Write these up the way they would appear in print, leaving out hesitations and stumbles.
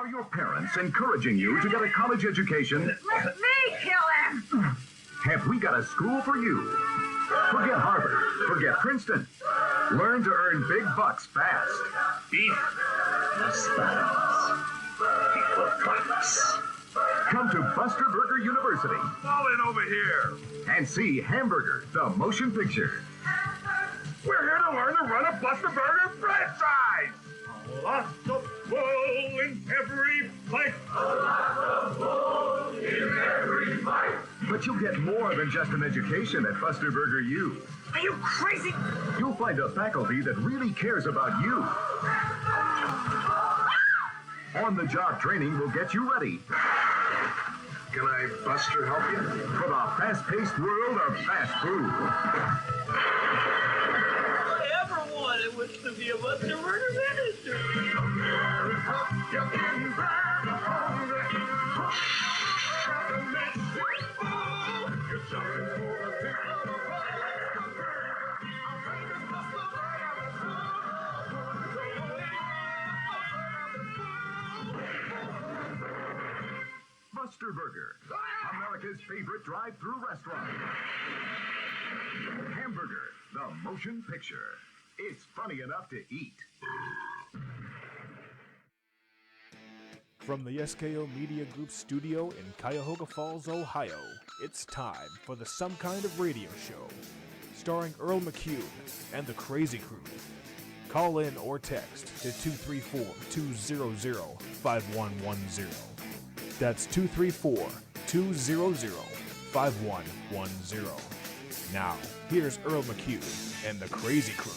Are your parents encouraging you to get a college education? Let me kill him! Have we got a school for you? Forget Harvard. Forget Princeton. Learn to earn big bucks fast. Beef, mustache, people bucks. Come to Buster Burger University. Fall in over here. And see Hamburger, the motion picture. We're here to learn to run a Buster Burger franchise. A lot of bull in every fight. A lot of bull in every fight. But you'll get more than just an education at Buster Burger U. Are you crazy? You'll find a faculty that really cares about you. On-the-job training will get you ready. Can I, Buster, help you? For the fast-paced world of fast food. I ever wanted was to be a Buster Burger minister. Buster Burger, America's favorite drive-thru restaurant. Hamburger, the motion picture. It's funny enough to eat. From the SKO Media Group studio in Cuyahoga Falls, Ohio, it's time for the Some Kind of Radio Show, starring Earl McCune and the Crazy Crew. Call in or text to 234-200-5110. That's 234-200-5110. Now, here's Earl McCune and the Crazy Crew.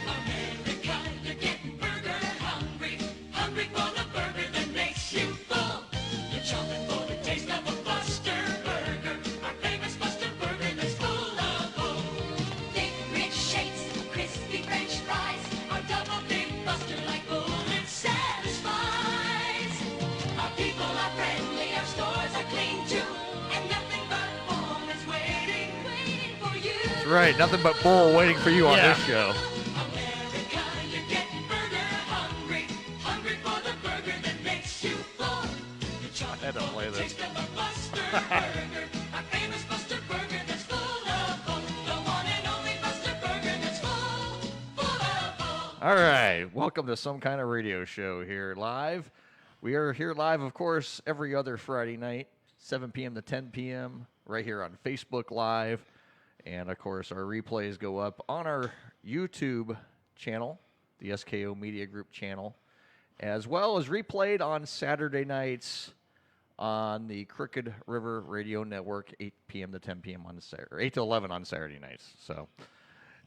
America, you're getting burger hungry. Hungry for the burger that makes you full. You're chomping for the taste of a Buster Burger. Our famous Buster Burger that's full of hope. Thick, rich shakes, crispy French fries. Our double big Buster like bullets satisfies. Our people are friendly, our stores are clean too. And nothing but home is waiting for you. That's right, nothing but bull waiting for you on this show. America, you're getting burger hungry. Hungry for the burger that makes you full. You're chomping had to for play the this. taste of a Buster Burger. Our famous Buster Burger that's full of hope. The one and only Buster Burger that's full of hope. All right, welcome to Some Kind of Radio Show here live. We are here live, of course, every other Friday night, 7 p.m. to 10 p.m., right here on Facebook Live. And, of course, our replays go up on our YouTube channel, the SKO Media Group channel, as well as replayed on Saturday nights on the Crooked River Radio Network, 8 p.m. to 10 p.m. on Saturday, or 8 to 11 on Saturday nights. So,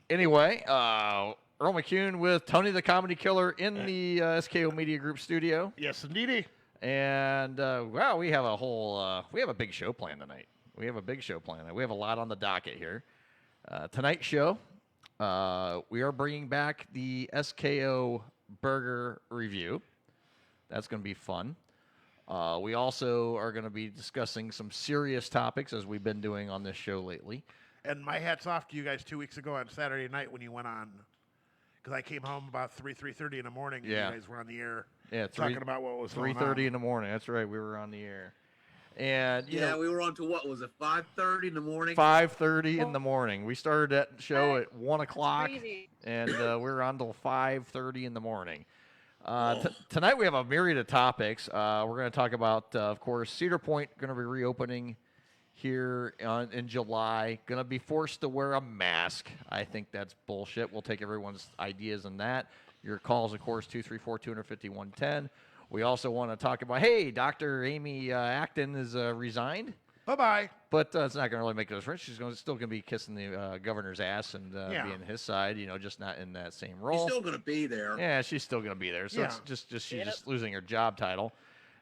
anyway, Earl McCune with Tony the Comedy Killer in the SKO Media Group studio. Yes, indeedy. And, wow, we have a big show planned tonight. We have a big show planned. We have a lot on the docket here. Tonight's show, we are bringing back the SKO Burger Review. That's going to be fun. We also are going to be discussing some serious topics, as we've been doing on this show lately. And my hat's off to you guys 2 weeks ago on Saturday night when you went on. Because I came home about 3:30 in the morning. And Yeah. you guys were on the air Talking about what was going on. 3:30 in the morning. That's right. We were on the air. And, you know, we were on to what was it, 5:30 in the morning? 5:30 in the morning. We started that show at 1 o'clock, Crazy. and we were on till 5:30 in the morning. Tonight we have a myriad of topics. We're going to talk about, of course, Cedar Point going to be reopening here in July. Going to be forced to wear a mask. I think that's bullshit. We'll take everyone's ideas on that. Your calls, of course, 234-250-110. We also want to talk about, hey, Dr. Amy Acton is resigned. Bye-bye. But it's not going to really make a difference. She's still going to be kissing the governor's ass and being his side, just not in that same role. She's still going to be there. Yeah, she's still going to be there. So Yeah. it's she's just losing her job title.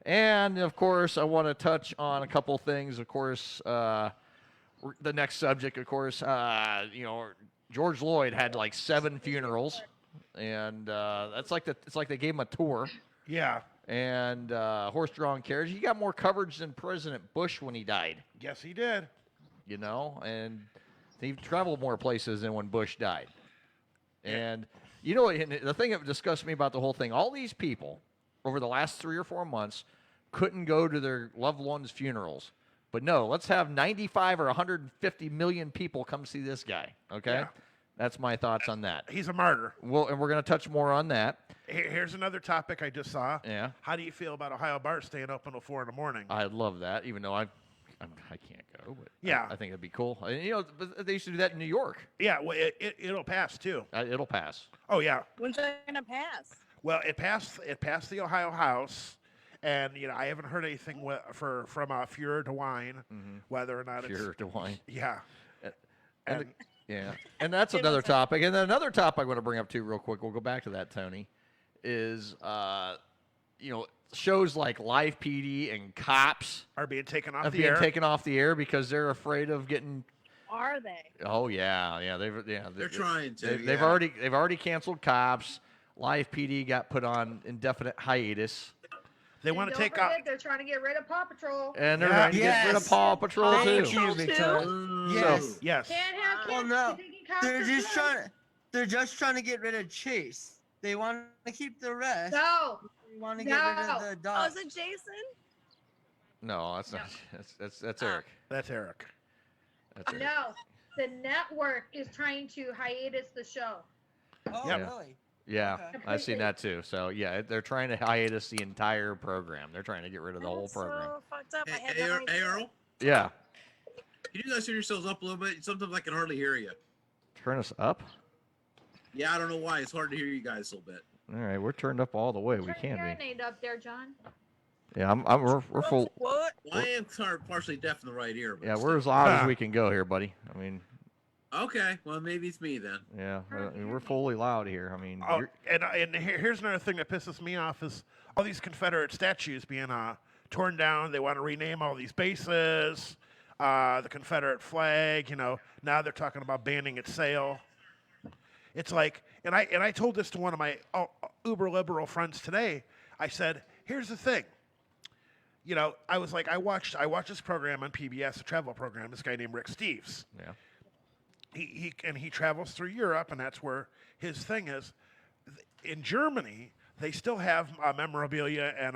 And, of course, I want to touch on a couple things. Of course, the next subject, of course, George Floyd had like 7 funerals. And it's like they gave him a tour. Yeah. And horse-drawn carriage. He got more coverage than President Bush when he died. Yes, he did. And he traveled more places than when Bush died. And you know, and the thing that disgusts me about the whole thing, all these people over the last 3 or 4 months couldn't go to their loved ones' funerals. But no, let's have 95 or 150 million people come see this guy. Okay? Yeah. That's my thoughts on that. He's a martyr. Well, and we're going to touch more on that. Here's another topic I just saw. Yeah. How do you feel about Ohio bars staying open until 4 in the morning? I love that, even though I can't go. But Yeah. I think it'd be cool. You know, but they used to do that in New York. Yeah, well, it'll pass too. It'll pass. Oh yeah. When's that gonna pass? Well, it passed the Ohio House, and you know I haven't heard anything from Fuhrer to Wine, whether or not Fuhrer it's to Wine. Yeah. And yeah, and that's another topic. And then another topic I want to bring up too, real quick. We'll go back to that, Tony. Is you know, shows like Live PD and Cops are being taken off are the being air. taken off the air because they're afraid of getting. Are they? Oh yeah, They're trying to. They've already canceled Cops. Live PD got put on indefinite hiatus. They want to take off. They're trying to get rid of Paw Patrol. And they're trying to get rid of Paw Patrol Thank too. you, Victoria. Yes. Yes. Can't have Well, kids no. thinking cops They're are just good. trying to get rid of Chase. They want to keep the rest. No. They want to get rid of the dog. Oh, is it Jason? No, that's not. That's Eric. That's Eric. That's Eric. No. The network is trying to hiatus the show. Oh, Yeah. really? Yeah, Okay. I've seen that too. So yeah, they're trying to hiatus the entire program. They're trying to get rid of the whole program. So fucked up. I had Hey, no idea. Earl, Yeah, can you guys turn yourselves up a little bit? Sometimes I can hardly hear you. turn us up. Yeah, I don't know why. It's hard to hear you guys a little bit. All right, we're turned up all the way. We Turn can your be. hearing aid up there, John. Yeah, we're full. What? Well, I am partially deaf in the right ear. But Yeah, still. we're as loud as we can go here, buddy. I mean, Okay, well, maybe it's me then. yeah, we're fully loud here. I mean, Oh, and here's another thing that pisses me off is all these Confederate statues being torn down. They want to rename all these bases. The Confederate flag, you know, now they're talking about banning its sale. It's like, and I told this to one of my uber liberal friends today. I said, here's the thing. You know, I was like, I watched this program on PBS, a travel program. This guy named Rick Steves. yeah, He travels through Europe, and that's where his thing is. In Germany, they still have memorabilia and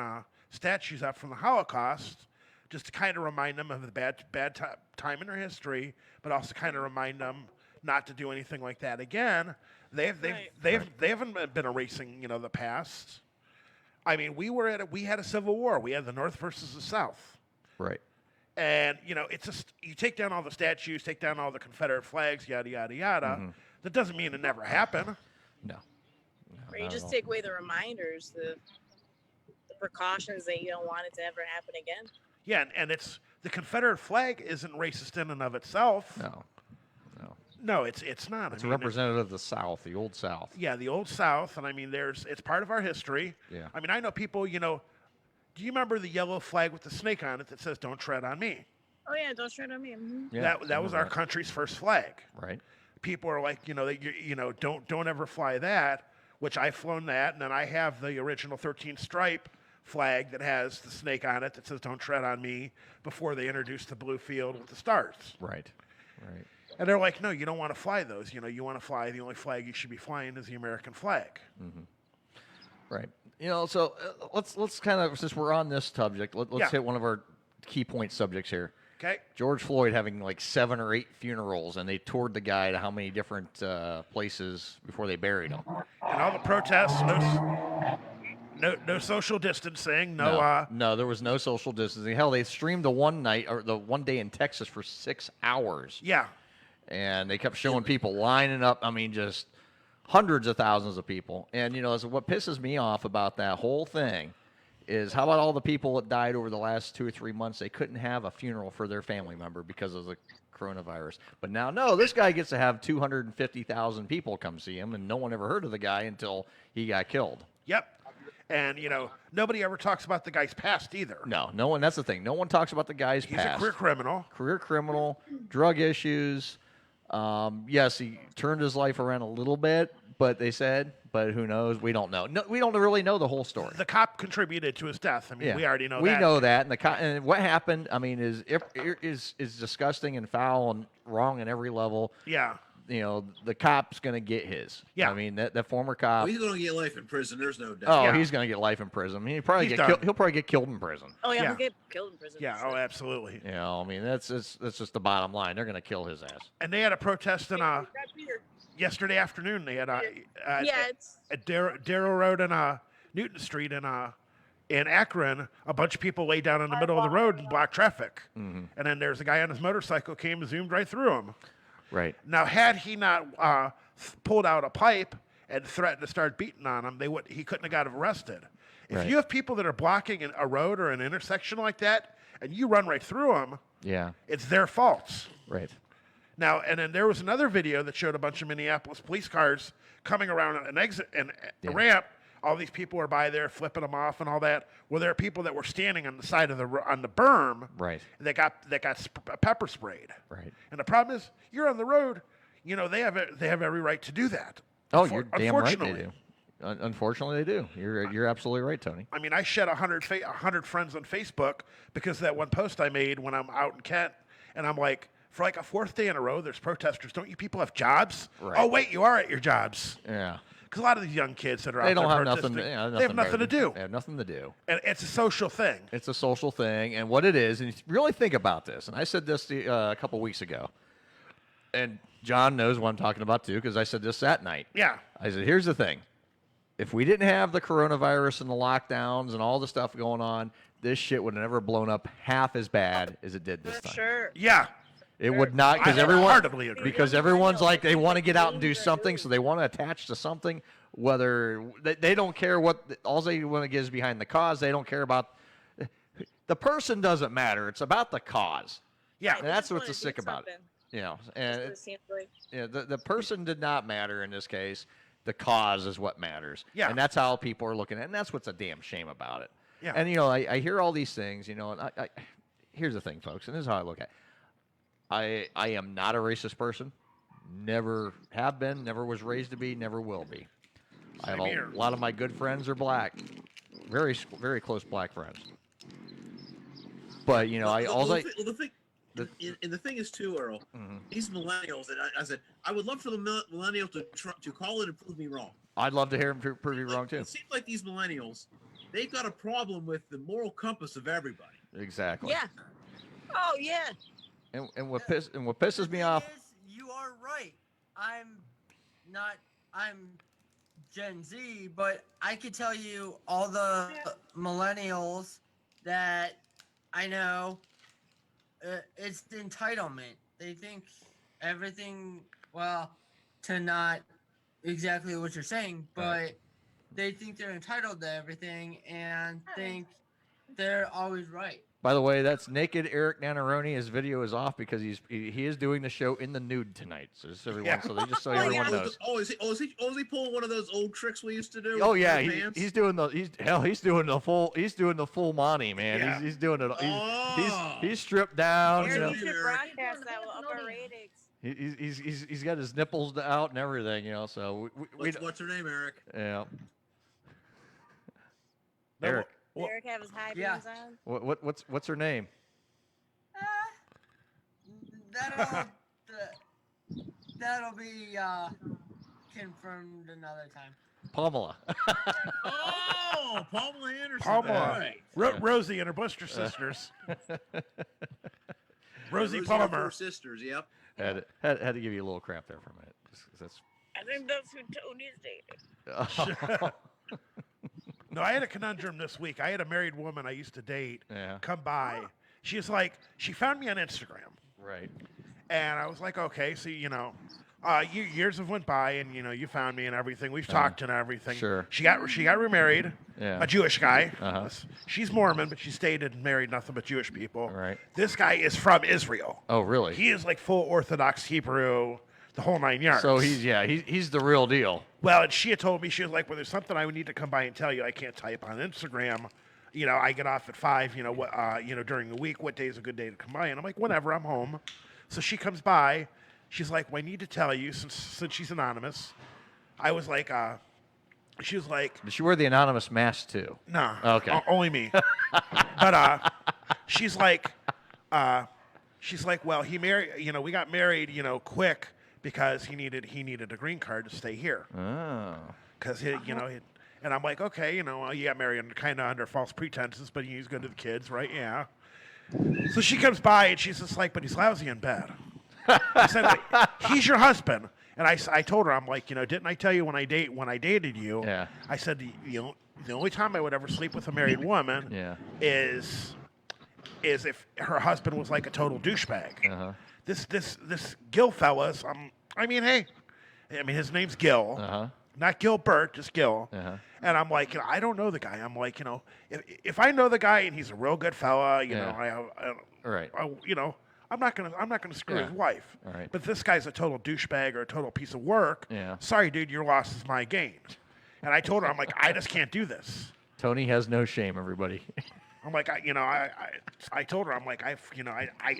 statues up from the Holocaust, just to kind of remind them of the bad time in their history, but also kind of remind them not to do anything like that again. They haven't been erasing, you know, the past. I mean, we had a civil war. We had the North versus the South. right. And, you know, it's just, you take down all the statues, take down all the Confederate flags, yada, yada, yada. That doesn't mean it never happened. No. Or you just take away the reminders, the precautions that you don't want it to ever happen again. Yeah, and it's, the Confederate flag isn't racist in and of itself. No. No, it's not. It's a representative of the South, the old South. Yeah, the old South, and I mean, it's part of our history. Yeah. I mean, I know people, you know, do you remember the yellow flag with the snake on it that says "Don't tread on me"? Oh yeah, don't tread on me. Mm-hmm. Yeah, that was our country's first flag. Right. People are like, you know, don't ever fly that. Which I've flown that, and then I have the original 13 stripe flag that has the snake on it that says "Don't tread on me" before they introduced the blue field with the stars. Right. And they're like, no, you don't want to fly those. You know, you want to fly, the only flag you should be flying is the American flag. Right. You know, so let's kind of, since we're on this subject, let's Yeah. hit one of our key point subjects here. Okay? George Floyd having like 7 or 8 funerals, and they toured the guy to how many different places before they buried him. And all the protests, no social distancing, No, there was no social distancing. Hell, they streamed the one night or the one day in Texas for 6 hours. yeah. And they kept showing people lining up. I mean, just hundreds of thousands of people. And, you know, so what pisses me off about that whole thing is how about all the people that died over the last 2 or 3 months? They couldn't have a funeral for their family member because of the coronavirus. But now, no, this guy gets to have 250,000 people come see him, and no one ever heard of the guy until he got killed. Yep. And, you know, nobody ever talks about the guy's past either. No one. That's the thing. No one talks about the guy's He's past. a career criminal. Career criminal, drug issues. Yes, he turned his life around a little bit, but who knows? We don't know. No, we don't really know the whole story. The cop contributed to his death. I mean, we already know that. We know that, and and what happened, I mean, is disgusting and foul and wrong in every level. Yeah. the cop's going to get his. Yeah. I mean, that former cop. Oh, he's going to get life in prison. There's no doubt. Oh, Yeah. he's going to get life in prison. I mean, he'll probably get killed in prison. Oh yeah, Yeah. he'll get killed in prison. Yeah. for Oh, sure. absolutely. I mean, that's just the bottom line. They're going to kill his ass. And they had a protest yesterday afternoon. They had at Darrow Road and Newton Street in Akron. A bunch of people laid down in the middle of the road and blocked traffic. Mm-hmm. And then there's a guy on his motorcycle came and zoomed right through him. Right. Now, had he not pulled out a pipe and threatened to start beating on him, he couldn't have got arrested. If Right. you have people that are blocking a road or an intersection like that, and you run right through them, Yeah. it's their fault. Right. Now, and then there was another video that showed a bunch of Minneapolis police cars coming around an exit and a ramp. All these people were by there flipping them off and all that. Well, there are people that were standing on the side of on the berm. Right. That got pepper sprayed. Right. And the problem is, you're on the road. They have every right to do that. Oh, you're damn right they Unfortunately. do. Unfortunately, they do. You're absolutely right, Tony. I mean, I shed 100 friends on Facebook because of that one post I made when I'm out in Kent, and I'm like, for like a fourth day in a row, there's protesters. Don't you people have jobs? Right. Oh, wait, you are at your jobs. Yeah. Because a lot of these young kids that are They out don't there have protesting, nothing. they have nothing to do. They have nothing to do. And it's a social thing. It's a social thing, and what it is, and you really think about this. And I said this a couple weeks ago, and John knows what I'm talking about too, because I said this that night. Yeah. I said, here's the thing: if we didn't have the coronavirus and the lockdowns and all the stuff going on, this shit would have never blown up half as bad as it did this time. Sure. Yeah. It would not, because I everyone, heartedly agree. because everyone's like they want to get out and do something, so they want to attach to something. Whether they don't care what, all they want to get is behind the cause. They don't care about the person. Doesn't matter. It's about the cause. Yeah. And that's what's sick about it. And the person did not matter in this case. The cause is what matters. Yeah. And that's how people are looking at it. And that's what's a damn shame about it. Yeah. And, I hear all these things, and here's the thing, folks, and this is how I look at it. I am not a racist person. Never have been, never was raised to be, never will be. I have a lot of my good friends are black. Very, very close black friends. But, the thing is too, Earl. Mm-hmm. These millennials, and I said, I would love for the millennials to call it and prove me wrong. I'd love to hear them prove you wrong too. It seems like these millennials, they've got a problem with the moral compass of everybody. Exactly. Yeah. Oh yeah. And what pisses me off. You are right. I'm Gen Z, but I could tell you all the millennials that I know. It's the entitlement. They think everything. Well, to not exactly what you're saying, but they think they're entitled to everything and think they're always right. By the way, that's naked Eric Nanaroni. His video is off because he is doing the show in the nude tonight. So just everyone, so everyone knows. Is he pulling one of those old tricks we used to do? Oh with yeah, the pants? he's doing the full Monty, man. Yeah. He's doing it. He's stripped down. Eric, you should broadcast that with upper ratings. He's got his nipples out and everything, So what's her name, Eric? Yeah. No, Eric. Eric have his high beams on. What's her name? That'll be confirmed another time. Pamela. Oh, Pamela Anderson. Pamela. Right. Rosie and her Buster sisters. Rosie and her Palmer. four sisters. Yep. Had to give you a little crap there for a minute. That's. I think that's who Tony's dating. No, I had a conundrum this week. I had a married woman I used to date come by. She found me on Instagram. Right. And I was like, okay, so, years have went by and, you found me and everything. We've talked and everything. Sure. She got remarried. Yeah. A Jewish guy. Uh-huh. She's Mormon, but she stayed and married nothing but Jewish people. Right. This guy is from Israel. Oh, really? He is like full Orthodox Hebrew, the whole 9 yards. So he's the real deal. Well, and she had told me, she was like, well, there's something I would need to come by and tell you. I can't type on Instagram. I get off at 5, during the week. What day is a good day to come by? And I'm like, whenever, I'm home. So she comes by. She's like, well, I need to tell you, since she's anonymous. I was like, she was like. Did she wear the anonymous mask too? No. Okay. Only me. But she's like, well, he married, we got married, quick because he needed a green card to stay here. Oh. Because and I'm like, okay, well, you got married kind of under false pretenses, but he's good to the kids, right? Yeah. So she comes by and she's just like, but he's lousy in bed. I said, he's your husband. And I told her, I'm like, didn't I tell you when I dated you? Yeah. I said, the only time I would ever sleep with a married woman is if her husband was like a total douchebag. Uh-huh. This Gil fellas, his name's Gil. Uh-huh. Not Gilbert, just Gil. Uh-huh. And I'm like, I don't know the guy. I'm like, if I know the guy and he's a real good fella, Right. I'm not gonna screw his wife. All right. But this guy's a total douchebag or a total piece of work. Yeah. Sorry, dude, your loss is my gain. And I told her, I'm like, I just can't do this. Tony has no shame, everybody. I'm like, I told her, I'm like, I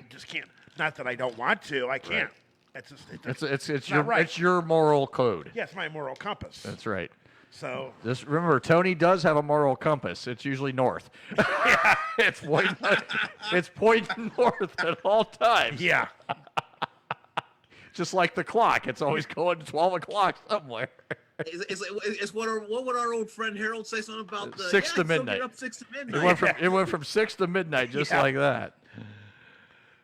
just can't. Not that I don't want to, I can't. Right. It's not right. It's your moral code. Yeah, it's my moral compass. That's right. So just remember, Tony does have a moral compass. It's usually north. It's pointing north at all times. Yeah. Just like the clock, it's always going 12 o'clock somewhere. It's what would our old friend Harold say something about the 6 to midnight. Get up 6 to midnight. It went from 6 to midnight, just like that.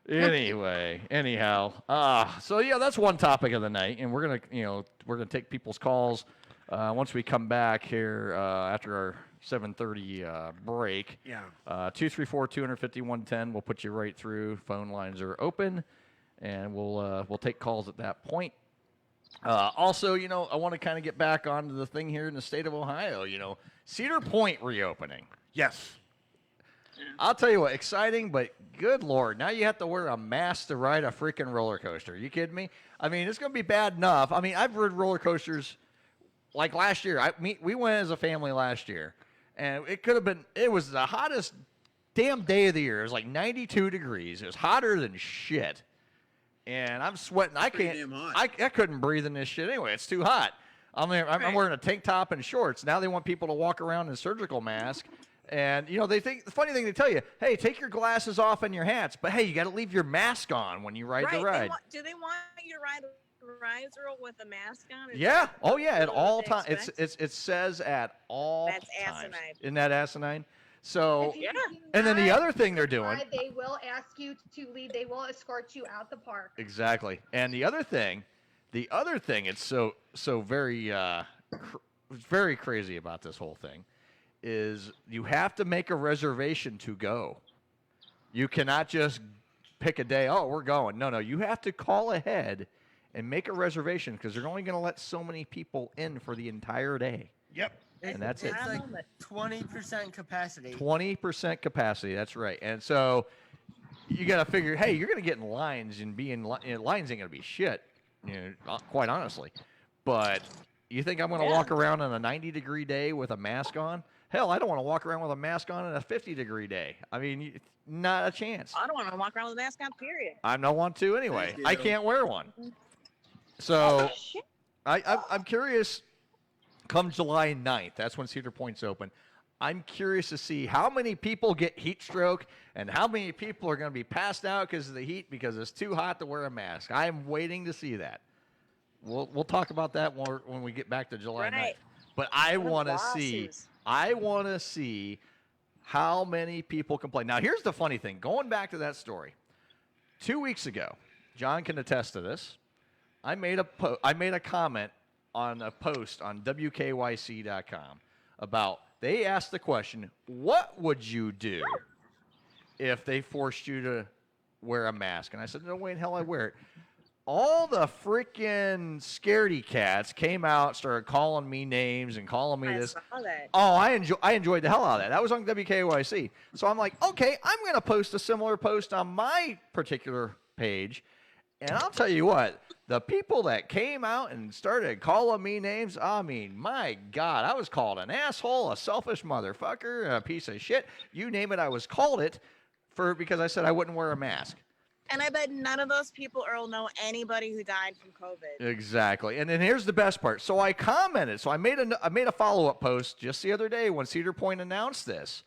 Anyway, so yeah, that's one topic of the night, and we're gonna take people's calls once we come back here after our 7:30 break. Yeah. 234-250-110. We'll put you right through. Phone lines are open, and we'll take calls at that point. Also, I want to kind of get back onto the thing here in the state of Ohio. Cedar Point reopening. Yes. I'll tell you what, exciting, but good Lord, now you have to wear a mask to ride a freaking roller coaster. Are you kidding me? It's going to be bad enough. I've ridden roller coasters like last year. We went as a family last year, and it was the hottest damn day of the year. It was like 92 degrees. It was hotter than shit. And I'm sweating. I couldn't breathe in this shit anyway. It's too hot. I'm wearing a tank top and shorts. Now they want people to walk around in a surgical mask. And, they think the funny thing they tell you, hey, take your glasses off and your hats, but hey, you got to leave your mask on when you ride the ride. Do they want you to ride rides, Earl, with a mask on? Yeah. Oh, yeah. At all times. It says at all times. That's asinine. Isn't that asinine? So, yeah. And then the other thing they're doing. They will ask you to leave. They will escort you out the park. Exactly. And the other thing, it's so very, very crazy about this whole thing, is you have to make a reservation to go. You cannot just pick a day, we're going. No, you have to call ahead and make a reservation because they're only going to let so many people in for the entire day. Yep. And that's it. It's like 20% capacity. 20% capacity, that's right. And so you got to figure, hey, you're going to get in lines and lines ain't going to be shit, quite honestly. But you think I'm going to walk around on a 90-degree day with a mask on? Hell, I don't want to walk around with a mask on a 50-degree day. Not a chance. I don't want to walk around with a mask on, period. I don't want to anyway. I can't wear one. So I'm curious, come July 9th, that's when Cedar Point's open. I'm curious to see how many people get heat stroke and how many people are going to be passed out because of the heat because it's too hot to wear a mask. I am waiting to see that. We'll talk about that more when we get back to July 9th. But I want to see how many people complain. Now, here's the funny thing. Going back to that story, 2 weeks ago, John can attest to this. I made a comment on a post on WKYC.com about, they asked the question, what would you do if they forced you to wear a mask? And I said, no way in hell I'd wear it. All the freaking scaredy cats came out, started calling me names and calling me this. I saw that. Oh, I enjoyed the hell out of that. That was on WKYC. So I'm like, okay, I'm going to post a similar post on my particular page. And I'll tell you what, the people that came out and started calling me names, my God, I was called an asshole, a selfish motherfucker, a piece of shit. You name it, I was called it because I said I wouldn't wear a mask. And I bet none of those people, Earl, know anybody who died from COVID. Exactly. And then here's the best part. So I commented. So I made a follow-up post just the other day when Cedar Point announced this.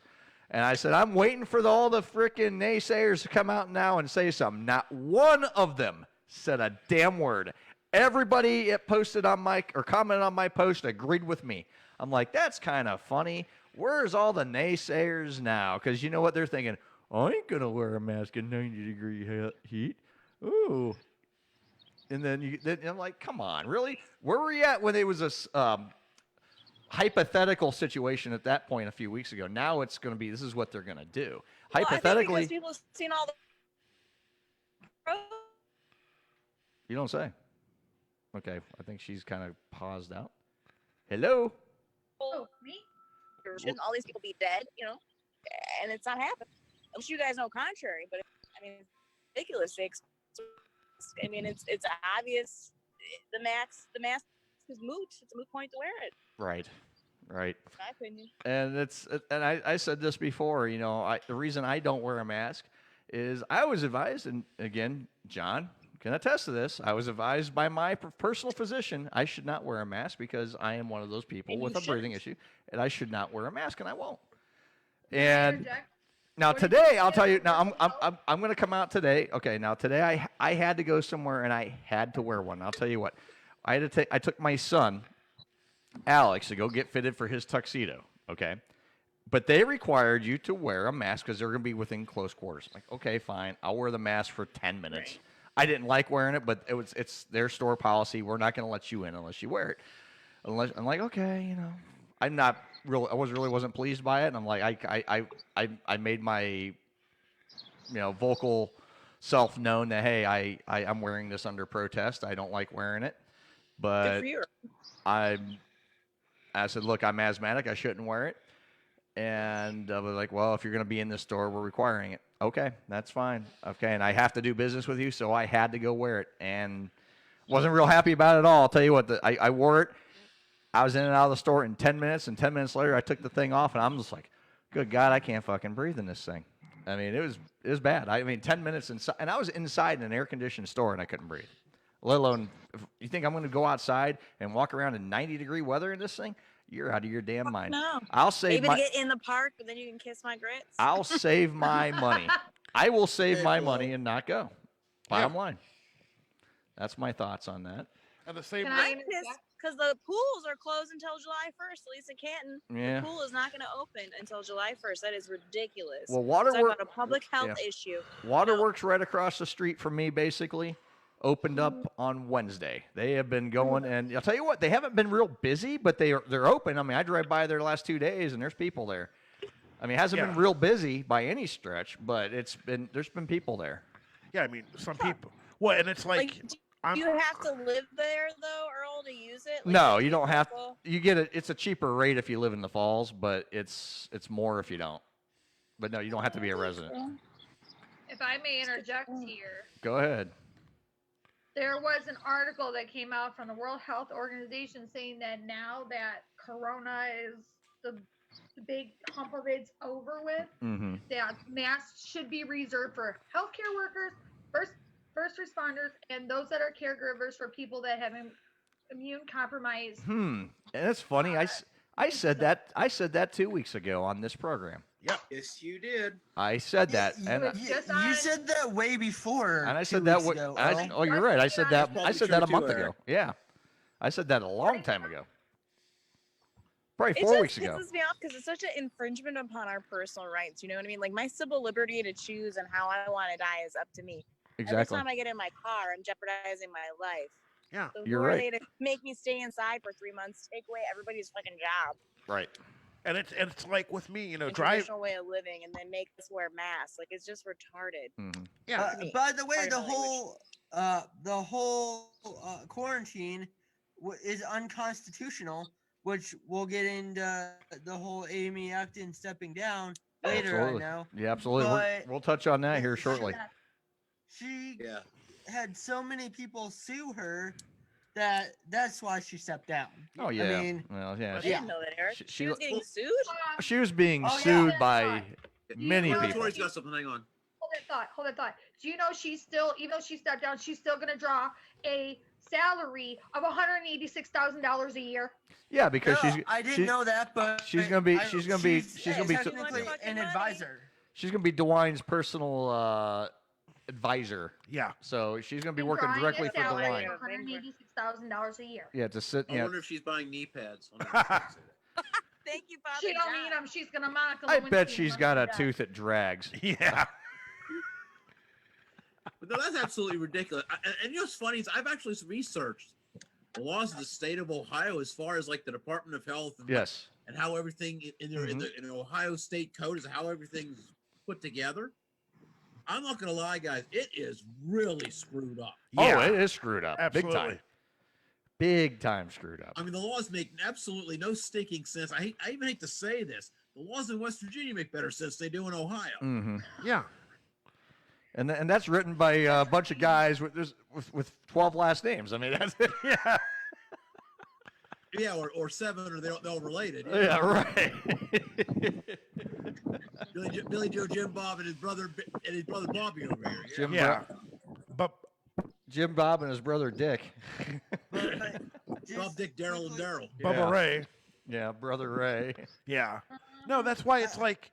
And I said, I'm waiting for all the freaking naysayers to come out now and say something. Not one of them said a damn word. Everybody posted on my or commented on my post agreed with me. I'm like, that's kind of funny. Where's all the naysayers now? Because you know what they're thinking? I ain't going to wear a mask in 90-degree heat. Ooh. And then, I'm like, come on, really? Where were you at when there was this hypothetical situation at that point a few weeks ago? Now it's going to be, this is what they're going to do. Well, Hypothetically. I think because people have seen all the. You don't say. Okay, I think she's kind of paused out. Hello? Oh, me? Shouldn't all these people be dead, and it's not happening. Unless you guys know contrary, but I mean, it's ridiculous. I mean, it's obvious. The mask is moot. It's a moot point to wear it. Right. In my opinion. And I said this before. The reason I don't wear a mask is I was advised, and again, John can attest to this. I was advised by my personal physician I should not wear a mask because I am one of those people with a breathing issue, and I should not wear a mask, and I won't. And now today, I'll tell you. Now I'm going to come out today. Okay. Now today, I had to go somewhere, and I had to wear one. I'll tell you what. I took my son, Alex, to go get fitted for his tuxedo. Okay. But they required you to wear a mask because they're going to be within close quarters. I'm like, okay, fine. I'll wear the mask for 10 minutes. Right. I didn't like wearing it, but it's their store policy. We're not going to let you in unless you wear it. I'm like, okay, I'm not really. Wasn't pleased by it. And I'm like, I made my, vocal self known that hey, I'm wearing this under protest. I don't like wearing it, but Good for you. I said, look, I'm asthmatic. I shouldn't wear it. And I was like, well, if you're going to be in this store, we're requiring it. Okay, that's fine. Okay, and I have to do business with you, so I had to go wear it. And wasn't real happy about it at all. I'll tell you what, I wore it. I was in and out of the store in 10 minutes, and 10 minutes later, I took the thing off, and I'm just like, good God, I can't fucking breathe in this thing. I mean, it was bad. 10 minutes inside, and I was inside in an air-conditioned store, and I couldn't breathe. Let alone, if you think I'm going to go outside and walk around in 90-degree weather in this thing? You're out of your damn mind. No. I'll save Maybe to get in the park, but then you can kiss my grits. I'll save my money. I will save my money and not go. Bottom line. That's my thoughts on that. And the same. I'm pissed because the pools are closed until July 1st. At least in Canton, Yeah. the pool is not going to open until July 1st. That is ridiculous. Well, Talking about a public health issue. Waterworks right across the street from me, basically, opened up on Wednesday. They have been going, and I'll tell you what, they haven't been real busy, but they're open. I mean, I drive by there the last 2 days, and there's people there. I mean, it hasn't been real busy by any stretch, but there's been people there. Yeah, I mean, some people. Well, and it's like do you have to live there though, Earl, to use it? No, you don't have. You get it. It's a cheaper rate if you live in the Falls, but it's more if you don't. But no, you don't have to be a resident. If I may interject here. Go ahead. There was an article that came out from the World Health Organization saying that now that Corona is the big hump of it's over with, that masks should be reserved for healthcare workers, first responders, and those that are caregivers for people that have immune compromised. And it's funny. I said that 2 weeks ago on this program. Yep. Yes, you did. I said that, You said that way before. and I said that. ago, Oh, you're right. I said that. I said that a month Eric. ago. Yeah, I said that a long time ago. Probably It 4 just weeks ago. pisses me off because it's such an infringement upon our personal rights. You know what I mean? Like my civil liberty to choose and how I want to die is up to me. Exactly. Every time I get in my car, I'm jeopardizing my life. Yeah, So you're who are right. they to make me stay inside for 3 months, take away everybody's fucking job? Right. and it's like with me, And drive. traditional way of living, and then make us wear masks. Like it's just retarded. Yeah. By the way, Sorry, the Hollywood. whole quarantine is unconstitutional, which we'll get into the whole Amy Acton stepping down later. Absolutely. I know. Yeah, absolutely. But We'll touch on that here shortly. she had so many people sue her that's why she stepped down. Oh yeah. I mean, well, yeah. I didn't know that, Eric. She was getting sued. She was being Oh, yeah. sued by many Yeah. people. Tori's got something. Hang on. Hold that thought. Do you know she's still, even though she stepped down, she's still going to draw a salary of $186,000 a year? Yeah, because I didn't know that, but she's gonna be technically an advisor. she's gonna be DeWine's personal advisor. Yeah. So she's going to be And working drawing directly a for the salary line. of $186,000 a year. Yeah, to sit. I Yeah. wonder if she's buying knee pads. Thank you, Father She don't John. need them. She's gonna mock them. I bet she's got a tooth that drags. Yeah. But no, that's absolutely ridiculous. And you know what's funny is I've actually researched the laws of the state of Ohio as far as like the Department of Health and, Yes. and how everything in the Ohio state code is how everything's put together. I'm not gonna lie, guys, it is really screwed up. Yeah. Oh, it is screwed up. Absolutely. Big time. Big time screwed up. I mean, the laws make absolutely no stinking sense. I even hate to say this. The laws in West Virginia make better sense than they do in Ohio. Mm-hmm. Yeah. And that's written by a bunch of guys with 12 last names. I mean, that's it. Yeah. Yeah, or 7, or they're all related. Yeah, right. Billy Joe, Jim Bob, and his brother Bobby over here. Jim Yeah. But Jim Bob and his brother Dick. Bob, Dick, Daryl, and Daryl. Bubba Ray. Yeah, brother Ray. Yeah. No, that's why it's like,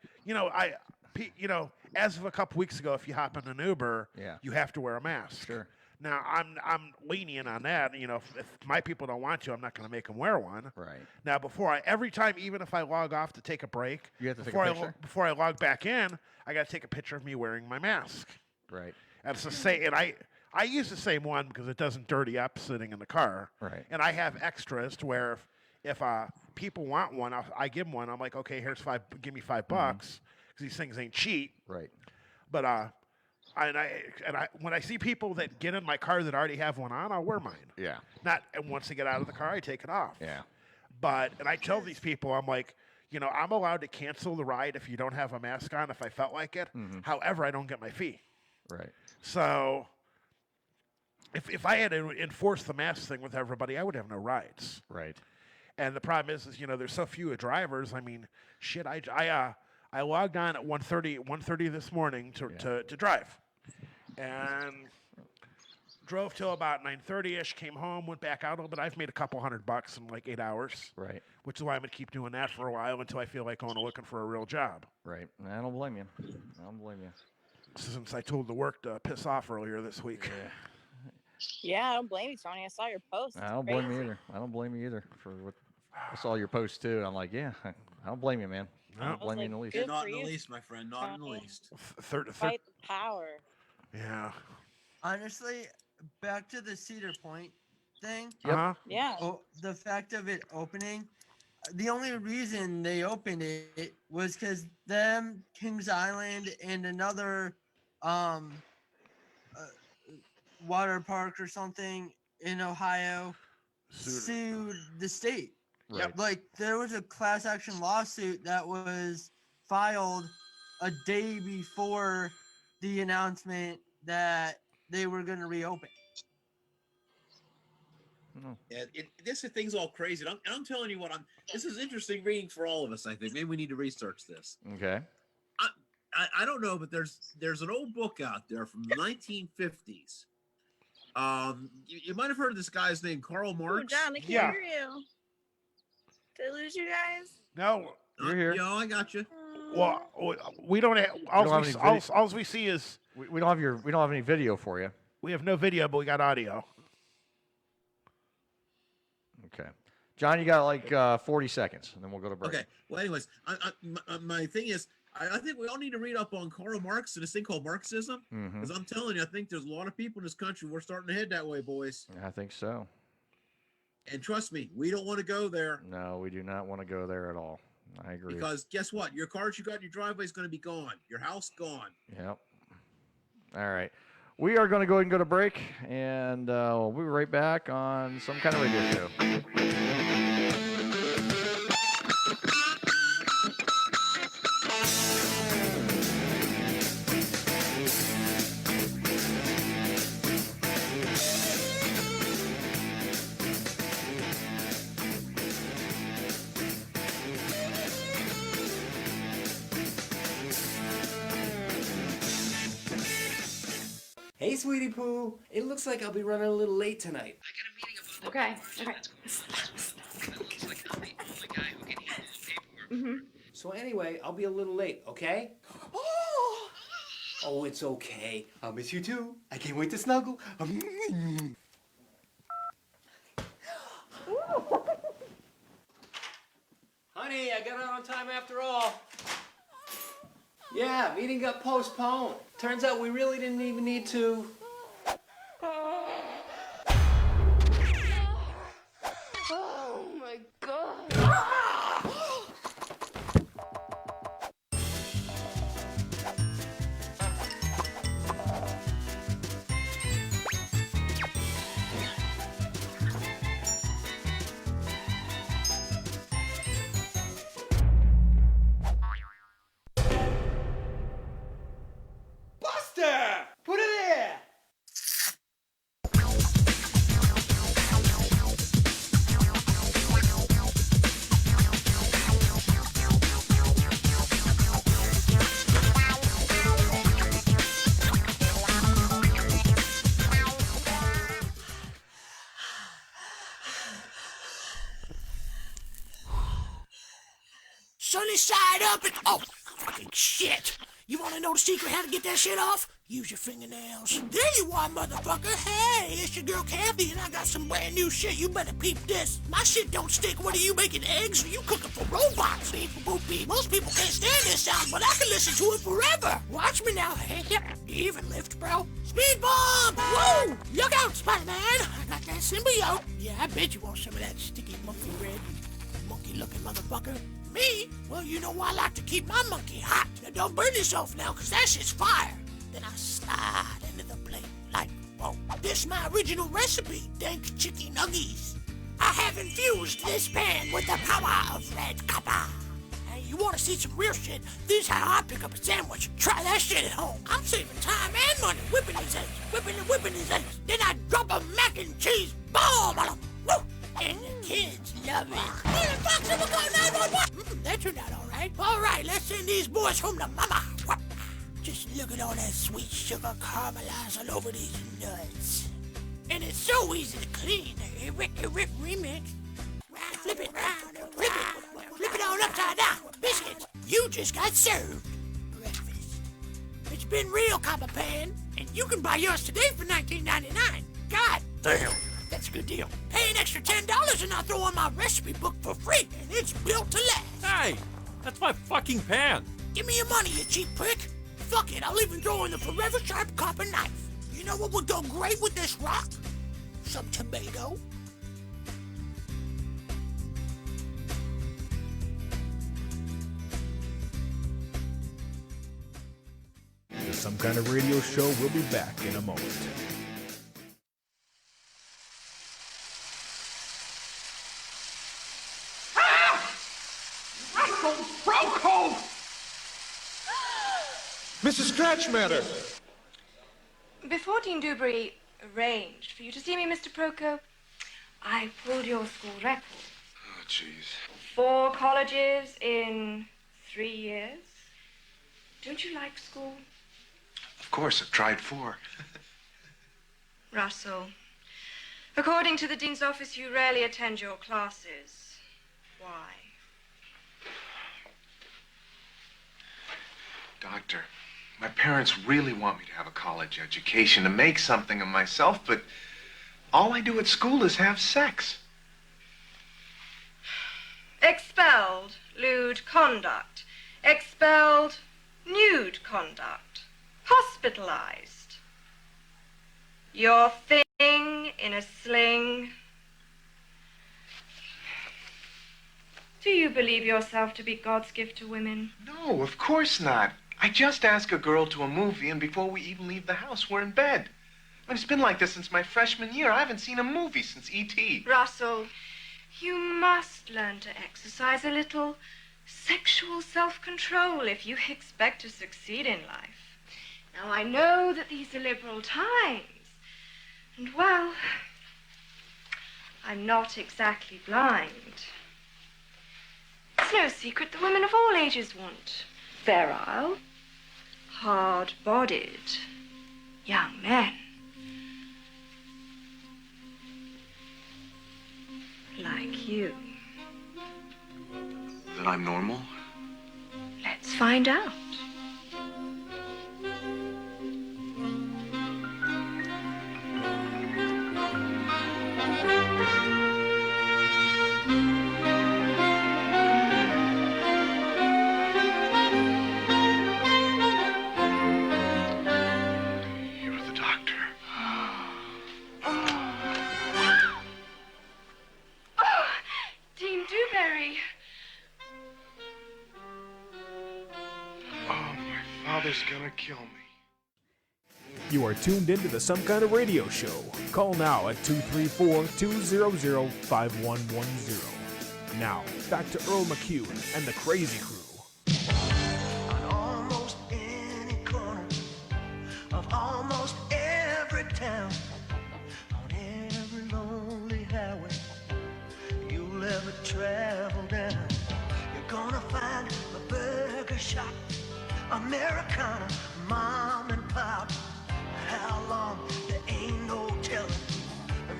as of a couple weeks ago, if you hop in an Uber, you have to wear a mask. Sure. Now, I'm lenient on that. If my people don't want to, I'm not going to make them wear one. Right. Now, every time, even if I log off to take a break, you have to take a picture? Before I log back in, I got to take a picture of me wearing my mask. Right. And it's the same, and I use the same one because it doesn't dirty up sitting in the car. Right. And I have extras to where if people want one, I give them one. I'm like, okay, here's give me $5 because these things ain't cheap. Right. But when I see people that get in my car that already have one on, I'll wear mine. Yeah. And once they get out of the car, I take it off. Yeah. And I tell these people, I'm like, I'm allowed to cancel the ride if you don't have a mask on if I felt like it. Mm-hmm. However, I don't get my fee. Right. So if I had to enforce the mask thing with everybody, I would have no rides. Right. And the problem is there's so few drivers. I mean, shit, I logged on at 1:30 this morning to drive. And drove till about 9:30ish, came home, went back out a little bit. I've made a couple $100 in like 8 hours. Right. Which is why I'm going to keep doing that for a while until I feel like going to looking for a real job. Right. I don't blame you. I don't blame you. Since I told the work to piss off earlier this week. Yeah, I don't blame you, Tony. I saw your post. I don't blame you either. I don't blame you either for what I saw your post too. I'm like, yeah, I don't blame you, man. I don't blame you in the least. good Not for in the you, least, my friend. Not in the Tony. least. Fight the power. Yeah. Honestly, back to the Cedar Point thing. Yep. Yeah. Oh, the fact of it opening, the only reason they opened it was because them, Kings Island, and another water park or something in Ohio sued the state. Right. Like there was a class action lawsuit that was filed a day before the announcement that they were going to reopen. Yeah, this thing's all crazy. And I'm telling you what, this is interesting reading for all of us, I think. Maybe we need to research this. Okay. I don't know, but there's an old book out there from the 1950s. You might have heard of this guy's name, Karl Marx. John, I can't hear you. Did I lose you guys? No. You're here. Yo, I got you. Well, we don't have. All we see is we don't have any video for you. We have no video, but we got audio. Okay. John, you got like 40 seconds, and then we'll go to break. Okay. Well, anyways, my thing is, I think we all need to read up on Karl Marx and this thing called Marxism. Because I'm telling you, I think there's a lot of people in this country, we're starting to head that way, boys. I think so. And trust me, we don't want to go there. No, we do not want to go there at all. I agree. Because guess what? Your cars you got in your driveway is going to be gone. Your house gone. Yep. All right. We are going to go ahead and go to break, and we'll be right back on Some Kind of Radio Show. Hey, sweetie poo. It looks like I'll be running a little late tonight. Okay. So anyway, I'll be a little late, okay? Oh, it's okay. I'll miss you too. I can't wait to snuggle. Honey, I got out on time after all. Yeah, meeting got postponed. Turns out we really didn't even need to. Oh my god. Buster! Put it there! Sunny side up and oh, fucking shit! You want to know the secret how to get that shit off? Use your fingernails. There you are, motherfucker. Hey, it's your girl Kathy, and I got some brand new shit. You better peep this. My shit don't stick. What are you making, eggs? Or you cooking for robots? Beep, boop, beep. Most people can't stand this sound, but I can listen to it forever. Watch me now. Hey, you even lift, bro? Speed bomb! Woo! Look out, Spider-Man! I got that symbiote. Yeah, I bet you want some of that sticky monkey red. Monkey-looking motherfucker. Me? Well, you know I like to keep my monkey hot. Now, don't burn yourself now, because that shit's fire. Then I slide into the plate like, whoa. This is my original recipe, dank chicken nuggies. I have infused this pan with the power of red copper. Hey, you want to see some real shit? This is how I pick up a sandwich. Try that shit at home. I'm saving time and money whipping these eggs, whipping these eggs. Then I drop a mac and cheese bomb on them. Woo! And the kids love it. Where the fuck's it go 911? That turned out all right. All right, let's send these boys home to mama. What? Just look at all that sweet sugar caramelized all over these nuts. And it's so easy to clean. Rip remix. Flip it round and flip it on upside down. Biscuits, you just got served breakfast. It's been real, Copper Pan, and you can buy yours today for $19.99. God damn. That's a good deal. Pay an extra $10 and I'll throw in my recipe book for free, and it's built to last. Hey, that's my fucking pan. Give me your money, you cheap prick. Fuck it, I'll even throw in the forever sharp copper knife. You know what would go great with this rock? Some tomato. The Some Kind of Radio Show will be back in a moment. Mrs. Scratchmatter! Before Dean Dewberry arranged for you to see me, Mr. Procope, I pulled your school record. Oh, jeez. 4 colleges in 3 years. Don't you like school? Of course, I've tried 4. Russell, according to the Dean's office, you rarely attend your classes. Why? Doctor, my parents really want me to have a college education, to make something of myself, but all I do at school is have sex. Expelled lewd conduct. Expelled nude conduct. Hospitalized. Your thing in a sling. Do you believe yourself to be God's gift to women? No, of course not. I just ask a girl to a movie, and before we even leave the house, we're in bed. I mean, it's been like this since my freshman year. I haven't seen a movie since E.T. Russell, you must learn to exercise a little sexual self-control if you expect to succeed in life. Now, I know that these are liberal times, and, well, I'm not exactly blind. It's no secret that women of all ages want virile, hard-bodied young men. Like you. That I'm normal? Let's find out. father's gonna kill me. You are tuned into the Some Kind of Radio Show. Call now at 234-200-5110. Now, back to Earl McCune and the Crazy Crew. Almost any corner of almost every town, on every lonely highway you'll ever travel down, you're gonna find a burger shop, Americana, mom and pop. How long there ain't no telling,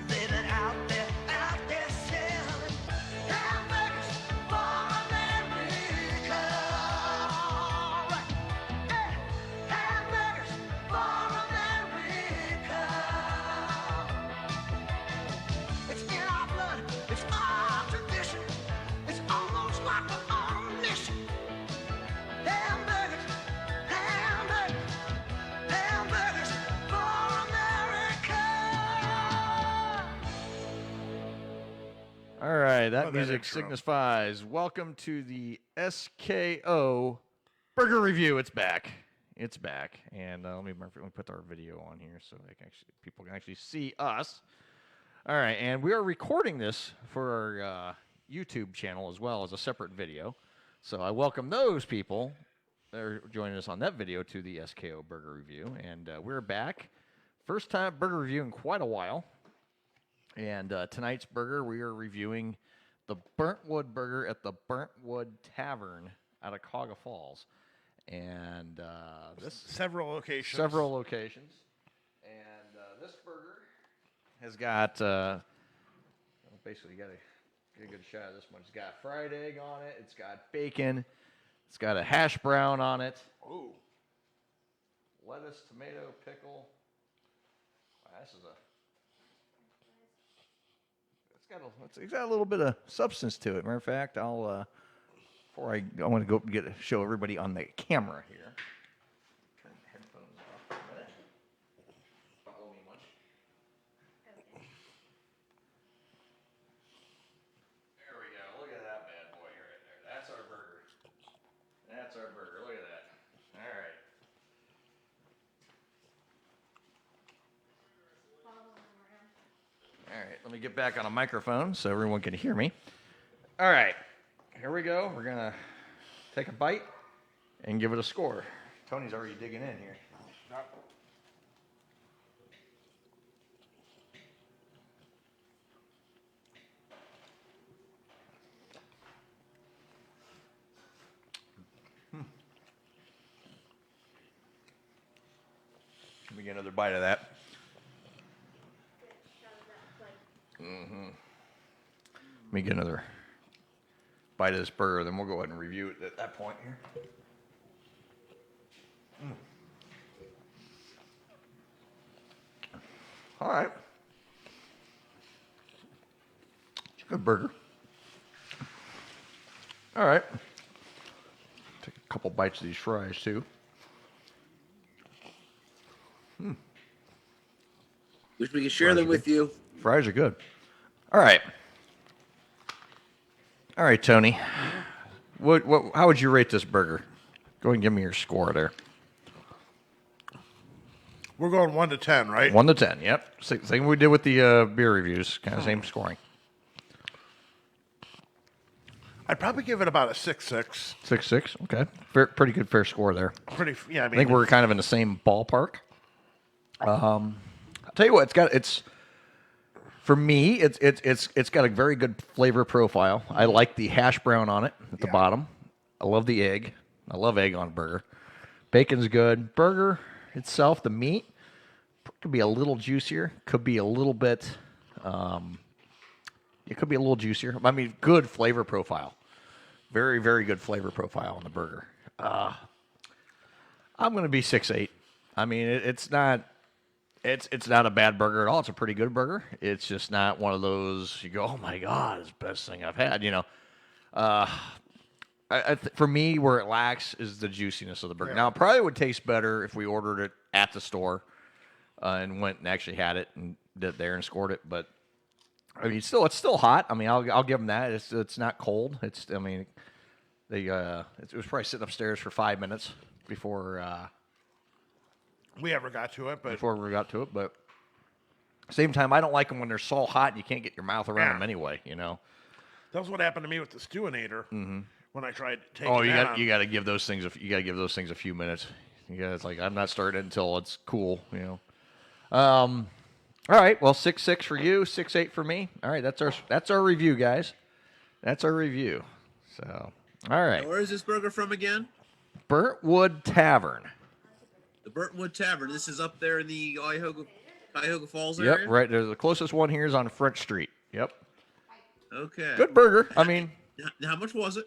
they've been out there selling hamburgers for America. Yeah, hamburgers for America. It's in our blood, it's our tradition, it's almost like we're on a mission. Hamburgers, hamburgers, hamburgers for America. All right, that Oh, that music intro. signifies welcome to the SKO Burger Review. It's back. It's back. And let me put our video on here so people can actually see us. All right, and we are recording this for our YouTube channel as well as a separate video. So I welcome those people that are joining us on that video to the SKO Burger Review. And we're back. First time burger review in quite a while. And tonight's burger, we are reviewing the Burntwood Burger at the Burntwood Tavern out of Cuyahoga Falls. And Several locations. Several locations. And this burger has got, basically you got to get a good shot of this one. It's got fried egg on it. It's got bacon. It's got a hash brown on it. Ooh. Lettuce, tomato, pickle. Wow, this is it's got a little bit of substance to it. Matter of fact, I'll before I want to go show everybody on the camera here. Turn the headphones off for a minute. Follow me much. There we go. Look at that bad boy right there. That's our burger. That's our burger. Look at that. All right. All right, let me get back on a microphone so everyone can hear me. All right, here we go. We're going to take a bite and give it a score. Tony's already digging in here. Let me get another bite of that. Let me get another bite of this burger, then we'll go ahead and review it at that point here. All right. It's a good burger. All right. Take a couple bites of these fries, too. Wish we could share them with you. Fries are good. All right. All right, Tony. How would you rate this burger? Go ahead and give me your score there. We're going 1 to 10, right? 1 to 10, yep. Same we did with the beer reviews. Kind of same scoring. I'd probably give it about a 6.6. 6.6, okay. Pretty good fair score there. Yeah, I think we're kind of in the same ballpark. I'll tell you what, for me, it's got a very good flavor profile. I like the hash brown on it at the bottom. I love the egg. I love egg on a burger. Bacon's good. Burger itself, the meat could be a little juicier. Could be a little bit. It could be a little juicier. I mean, good flavor profile. Very, very good flavor profile on the burger. I'm going to be 6.8. I mean, it's not a bad burger at all. It's a pretty good burger. It's just not one of those you go, oh my God, it's the best thing I've had. You know, for me, where it lacks is the juiciness of the burger. Yeah. Now, it probably would taste better if we ordered it at the store and went and actually had it and did it there and scored it. But I mean, it's still hot. I mean, I'll give them that. It's not cold. It was probably sitting upstairs for 5 minutes before we ever got to it. But same time, I don't like them when they're so hot and you can't get your mouth around them anyway. You know. That was what happened to me with the Stewinator when I tried taking. Oh, you got to give those things a few minutes. It's like I'm not starting until it's cool. You know. All right. Well, 6-6 for you, 6-8 for me. All right. That's our review, guys. That's our review. So, all right. Now, where is this burger from again? Burntwood Tavern. The Burntwood Tavern. This is up there in the Cuyahoga Falls area? Yep, right. There's the closest one here is on French Street. Yep. Okay. Good burger. I mean, how much was it?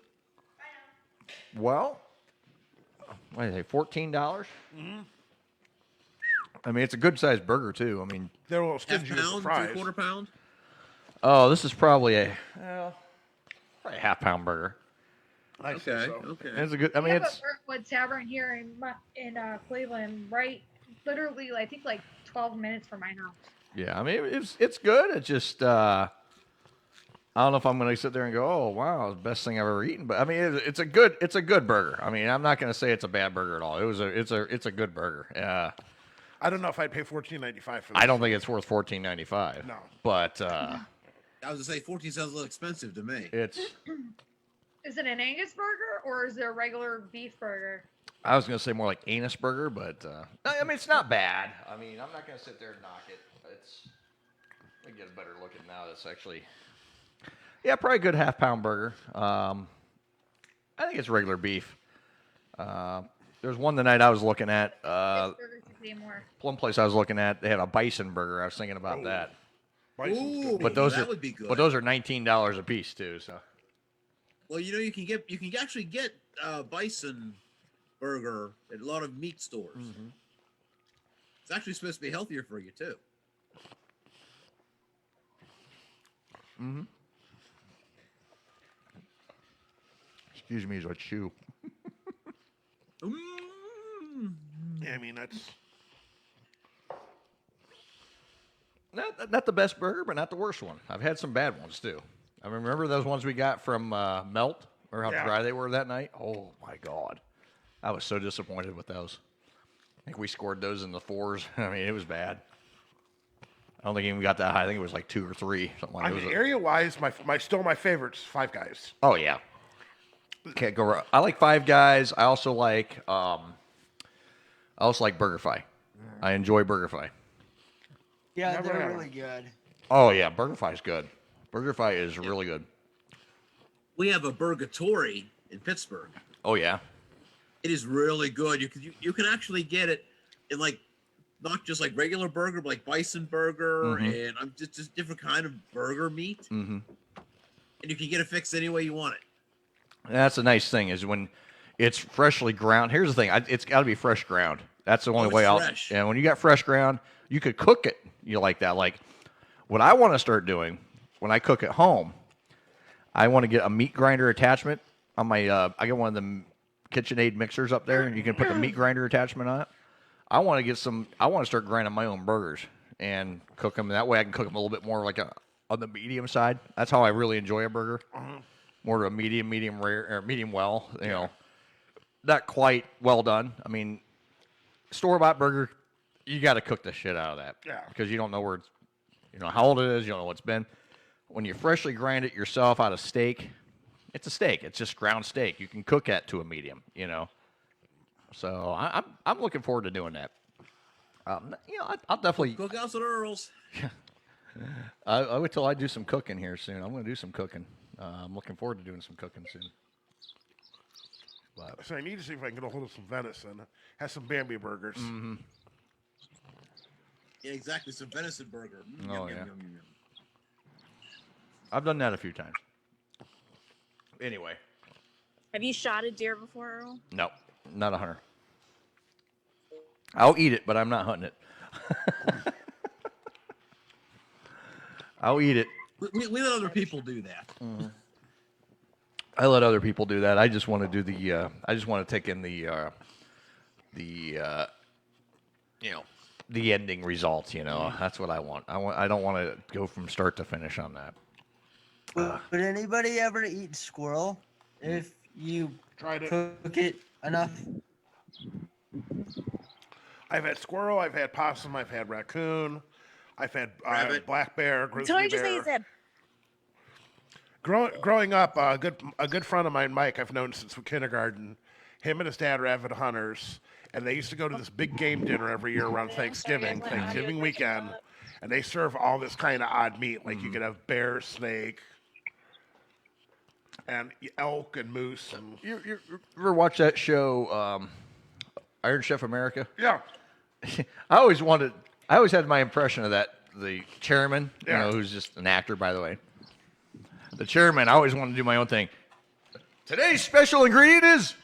Well, what did I say, $14? Mm-hmm. I mean, it's a good-sized burger, too. I mean, they're a little stingy with the fries. 3/4 pound? Oh, this is probably probably a half-pound burger. Okay. It's a good. I mean, it's a Burntwood Tavern here in Cleveland, right? Literally, I think like 12 minutes from my house. Yeah, I mean, it's good. It's just I don't know if I'm going to sit there and go, oh wow, it's the best thing I've ever eaten. But I mean, it's a good burger. I mean, I'm not going to say it's a bad burger at all. It's a good burger. Yeah. I don't know if I'd pay $14.95 for this. I don't think it's worth $14.95. No. But I was gonna say 14 sounds a little expensive to me. It's. Is it an Angus burger or is it a regular beef burger? I was going to say more like anus burger, but I mean, it's not bad. I mean, I'm not going to sit there and knock it. Let me get a better look at it now. It's actually, probably a good half-pound burger. I think it's regular beef. There's one tonight I was looking at. One place I was looking at, they had a bison burger. I was thinking about that. Ooh, but those that are would be good. But those are $19 a piece too. So. Well, you know, you can actually get bison burger at a lot of meat stores. Mm-hmm. It's actually supposed to be healthier for you too. Mm-hmm. Excuse me as I chew. Yeah, I mean that's not the best burger, but not the worst one. I've had some bad ones too. I remember those ones we got from Melt, or how dry they were that night. Oh my God, I was so disappointed with those. I think we scored those in the 4s. I mean, it was bad. I don't think it even got that high. I think it was like 2 or 3, something like that. I mean, area-wise, my favorites, Five Guys. Oh yeah, can't go wrong. I like Five Guys. I also like BurgerFi. I enjoy BurgerFi. Yeah, they're really good. Oh yeah, BurgerFi is good. BurgerFi is really good. We have a Burgatory in Pittsburgh. Oh yeah, it is really good. You can actually get it in like not just like regular burger, but like bison burger and just different kind of burger meat. Mm-hmm. And you can get it fixed any way you want it. That's the nice thing is when it's freshly ground. Here's the thing: it's got to be fresh ground. That's the only way I'll. Fresh. And when you got fresh ground, you could cook it. You like that? Like what I want to start doing when I cook at home, I want to get a meat grinder attachment on my. I got one of the KitchenAid mixers up there, and you can put the meat grinder attachment on it. I want to get some. I want to start grinding my own burgers and cook them. That way, I can cook them a little bit more like on the medium side. That's how I really enjoy a burger. More of a medium rare, or medium well. You know, not quite well done. I mean, store-bought burger, you got to cook the shit out of that. Yeah. Because you don't know where it's, how old it is. You don't know what it's been. When you freshly grind it yourself out of steak, it's a steak. It's just ground steak. You can cook that to a medium. So I'm looking forward to doing that. I'll definitely Cookouts at Earl's. I wait till I do some cooking here soon. I'm going to do some cooking. I'm looking forward to doing some cooking soon. But, so I need to see if I can get a hold of some venison. Have some Bambi burgers. Mm-hmm. Yeah, exactly. Some venison burger. Oh, yeah. I've done that a few times. Anyway. Have you shot a deer before, Earl? No, not a hunter. I'll eat it, but I'm not hunting it. I'll eat it. We let other people do that. Mm-hmm. I let other people do that. I just want to do the. I just want to take in the ending results. That's what I want. I don't want to go from start to finish on that. Would anybody ever eat squirrel? If you Tried it. cook it enough? I've had squirrel, I've had possum, I've had raccoon, I've had Rabbit. black bear, Until grizzly you just say bear. it's that. Growing up, a good friend of mine, Mike, I've known since kindergarten. Him and his dad are avid hunters, and they used to go to this big game dinner every year around Thanksgiving weekend, and they serve all this kind of odd meat. Like you could have bear, snake, and elk and moose. And You ever watch that show, Iron Chef America? Yeah. I always had my impression of the chairman, Yeah. who's just an actor, by the way. The chairman, I always wanted to do my own thing. Today's special ingredient is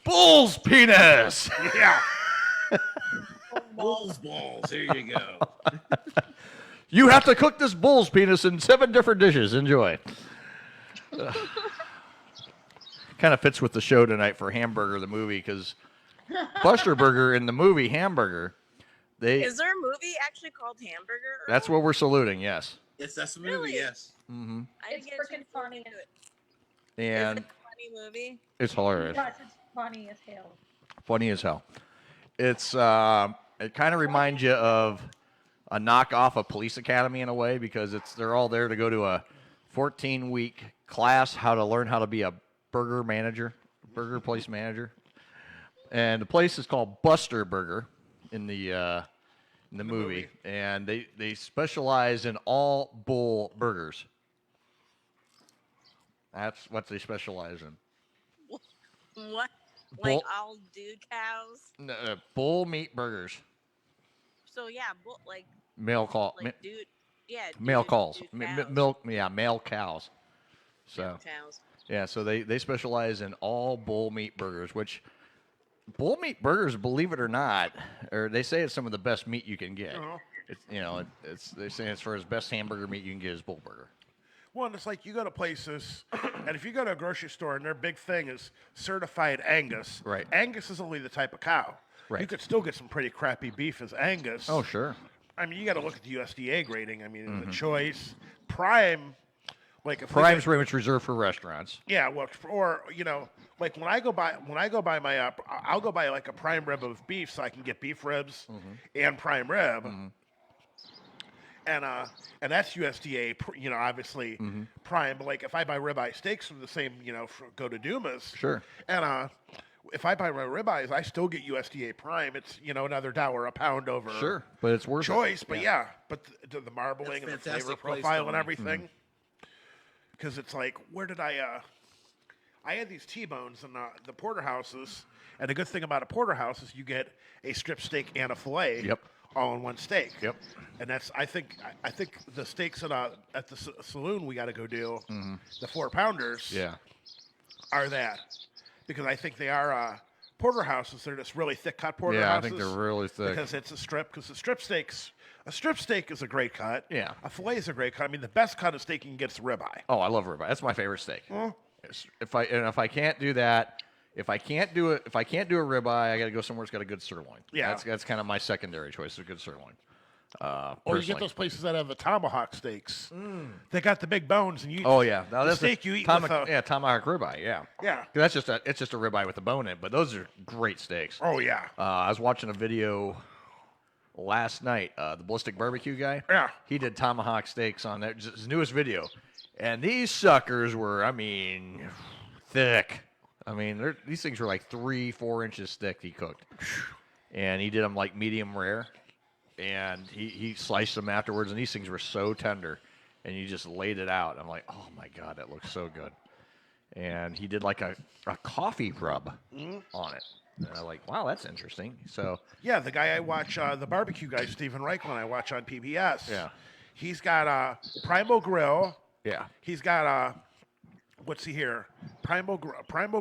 bull's penis. Yeah. Bull's balls. Here you go. You have to cook this bull's penis in 7 different dishes. Enjoy. Kind of fits with the show tonight for Hamburger, the movie, because Buster Burger in the movie Hamburger, Is there a movie actually called Hamburger? that's what we're saluting, yes. Yes, that's the movie. Really? Yes. Mm-hmm. I didn't get freaking funny. And Is it a funny movie? it's hilarious. Yes, it's funny as hell. Funny as hell. It's it kind of reminds you of a knockoff of Police Academy in a way, because they're all there to go to a 14-week class how to learn how to be a burger place manager. And the place is called Buster Burger in the movie, and they specialize in all bull burgers. That's what they specialize in. What? Bull- Like all dude cows? No, bull meat burgers. So yeah, like Male call. dude. Yeah. Male dude- calls. dude Male cows. So Male cows. yeah, so they specialize in all bull meat burgers, which bull meat burgers, believe it or not, or they say it's some of the best meat you can get. It's they say it's for as best hamburger meat you can get is bull burger. Well, and it's like you go to places, and if you go to a grocery store and their big thing is certified Angus, Right. Angus is only the type of cow. Right. You could still get some pretty crappy beef as Angus. Oh, sure. I mean, you got to look at the USDA grading. I mean, Mhm. the choice, prime, like if we Prime's get- pretty much reserved for restaurants. Yeah, well, or like when I go buy my I'll go buy like a prime rib of beef so I can get beef ribs and prime rib, and that's USDA, obviously prime. But like if I buy ribeye steaks from the same, go to Dumas, Sure. and if I buy my ribeyes, I still get USDA prime. It's another $1 a pound over Sure, but it's worth choice. it. But yeah, but the marbling and the flavor fantastic place profile to and live. everything. Because it's like, where did I had these T-bones in the porterhouses, and the good thing about a porterhouse is you get a strip steak and a fillet, Yep. all in one steak. Yep. And that's I think the steaks at the saloon we got to go do, the 4-pounders, Yeah. are that, because I think they are porterhouses. They're just really thick cut porterhouses. Yeah, I think they're really thick. because it's a strip. Because a strip steak is a great cut. Yeah. A fillet is a great cut. I mean, the best cut of steak you can get is ribeye. Oh, I love ribeye. That's my favorite steak. If I can't do that, if I can't do a ribeye, I got to go somewhere that's got a good sirloin. Yeah. That's kind of my secondary choice, a good sirloin. Or you get personally. those places that have the tomahawk steaks. They got the big bones, and you. Oh yeah, now the that's steak you eat tomahawk, with. tomahawk ribeye. Yeah, Yeah. That's just it's just a ribeye with a bone in it, but those are great steaks. Oh yeah. I was watching a video last night. The Ballistic Barbecue guy. Yeah. He did tomahawk steaks on that his newest video, and these suckers were, thick. These things were like 3-4 inches thick. He cooked, and he did them like medium rare. And he sliced them afterwards, and these things were so tender. And you just laid it out. I'm like, oh, my God, that looks so good. And he did like a coffee rub on it. And I'm like, wow, that's interesting. So Yeah, the guy I watch, the barbecue guy, Stephen Reichlin, I watch on PBS. Yeah. He's got a Primo Grill. Yeah. He's got a, what's he here? Primo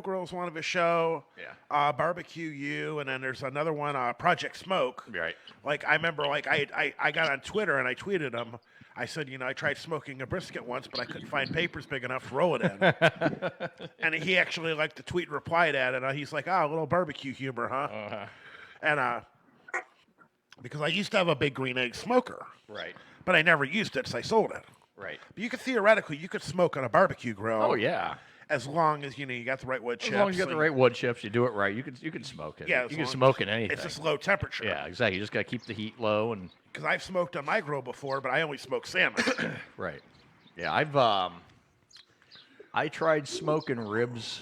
Grill is one of his show. Yeah. Barbecue U, and then there's another one, Project Smoke. Right. Like, I remember, like, I got on Twitter, and I tweeted him. I said, I tried smoking a brisket once, but I couldn't find papers big enough to roll it in. And he actually, like, the tweet replied at it. He's like, a little barbecue humor, huh? Uh-huh. And, because I used to have a big green egg smoker. Right. But I never used it, so I sold it. Right. But you could theoretically, you could smoke on a barbecue grill. Oh, yeah. As long as you got the right wood chips. As long as you got the right wood chips, you do it right. You can smoke it. Yeah, you can smoke in anything. It's just low temperature. Yeah, exactly. You just got to keep the heat low and. Because I've smoked on my grill before, but I only smoke salmon. Right. Yeah, I tried smoking ribs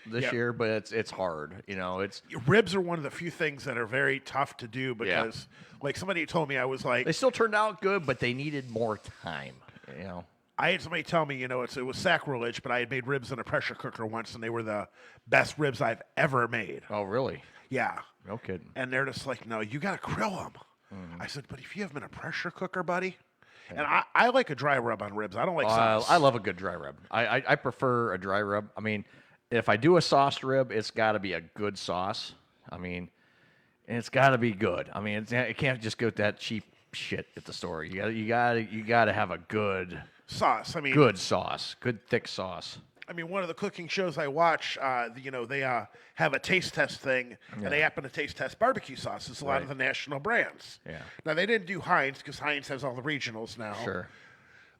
this year, but it's hard. It's ribs are one of the few things that are very tough to do because, like somebody told me, I was like, they still turned out good, but they needed more time. I had somebody tell me, it was sacrilege, but I had made ribs in a pressure cooker once, and they were the best ribs I've ever made. Oh, really? Yeah. No kidding. And they're just like, no, you got to grill them. Mm-hmm. I said, but if you have them in a pressure cooker, buddy. Yeah. And I like a dry rub on ribs. I don't like sauce. I love a good dry rub. I prefer a dry rub. I mean, if I do a sauced rib, it's got to be a good sauce. I mean, and it's got to be good. I mean, it can't just go with that cheap shit at the store. You got to have a good sauce. I mean, good sauce, good thick sauce. I mean, one of the cooking shows I watch, they have a taste test thing, and they happen to taste test barbecue sauces, a lot of the national brands. Yeah. Now, they didn't do Heinz because Heinz has all the regionals now. Sure.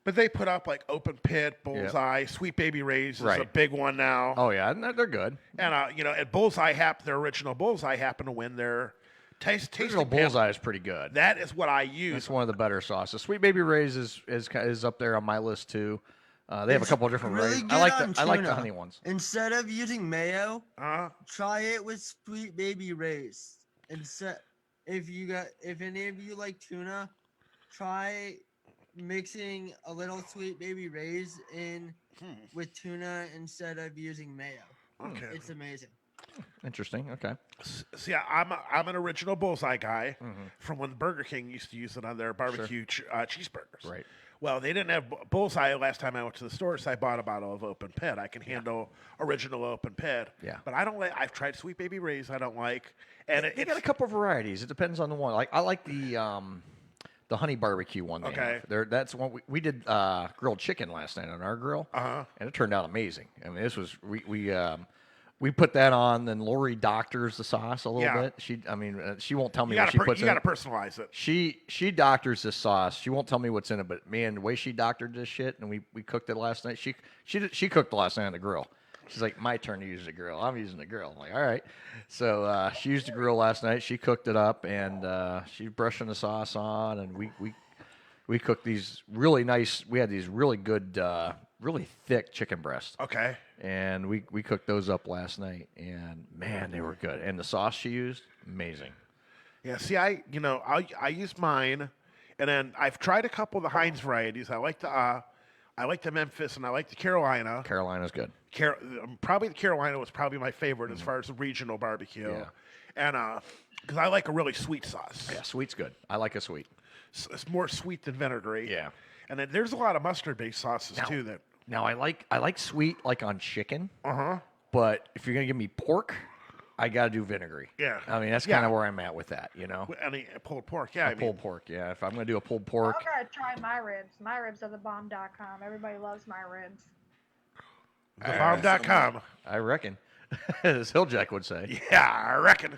But they put up like Open Pit, Bullseye, Sweet Baby Ray's is a big one now. Oh, yeah, they're good. And, at Bullseye, their original Bullseye happened to win their Tasting Bullseye is pretty good. That is what I use. It's one of the better sauces. Sweet Baby Ray's is up there on my list too. They have a couple of different really Rays. good I like the honey ones. Instead of using mayo, try it with Sweet Baby Ray's. If any of you like tuna, try mixing a little Sweet Baby Ray's in with tuna instead of using mayo. Okay. It's amazing. Interesting. Okay. See, I'm an original Bullseye guy from when Burger King used to use it on their barbecue cheeseburgers. Right. Well, they didn't have Bullseye last time I went to the store, so I bought a bottle of Open Pit. I can handle original Open Pit. Yeah. But I don't like. I've tried Sweet Baby Ray's. I don't like. And they got a couple of varieties. It depends on the one. Like I like the honey barbecue one. That's one we did grilled chicken last night on our grill, and it turned out amazing. I mean, this was we put that on, then Lori doctors the sauce a little bit. She won't tell me what she puts in it. You got to personalize it. She doctors this sauce. She won't tell me what's in it, but man, the way she doctored this shit, and we cooked it last night. She cooked last night on the grill. She's like, my turn to use the grill. I'm using the grill. I'm like, all right. So she used the grill last night. She cooked it up, and she's brushing the sauce on, and we cooked these really nice. We had these really good, really thick chicken breasts. Okay. And we cooked those up last night, and man, they were good. And the sauce she used, amazing. Yeah. See, I use mine, and then I've tried a couple of the Heinz varieties. I like the Memphis, and I like the Carolina. Carolina's good. Probably the Carolina was probably my favorite as far as the regional barbecue. Yeah. And because I like a really sweet sauce. Yeah, sweet's good. I like a sweet. It's more sweet than vinegary. Yeah. And then there's a lot of mustard-based sauces too. Now I like sweet like on chicken. Uh-huh. But if you're gonna give me pork, I gotta do vinegary. Yeah. I mean that's kind of where I'm at with that, I mean pulled pork, yeah. Pulled pork, yeah. If I'm gonna do a pulled pork. I gotta try my ribs. My ribs are thebomb.com. Everybody loves my ribs. Thebomb.com. I reckon. As Hilljack would say. Yeah, I reckon.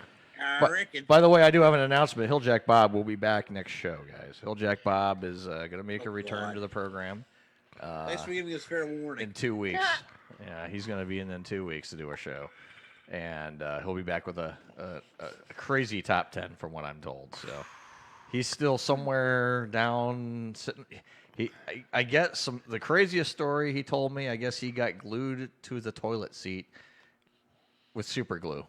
By the way, I do have an announcement. Hilljack Bob will be back next show, guys. Hilljack Bob is going to make a return to the program. Thanks for giving us fair warning. In 2 weeks. Yeah, he's going to be in 2 weeks to do our show. And he'll be back with a crazy top 10 from what I'm told. So he's still somewhere down sitting. I get the craziest story he told me, I guess he got glued to the toilet seat with super glue.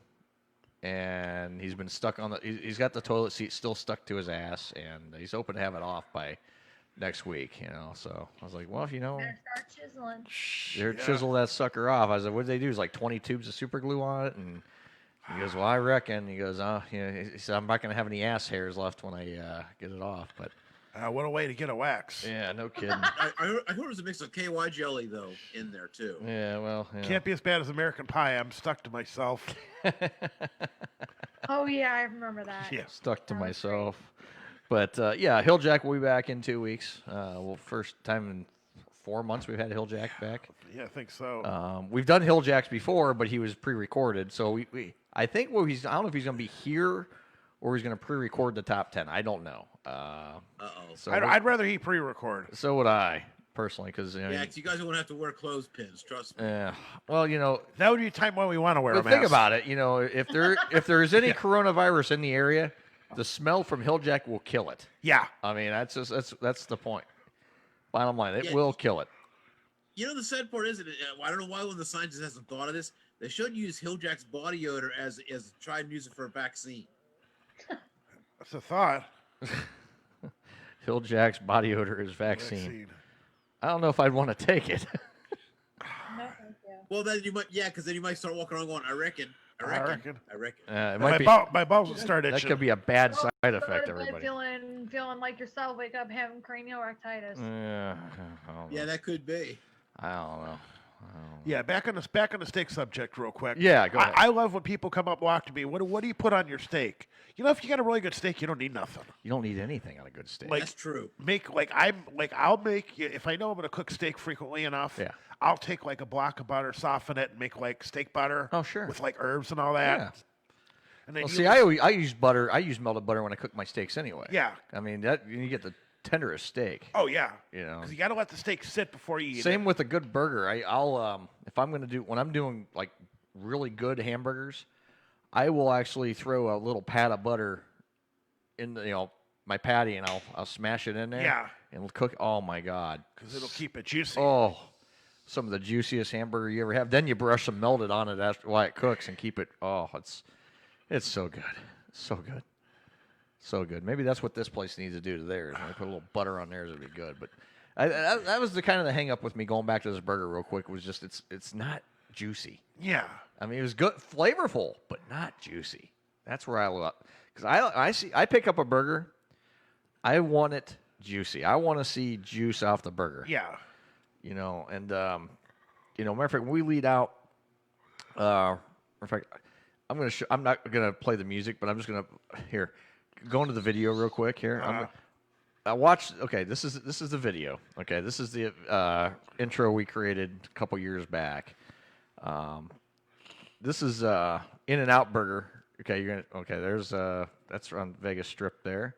And he's been stuck on he's got the toilet seat still stuck to his ass, and he's hoping to have it off by next week, So I was like, well, better start chiseling. Chisel that sucker off. I was like, what did they do? Is like 20 tubes of super glue on it? And he goes, well, I reckon. He goes, he said, I'm not going to have any ass hairs left when I get it off. But what a way to get a wax. Yeah, no kidding. I heard it was a mix of KY jelly, though, in there, too. Yeah, well. Yeah. Can't be as bad as American Pie. I'm stuck to myself. Oh, yeah, I remember that. Yeah, stuck to myself. But, Hilljack will be back in 2 weeks. First time in 4 months we've had Hilljack back. Yeah, I think so. We've done Hilljacks before, but he was pre-recorded. So I think I don't know if he's going to be here or he's going to pre-record the top 10. I don't know. So I'd rather he pre-record. So would I, personally, because Yeah, 'cause you guys won't have to wear clothespins. Trust me. Yeah. Well, that would be a time when we want to wear but a mask. think about it. If there's any coronavirus in the area, the smell from Hilljack will kill it. Yeah. I mean, that's the point. Bottom line, it Yeah. will kill it. You know, the sad part is, I don't know why one of the scientists hasn't thought of this. They should use Hilljack's body odor as try and use it for a vaccine. That's a thought. Hilljack's body odor is vaccine. I don't know if I'd want to take it. Well, then you might, because then you might start walking around going, I reckon. It might be, my balls will start itching. That could be a bad side Go effect, to bed everybody. feeling like yourself, wake up having craniorectitis. Yeah, Yeah, that could be. I don't know. Yeah, back on the steak subject real quick. Yeah, go ahead. I love when people come up and walk to me. What do you put on your steak? If you got a really good steak, you don't need nothing. You don't need anything on a good steak. That's true. I'll make, if I know I'm going to cook steak frequently enough. Yeah. I'll take like a block of butter, soften it, and make like steak butter. Oh, sure. With like herbs and all that. Yeah. And then I use butter. I use melted butter when I cook my steaks anyway. Yeah. I mean you get the tenderest steak. Oh yeah. Because you got to let the steak sit before you eat it. Same with a good burger. I'll if I'm going to do when I'm doing like really good hamburgers, I will actually throw a little pat of butter in my patty and I'll smash it in there. Yeah. And cook. Oh my God. Because it'll keep it juicy. Oh, some of the juiciest hamburger you ever have. Then you brush some melted on it after while it cooks and keep it. Oh, it's so good. So good. So good. Maybe that's what this place needs to do to theirs. Put a little butter on theirs would be good. But that was the kind of the hang up with me going back to this burger real quick was just it's not juicy. Yeah. I mean, it was good, flavorful, but not juicy. That's where I love. Because I pick up a burger, I want it juicy. I want to see juice off the burger. Yeah. Matter of fact, when we lead out, matter of fact, I'm not gonna play the music, but I'm just gonna go into the video real quick here. I watched. Okay, this is the video. Okay, this is the intro we created a couple years back. This is In-N-Out Burger. Okay, there's that's on Vegas Strip there.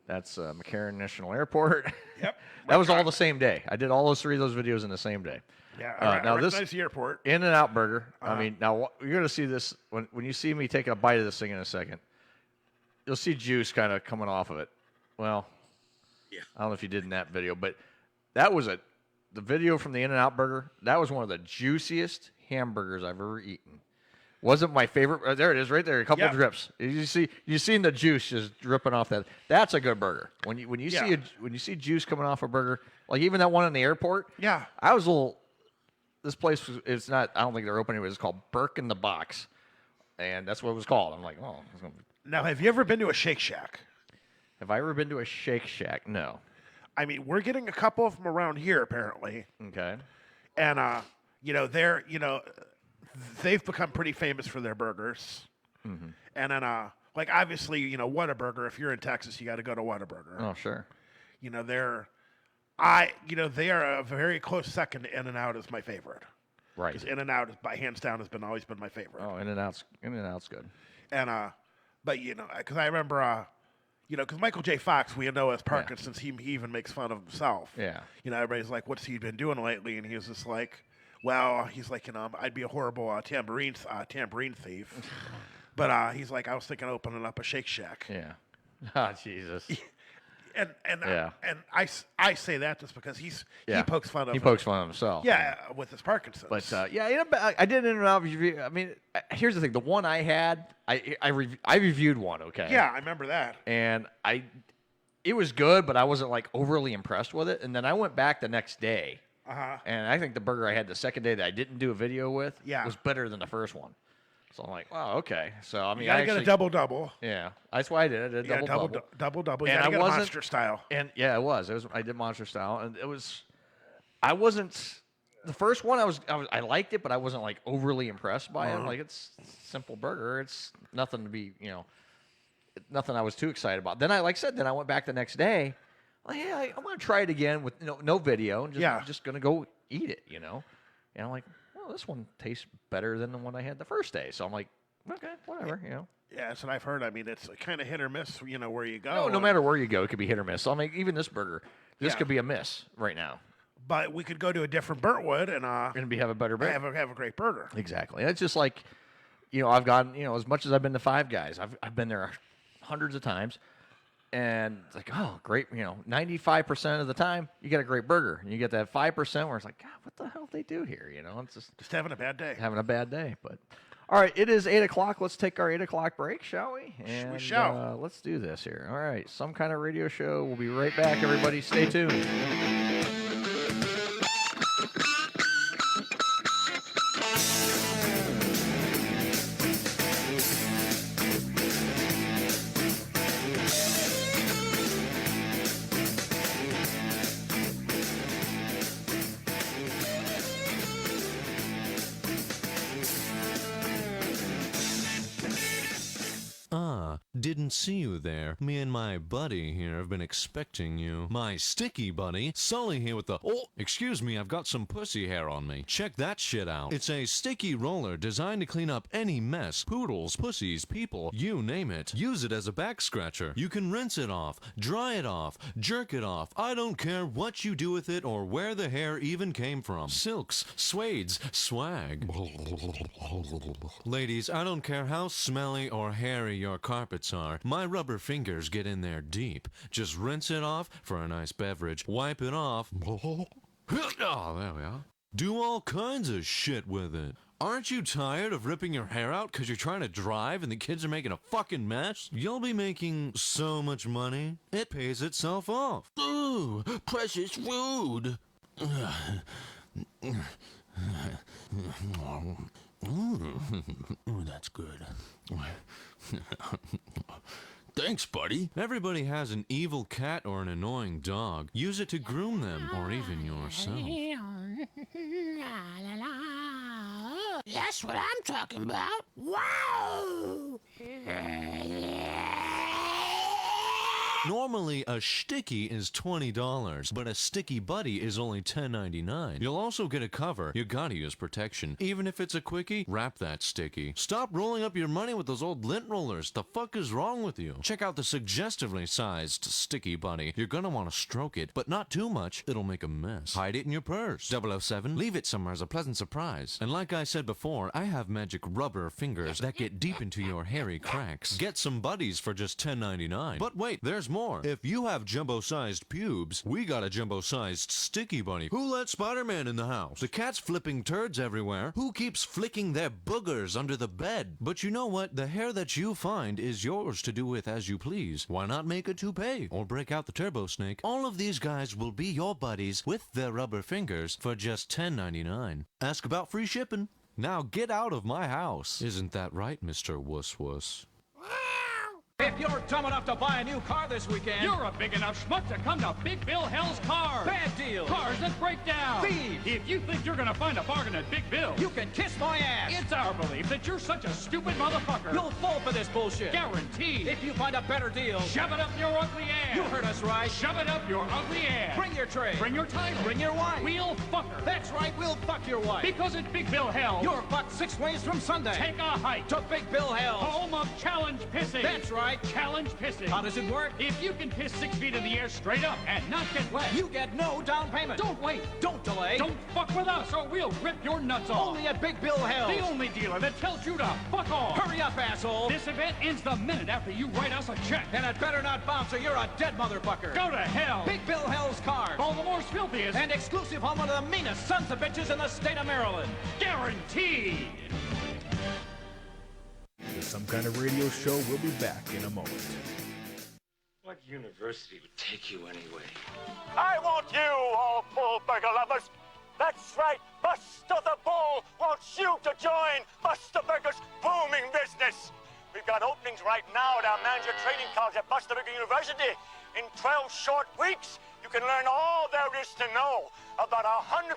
That's McCarran National Airport. Yep. That was all the same day. I did all those three of those videos in the same day. Yeah. Now I this recognize the airport. In-N-Out Burger. I mean, now you're gonna see this when you see me take a bite of this thing in a second. You'll see juice kind of coming off of it. Well, yeah. I don't know if you did in that video, but that was the video from the In-N-Out Burger. That was one of the juiciest hamburgers I've ever eaten. Wasn't my favorite. There it is, right there. A couple drips. You seen the juice just dripping off that. That's a good burger. When you see juice coming off a burger, like even that one in the airport. Yeah. I was a little. This place it's not. I don't think they're open anymore. It's called Burke in the Box, and that's what it was called. I'm like, oh. Now, have you ever been to a Shake Shack? Have I ever been to a Shake Shack? No. I mean, we're getting a couple of them around here apparently. Okay. And they've become pretty famous for their burgers. Mm-hmm. And then, obviously, Whataburger. If you're in Texas, you got to go to Whataburger. Oh, sure. They are a very close second to In-N-Out is my favorite. Right. Because In-N-Out, by hands down, always been my favorite. Oh, In-N-Out's good. And, but, because I remember, because Michael J. Fox, we know as Parkinson's, he even makes fun of himself. Yeah. Everybody's like, what's he been doing lately? And he was just like, well, he's like, I'd be a horrible tambourine thief. But he's like, I was thinking of opening up a Shake Shack. Yeah. Ah, Jesus. And I say that just because he pokes fun of himself. Yeah, with his Parkinson's. But I did an In-N-Out review. I mean, here's the thing: the one I had, I reviewed one. Okay. Yeah, I remember that. And it was good, but I wasn't like overly impressed with it. And then I went back the next day. Uh-huh. And I think the burger I had the second day that I didn't do a video with was better than the first one. So I'm like, wow, okay. So I mean, you gotta get a double. Yeah, that's why I did. I did a double. Double. And I get a monster style. And yeah, it was. I did monster style, and it was. I wasn't. The first one, I liked it, but I wasn't like overly impressed by it. Like it's a simple burger. It's nothing to be, nothing I was too excited about. Then I went back the next day. Like, yeah, I'm gonna try it again with no video, and just gonna go eat it, And I'm like, well, this one tastes better than the one I had the first day. So I'm like, okay, whatever, Yeah, that's what I've heard. I mean, it's kind of hit or miss, where you go. No matter where you go, it could be hit or miss. So I mean, even this burger, this could be a miss right now. But we could go to a different Burntwood and have a better burger. Have a great burger. Exactly. It's just like, I've gone, as much as I've been to Five Guys, I've been there hundreds of times, and it's like, oh, great, 95% of the time you get a great burger, and you get that 5% where it's like, God, what the hell they do here? It's just having a bad day. Having a bad day, but. All right, it is 8 o'clock. Let's take our 8 o'clock break, shall we? And, we shall. Let's do this here. All right, Some Kind of Radio Show. We'll be right back, everybody. Stay tuned. Didn't see you there. Me and my buddy here have been expecting you. My sticky buddy, Sully here with the... Oh, excuse me, I've got some pussy hair on me. Check that shit out. It's a sticky roller designed to clean up any mess. Poodles, pussies, people, you name it. Use it as a back scratcher. You can rinse it off, dry it off, jerk it off. I don't care what you do with it or where the hair even came from. Silks, suedes, swag. Ladies, I don't care how smelly or hairy your carpets are. My rubber fingers get in there deep. Just rinse it off for a nice beverage. Wipe it off. Oh, there we are. Do all kinds of shit with it. Aren't you tired of ripping your hair out because you're trying to drive and the kids are making a fucking mess? You'll be making so much money, it pays itself off. Ooh, precious food. Ooh, that's good. Thanks, buddy. Everybody has an evil cat or an annoying dog. Use it to groom them, or even yourself. That's what I'm talking about. Wow! Normally, a sticky is $20, but a sticky buddy is only $10.99. You'll also get a cover. You gotta use protection. Even if it's a quickie, wrap that sticky. Stop rolling up your money with those old lint rollers. The fuck is wrong with you? Check out the suggestively sized sticky buddy. You're gonna want to stroke it, but not too much. It'll make a mess. Hide it in your purse. 007, leave it somewhere as a pleasant surprise. And like I said before, I have magic rubber fingers that get deep into your hairy cracks. Get some buddies for just $10.99. But wait, there's more. If you have jumbo-sized pubes, we got a jumbo-sized sticky bunny. Who let Spider-Man in the house? The cat's flipping turds everywhere. Who keeps flicking their boogers under the bed? But you know what? The hair that you find is yours to do with as you please. Why not make a toupee? Or break out the turbo snake? All of these guys will be your buddies with their rubber fingers for just $10.99. Ask about free shipping. Now get out of my house. Isn't that right, Mr. Wuss Wuss? If you're dumb enough to buy a new car this weekend, You're a big enough schmuck to come to Big Bill Hell's Cars. Bad deals. Cars that break down. Thieves. If you think you're gonna find a bargain at Big Bill, you can kiss my ass. It's our belief that you're such a stupid motherfucker. You'll fall for this bullshit. Guaranteed. If you find a better deal, Shove it up your ugly ass. you heard us right. Shove it up your ugly ass. Bring your tray. Bring your title. Bring your wife. We'll fuck her. That's right, we'll fuck your wife. Because at Big Bill Hell, You're fucked 6 ways from Sunday. take a hike to Big Bill Hell. home of challenge pissing. That's right. Challenge pissing. How does it work? If you can piss 6 feet in the air straight up and not get wet, You get no down payment. don't wait. Don't delay. Don't fuck with us or we'll rip your nuts off. Only at Big Bill Hell. The only dealer that tells you to fuck off. Hurry up, asshole. This event ends the minute after you write us a check. And it better not bounce or you're a dead motherfucker. Go to hell. Big Bill Hell's Cars. Baltimore's filthiest. And exclusive home of the meanest sons of bitches in the state of Maryland. Guaranteed. The Some Kind of Radio Show will be back in a moment. What university would take you anyway? I want you, all bull burger lovers. That's right, Buster the Bull wants you to join Buster Burger's booming business. We've got openings right now at our manager training college at Buster Burger University. In 12 short weeks, you can learn all there is to know about 100%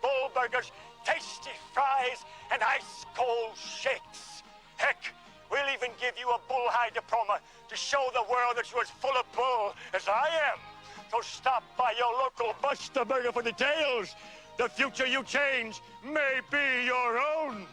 bull burgers, tasty fries, and ice-cold shakes. Heck, we'll even give you a bull high diploma to show the world that you're as full of bull as I am. So stop by your local Buster Burger for details. The future you change may be your own.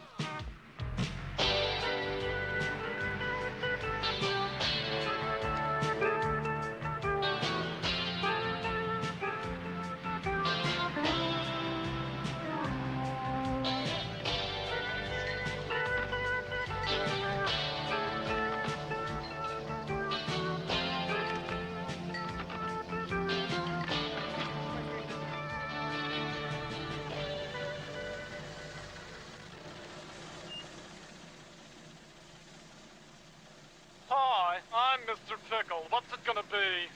Mr. Pickle. What's it gonna be?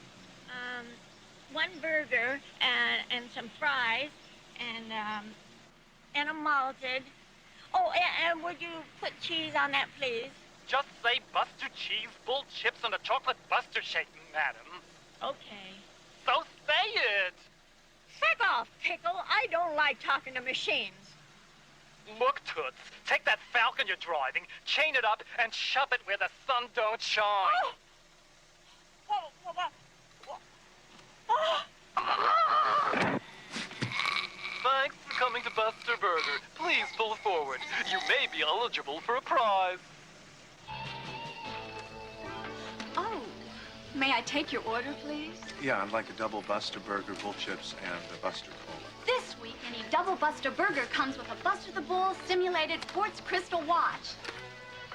One burger and some fries and a malted. Oh, and would you put cheese on that, please? Just say Buster Cheese, bull chips, and a chocolate Buster shake, madam. Okay. So say it! Fuck off, Pickle. I don't like talking to machines. Look, Toots, take that Falcon you're driving, chain it up, and shove it where the sun don't shine. Oh! Thanks for coming to Buster Burger. Please pull forward. You may be eligible for a prize. Oh, may I take your order, please? Yeah, I'd like a double Buster Burger, bull chips, and a Buster Cola. This week, any double Buster Burger comes with a Buster the Bull simulated quartz crystal watch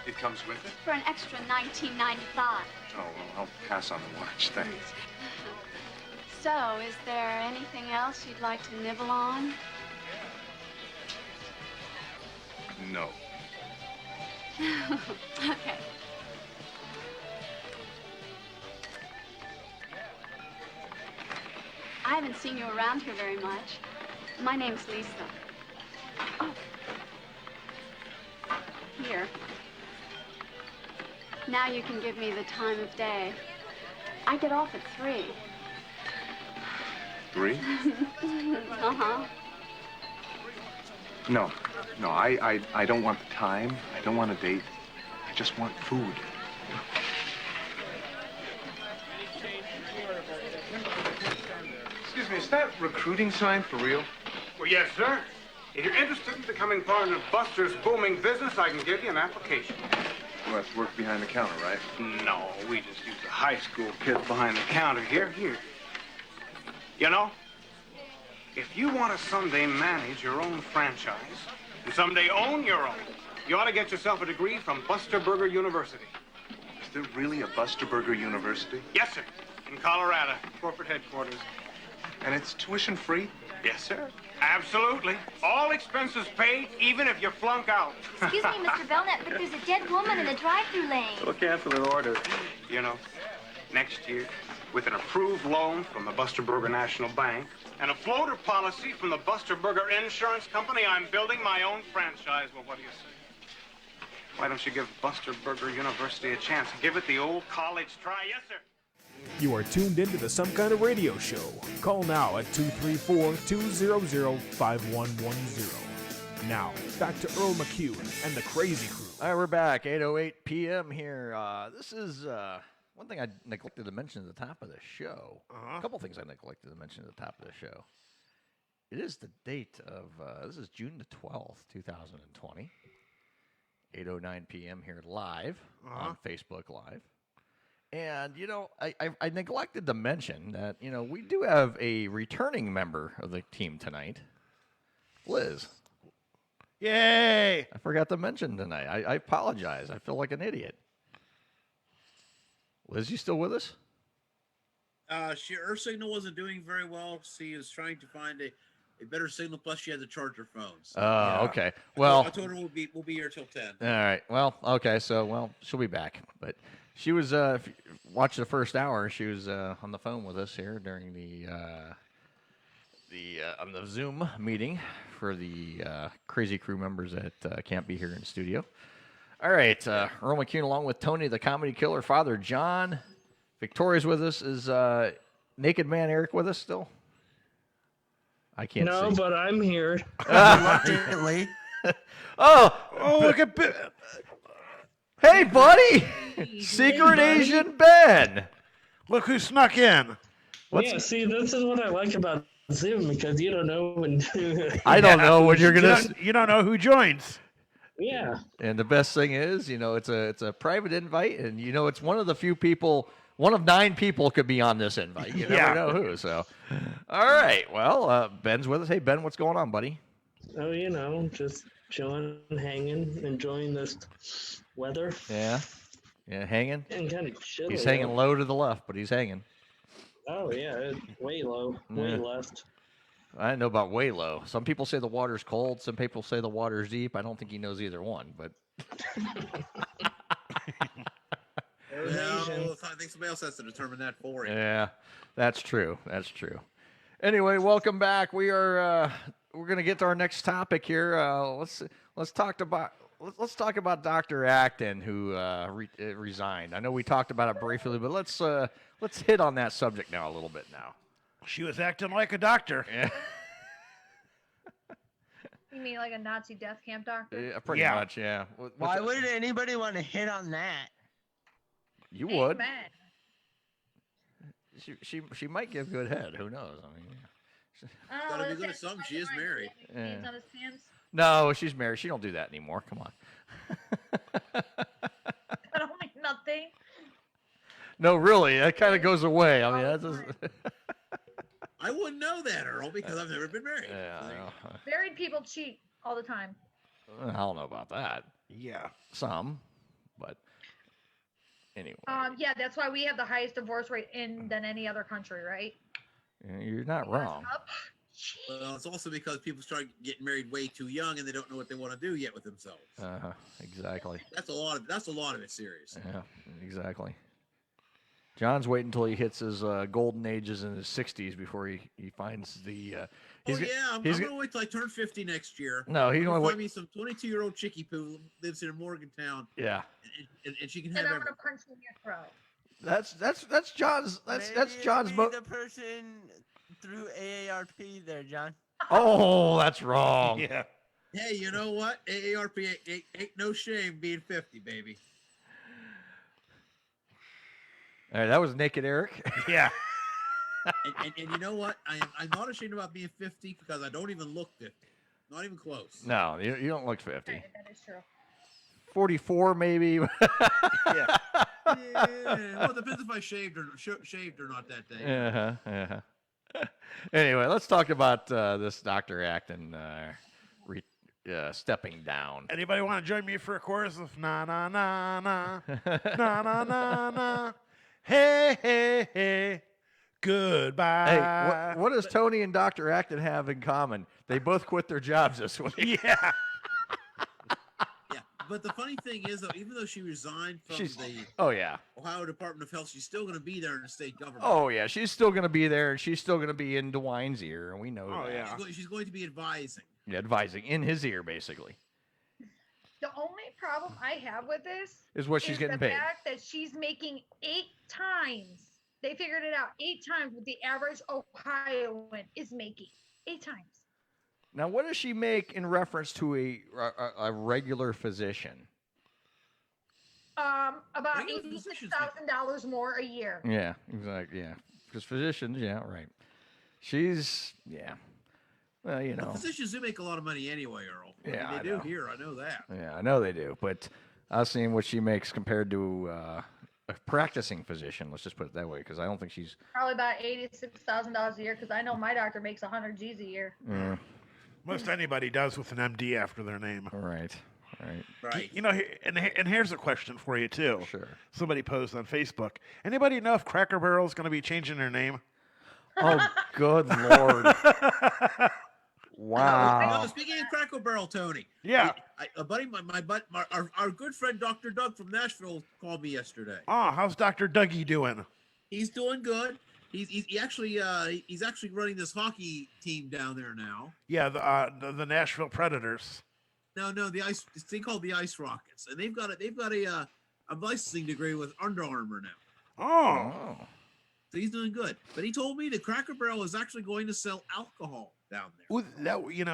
It comes with it? for an extra $19.95. Oh, well, I'll pass on the watch, thanks. So, is there anything else you'd like to nibble on? No. Okay. I haven't seen you around here very much. My name's Lisa. Oh. Here. Now you can give me the time of day. I get off at 3. 3? Uh-huh. No, I don't want the time. I don't want a date. I just want food. Excuse me, is that recruiting sign for real? Well, yes, sir. If you're interested in becoming part of Buster's booming business, I can give you an application. Well, that's work behind the counter, right? No, we just use the high school kids behind the counter here. You know, if you want to someday manage your own franchise and someday own your own, you ought to get yourself a degree from Buster Burger University. Is there really a Buster Burger University? Yes, sir. In Colorado, corporate headquarters. And it's tuition free? Yes, sir. Absolutely. All expenses paid, even if you flunk out. Excuse me, Mr. Belknap, but there's a dead woman in the drive-thru lane. We'll cancel an order. You know, next year, with an approved loan from the Buster Burger National Bank and a floater policy from the Buster Burger Insurance Company, I'm building my own franchise. Well, what do you say? Why don't you give Buster Burger University a chance? Give it the old college try. Yes, sir. You are tuned into the Some Kind of Radio Show. Call now at 234-200-5110. Now, back to Earl McCune and the Crazy Crew. All right, we're back, 8:08 p.m. here. This is one thing I neglected to mention at the top of the show. A couple things I neglected to mention at the top of the show. It is the date of, this is June the 12th, 2020. 8:09 p.m. here live on Facebook Live. And, you know, I neglected to mention that, you know, we do have a returning member of the team tonight, Liz. Yay! I forgot to mention tonight. I apologize. I feel like an idiot. Liz, you still with us? Her signal wasn't doing very well. She is trying to find a better signal. Plus, she had to charge her phone. So, okay. Well, I told her we'll be here till 10. All right. Well, okay. So, she'll be back. But she was, if you watch the first hour, she was on the phone with us here during on the Zoom meeting for the Crazy Crew members that can't be here in studio. All right. Earl McCune along with Tony, the Comedy Killer, Father John. Victoria's with us. Is Naked Man Eric with us still? I can't see. No, but I'm here. Reluctantly. Oh, look at Hey, buddy! Secret Asian Ben! Look who snuck in. Yeah, see, this is what I like about Zoom, because you don't know when... I don't know when you're going to... You don't know who joins. Yeah. And the best thing is, you know, it's a private invite, and, you know, it's one of the few people... One of 9 people could be on this invite. You never know who, so... All right, well, Ben's with us. Hey, Ben, what's going on, buddy? Oh, you know, just chilling, hanging, enjoying this weather. Yeah, hanging. And kind of chilly. He's hanging low to the left, but he's hanging. Oh, yeah, way low, way left. I don't know about way low. Some people say the water's cold. Some people say the water's deep. I don't think he knows either one, but... No, think somebody else has to determine that for you. Yeah, that's true. That's true. Anyway, welcome back. We're gonna get to our next topic here. Let's talk about Dr. Acton, who resigned. I know we talked about it briefly, but let's hit on that subject now a little bit now. She was acting like a doctor. Yeah. You mean like a Nazi death camp doctor? Yeah, pretty much, yeah. Why would anybody want to hit on that? You would. Amen. She might give good head. Who knows? I mean, Gotta be good at something. She is married. Yeah. Understands? No, she's married. She don't do that anymore. Come on. I don't mean nothing. No, really, that kind of goes away. I mean, that's just... I wouldn't know that, Earl, because I've never been married. Yeah, I know. Married people cheat all the time. I don't know about that. Yeah, some, but anyway. Yeah, that's why we have the highest divorce rate than any other country, right? You're not wrong. Well, it's also because people start getting married way too young and they don't know what they want to do yet with themselves. Exactly. That's a lot of it. Serious. Yeah, exactly. John's waiting until he hits his golden ages in his 60s before he finds the. I'm gonna wait till I turn 50 next year. No, he's gonna find me some 22-year-old chickie poo lives in Morgantown. Yeah. And she can And have. I'm gonna punch you in your throat. That's John's. That's John's. Maybe the person through AARP there, John. Oh, that's wrong. Yeah. Hey, you know what? AARP ain't no shame being 50, baby. All right, that was Naked Eric. Yeah. and you know what? I'm not ashamed about being 50 because I don't even look 50. Not even close. No, you don't look 50. Okay, that is true. 44 maybe. Yeah. Well, it depends if I shaved or not that day. Anyway, let's talk about this Dr. Acton stepping down. Anybody want to join me for a chorus of na na na na na na na na? Hey hey hey, goodbye. Hey, what does Tony and Dr. Acton have in common? They both quit their jobs this week. Yeah. Yeah, but the funny thing is, though, even though she resigned from the Ohio Department of Health, she's still going to be there in the state government. Oh yeah, she's still going to be there, and she's still going to be in DeWine's ear, and we know that. Yeah. She's going to be advising. Yeah, advising in his ear, basically. The only problem I have with this Is what she's getting the paid. fact that she's making 8 times. They figured it out 8 times what the average Ohioan is making. 8 times. Now, what does she make in reference to a regular physician? About $86,000 more a year. Yeah, exactly. Yeah, because physicians, yeah, right. She's, yeah. Well, you know. Physicians do make a lot of money anyway, Earl. Yeah, they I do know. here. I know that. Yeah, I know they do, but I was seeing what she makes compared to a practicing physician. Let's just put it that way, because I don't think she's. Probably about $86,000 a year, because I know my doctor makes 100 G's a year. Most anybody does with an MD after their name. Right. You know, and here's a question for you too. Sure. Somebody posted on Facebook. Anybody know if Cracker Barrel is going to be changing their name? Oh, good Lord. Wow. Speaking of Cracker Barrel, Tony. Yeah. A buddy, our good friend Dr. Doug from Nashville called me yesterday. Oh, how's Dr. Dougie doing? He's doing good. He's actually running this hockey team down there now. Yeah, the Nashville Predators. No, the ice. It's thing called the Ice Rockets, and they've got a licensing degree with Under Armour now. Oh. So he's doing good. But he told me that Cracker Barrel is actually going to sell alcohol down there. Well,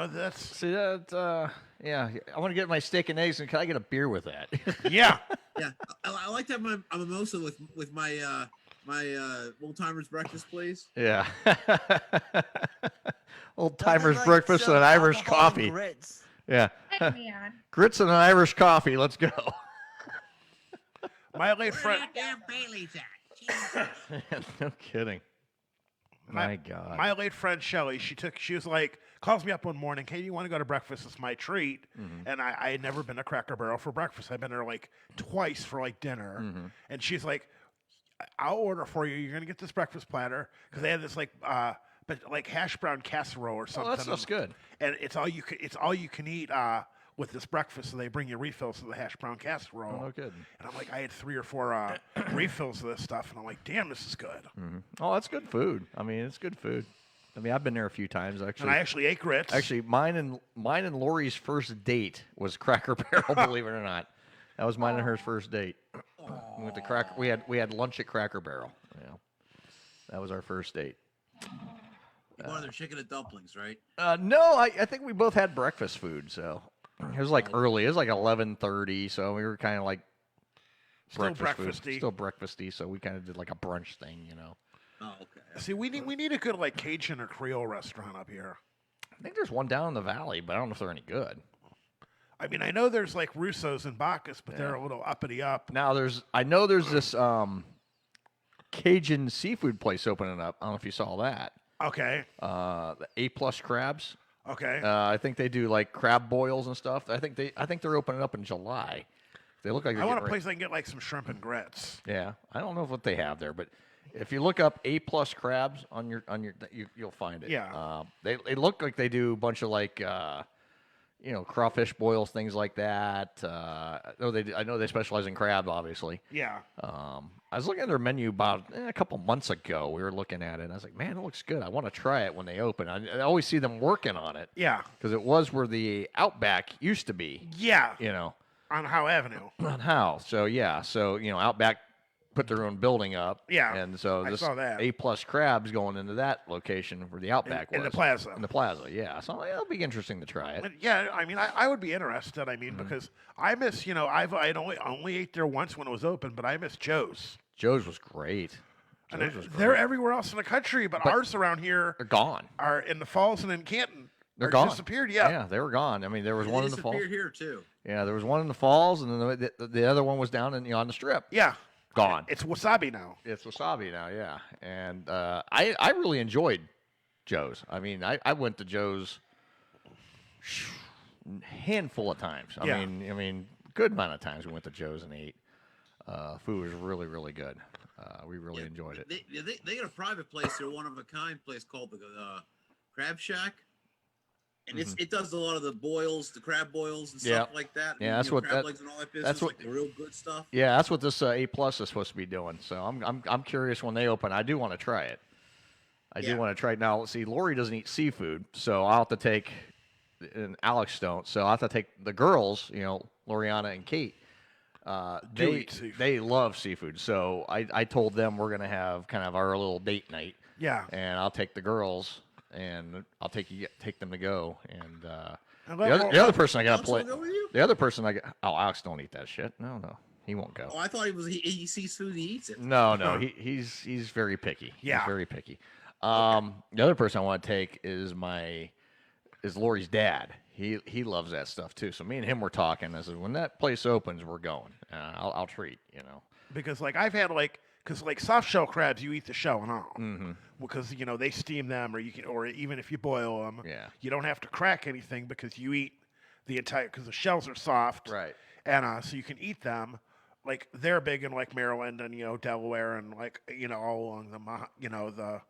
that's... See, that, yeah, I want to get my steak and eggs, and can I get a beer with that? Yeah. Yeah, I like to have my mimosa with my old timers breakfast, please. Yeah. Old timers breakfast and an Irish coffee. Grits. Yeah. Heck me on. Grits and an Irish coffee. Let's go. My late friend. Damn Bailey's at. No kidding. My God. My late friend Shelly, she was like, calls me up one morning, hey, you want to go to breakfast? It's my treat. Mm-hmm. And I had never been to Cracker Barrel for breakfast. I've been there like twice for like dinner. Mm-hmm. And she's like, I'll order for you. You're going to get this breakfast platter. Because they had this like hash brown casserole or something. Oh, that stuff's good. And it's all you can eat with this breakfast, so they bring you refills of the hash brown casserole. Oh, no kidding. And I'm like, I had 3 or 4 refills of this stuff, and I'm like, damn, this is good. Mm-hmm. Oh, that's good food. I mean, it's good food. I mean, I've been there a few times actually. And I actually ate grits. Actually, mine and Lori's first date was Cracker Barrel. Believe it or not, that was mine and her first date. We went to Cracker. We had lunch at Cracker Barrel. Yeah, that was our first date. You wanted their chicken and dumplings, right? No, I think we both had breakfast food, so it was like early. It was like 11:30, so we were kind of like Still breakfast breakfasty. food, still breakfasty. So we kind of did like a brunch thing, you know. Oh, okay. See, we need a good like Cajun or Creole restaurant up here. I think there's one down in the valley, but I don't know if they're any good. I mean, I know there's like Russo's and Bacchus, but they're a little uppity up. Now I know there's this Cajun seafood place opening up. I don't know if you saw that. Okay. The A+ crabs. Okay. I think they do like crab boils and stuff. I think they're opening up in July. They look like I want a place I can get like some shrimp and grits. Yeah, I don't know what they have there, but if you look up A+ crabs on your you'll find it. Yeah. They look like they do a bunch of like crawfish boils, things like that. I know they specialize in crab, obviously. Yeah. I was looking at their menu about a couple months ago. We were looking at it, and I was like, man, it looks good. I want to try it when they open. I always see them working on it. Yeah. Because it was where the Outback used to be. Yeah. You know. On Howe Avenue. On Howe. So, yeah. So, Outback put their own building up. Yeah, And so I this saw that. A+ crabs going into that location where the Outback was. In the plaza. In the plaza, yeah. So it'll be interesting to try it. And yeah, I mean, I would be interested. I mean, because I miss, I'd only ate there once when it was open, but I miss Joe's. Joe's was great. And Joe's was great. they're everywhere else in the country, but ours around here They're gone. are in the Falls and in Canton. They're Or gone. Disappeared. Yeah. Yeah, they were gone. I mean, there was one in the Falls. Disappeared here too. Yeah, there was one in the Falls, and then the other one was down on the Strip. Yeah. Gone. It's Wasabi now. It's Wasabi now, yeah. And I really enjoyed Joe's. I mean, I went to Joe's handful of times. Yeah. I mean, good amount of times we went to Joe's and ate. Food was really, really good. We really enjoyed it. They got a private place. They're one of a kind place called the Crab Shack, and it does a lot of the boils, the crab boils and stuff like that. Yeah, that's what crab legs and all that business. that's what like the real good stuff. Yeah, that's what this A+ is supposed to be doing. So I'm curious when they open. I do want to try it. I do want to try it. Now, see, Lori doesn't eat seafood, so I'll have to take, and Alex don't, so I'll have to take the girls, Loriana and Kate. They love seafood, so I told them we're gonna have kind of our little date night. Yeah. And I'll take the girls, and I'll take them to go. And And the other person I gotta Alex play. will go with you? The other person Alex don't eat that shit. No, he won't go. Oh, I thought he sees food, he eats it. No, he's very picky. Yeah. He's very picky. The other person I want to take is Lori's dad. He loves that stuff too. So me and him were talking. I said, when that place opens, we're going. I'll treat. Because like I've had because soft shell crabs, you eat the shell and all. Mm-hmm. Because they steam them, or even if you boil them, Yeah. you don't have to crack anything because you eat the entire, because the shells are soft, Right. And so you can eat them. Like they're big in like Maryland and Delaware and like all along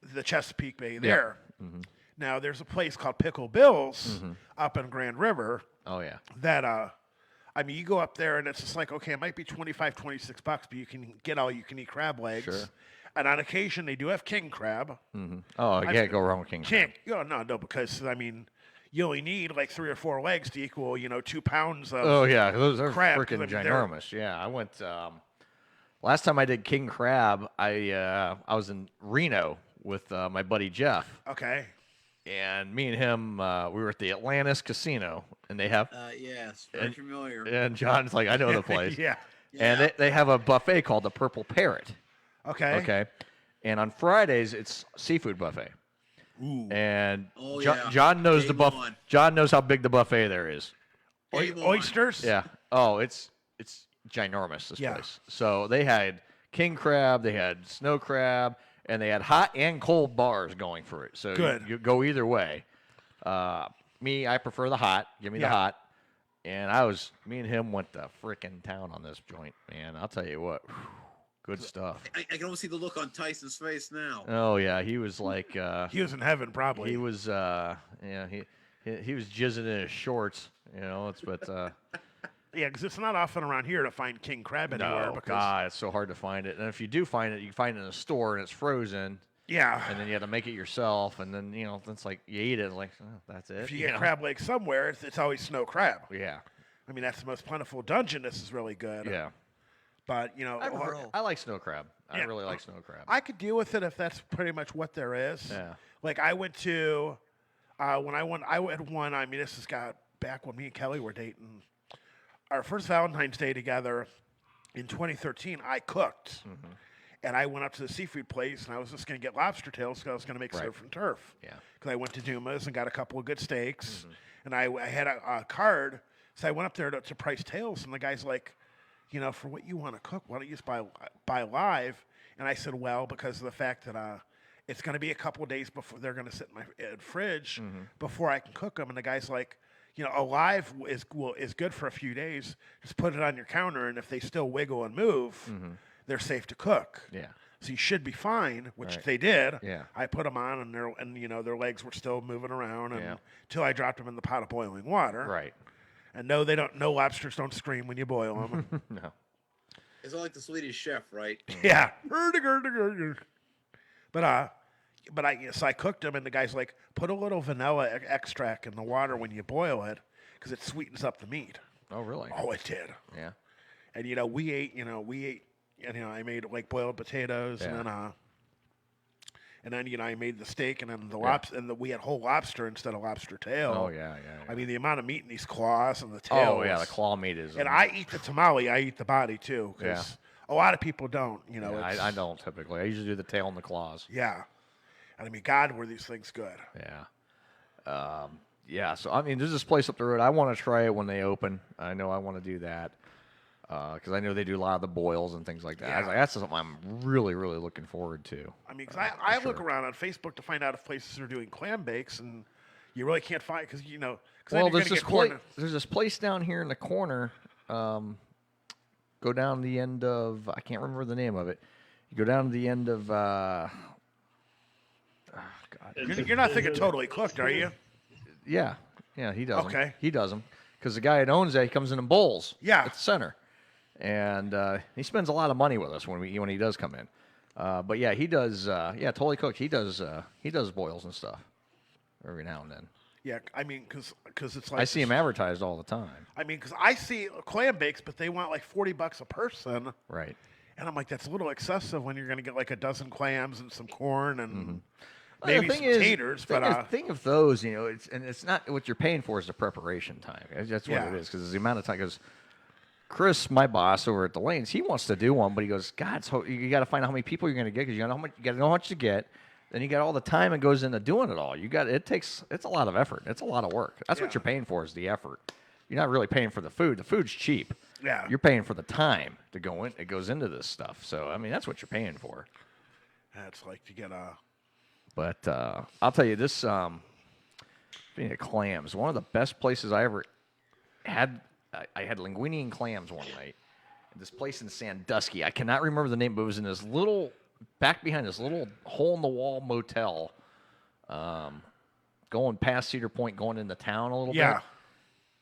the Chesapeake Bay there. Mm-hmm. Now there's a place called Pickle Bill's Mm-hmm. up in Grand River. Oh yeah. That I mean, you go up there and it's just like, okay, it might be $25-$26, but you can get all you can eat crab legs. Sure. And on occasion they do have king crab. Mm-hmm. Oh, you can't go wrong with king crab. No, because I mean, you only need like 3 or 4 legs to equal 2 pounds of. Oh yeah, those are crab. freaking I mean, ginormous. Yeah, I went. Last time I did king crab, I was in Reno with my buddy Jeff. Okay. And me and him, we were at the Atlantis Casino, and they have. Yes, very familiar. And John's like, I know the place. Yeah. And they have a buffet called the Purple Parrot. Okay. Okay. And on Fridays, it's seafood buffet. Ooh. And Oh, John knows Game the on. John knows how big the buffet there is. Game on. Oysters. Yeah. Oh, it's ginormous, this Yeah. place. So they had king crab, they had snow crab, and they had hot and cold bars going for it. So Good. You go either way. Me, I prefer the hot. Give me the Yeah. hot. And me and him went to frickin' town on this joint, man. I'll tell you what, good stuff. I can almost see the look on Tyson's face now. Oh yeah, he was like He was in heaven probably. he was He was jizzing in his shorts. But Yeah, because it's not often around here to find king crab anywhere. no, Because God, it's so hard to find it. And if you do find it, you can find it in a store and it's frozen. Yeah. And then you have to make it yourself, and then it's like you eat it, like that's it. if you get crab legs somewhere, it's always snow crab. Yeah. I mean, that's the most plentiful. Dungeness is really good. Yeah. But I like snow crab. I really like snow crab. I could deal with it if that's pretty much what there is. Yeah. Like I went to when I went one. I mean, this has got back when me and Kelly were dating. Our first Valentine's Day together in 2013, I cooked. Mm-hmm. And I went up to the seafood place, and I was just going to get lobster tails because I was going to make surf and turf. Yeah. Because I went to Dumas and got a couple of good steaks. And I had a card, so I went up there to price tails, and the guy's like, for what you want to cook, why don't you just buy live? And I said, well, because of the fact that it's going to be a couple of days before they're going to sit in my fridge before I can cook them. And the guy's like, a live is good for a few days. Just put it on your counter, and if they still wiggle and move, they're safe to cook. Yeah. So you should be fine, which Right. they did. Yeah. I put them on, and their legs were still moving around until I dropped them in the pot of boiling water. Right. And no, they don't. No lobsters don't scream when you boil them. No. It's all like the Swedish Chef, right? Yeah. But I cooked them, and the guy's like, put a little vanilla extract in the water when you boil it, because it sweetens up the meat. Oh, really? Oh, it did. Yeah. And we ate. I made like boiled potatoes, Yeah. and then I made the steak, and then the lobster, and we had whole lobster instead of lobster tail. Oh yeah. I mean, the amount of meat in these claws and the tail. Oh yeah, the claw meat is. And I eat the tamale. I eat the body too, because a lot of people don't. I don't typically. I usually do the tail and the claws. Yeah. And I mean, God, were these things good? Yeah. Yeah. So I mean, there's this place up the road. I want to try it when they open. I know I want to do that because I know they do a lot of the boils and things like that. I was like, that's something I'm really, really looking forward to. I mean, because I look around on Facebook to find out if places are doing clam bakes, and you really can't find because Well, there's this place down here in the corner. Go down the end of I can't remember the name of it. You go down to the end of. God. You're not thinking Totally Cooked, are you? Yeah, he does. Okay. He does them because the guy that owns that he comes in bowls. Yeah. At the center, and he spends a lot of money with us when he does come in. But yeah, he does. Totally Cooked. He does boils and stuff every now and then. Yeah, I mean, because it's like I see him advertised all the time. I mean, because I see clam bakes, but they want like $40 a person. Right. And I'm like, that's a little excessive when you're going to get like a dozen clams and some corn and Well, maybe the some thing is, taters. But thing of those, it's not what you're paying for is the preparation time. That's what it is because the amount of time. Because Chris, my boss over at the Lanes, he wants to do one, but he goes, God, so you got to find out how many people you're going to get because you got to know how much to get. Then you got all the time it goes into doing it all. It's a lot of effort. It's a lot of work. That's what you're paying for is the effort. You're not really paying for the food. The food's cheap. Yeah. You're paying for the time to go in. It goes into this stuff. So I mean, that's what you're paying for. That's like to get a. But I'll tell you this. Speaking of clams, one of the best places I ever had. I had linguine and clams one night. This place in Sandusky. I cannot remember the name, but it was in this little back behind this little hole in the wall motel. Going past Cedar Point, going into town a little bit.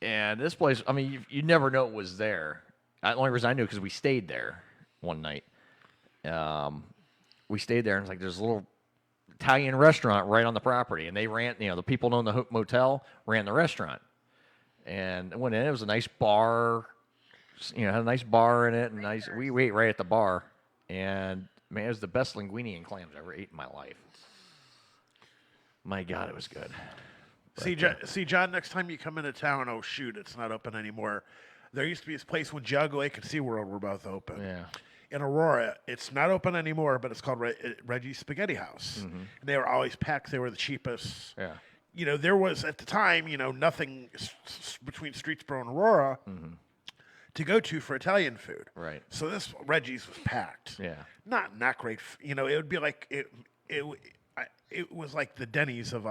And this place, I mean, you never know it was there. The only reason I knew because we stayed there one night. We stayed there, and it's like there's a little Italian restaurant right on the property, and they ran. The people who owned the motel ran the restaurant, and I went in. It was a nice bar. Had a nice bar in it, and nice. We ate right at the bar, and man, it was the best linguine and clams I ever ate in my life. My God, it was good. See, John, next time you come into town, oh, shoot, it's not open anymore. There used to be this place when Jug Lake and SeaWorld were both open. Yeah. In Aurora, it's not open anymore, but it's called Reggie's Spaghetti House. Mm-hmm. And they were always packed. They were the cheapest. Yeah. There was, at the time, nothing between Streetsboro and Aurora to go to for Italian food. Right. So this Reggie's was packed. Yeah. Not great. It would be like it was like the Denny's of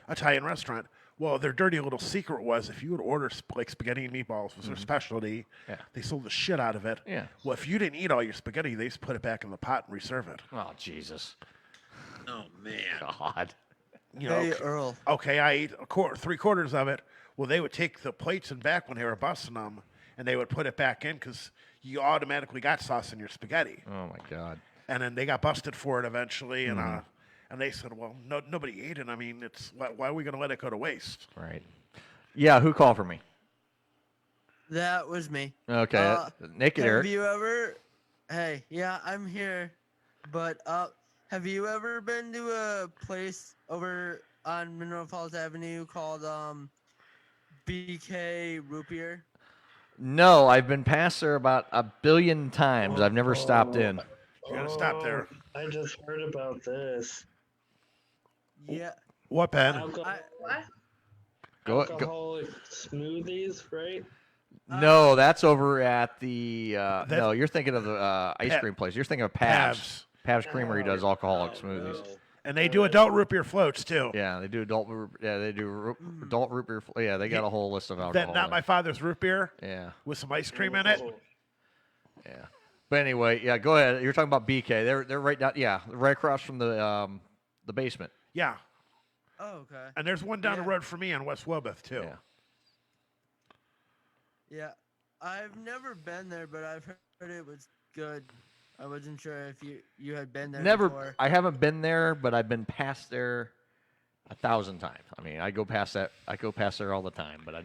Italian restaurant. Well, their dirty little secret was if you would order like spaghetti and meatballs was their specialty. Yeah. They sold the shit out of it. Yeah. Well, if you didn't eat all your spaghetti, they just put it back in the pot and reserve it. Oh, Jesus. Oh, man. God. You know, Hey, Earl. okay, I ate three-quarters of it. Well, they would take the plates and back when they were busting them, and they would put it back in because you automatically got sauce in your spaghetti. Oh my God! And then they got busted for it eventually, and they said, "Well, nobody ate it. I mean, it's why are we going to let it go to waste?" Right. Yeah. Who called for me? That was me. Okay. Naked Eric. Have you ever? Hey, yeah, I'm here. But have you ever been to a place over on Mineral Falls Avenue called BK Root Beer? No, I've been past there about 1 billion times. I've never stopped in. You got to stop there. I just heard about this. Yeah. What, Ben? What? Go. Alcoholic smoothies, right? No, that's over at the. No, you're thinking of the ice cream place. You're thinking of Pav's. Pav's Creamery does alcoholic smoothies. And they do adult root beer floats too. Yeah, they do adult. Yeah, they do adult root beer. Yeah, they got a whole list of alcohol. Not my father's root beer. Yeah. With some ice cream in it. Yeah. But anyway, yeah, go ahead. You're talking about BK. They're right down. Yeah, right across from the basement. Yeah. Oh, okay. And there's one down the road from me on West Wobeth too. Yeah. Yeah, I've never been there, but I've heard it was good. I wasn't sure if you had been there before. I haven't been there, but I've been past there 1,000 times. I mean, I go past there all the time, but I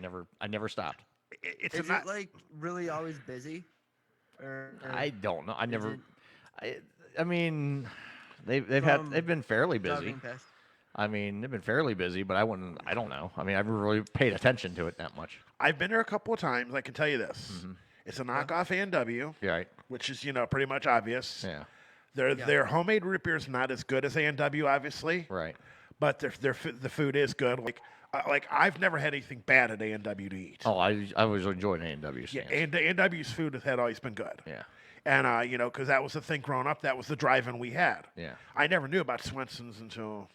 never stopped. Is it like really always busy? Or I don't know. I mean, they've been fairly busy. I mean, they've been fairly busy, but I don't know. I mean, I haven't really paid attention to it that much. I've been there a couple of times. I can tell you this. Mm-hmm. It's a knockoff A&W, right? Which is, pretty much obvious. Yeah. Their homemade root beer is not as good as A&W, obviously. Right. But the food is good. Like I've never had anything bad at A&W to eat. Oh, I was enjoying A&W's. Yeah, and A&W's food had always been good. Yeah. And because that was the thing growing up, that was the drive-in we had. Yeah. I never knew about Swenson's until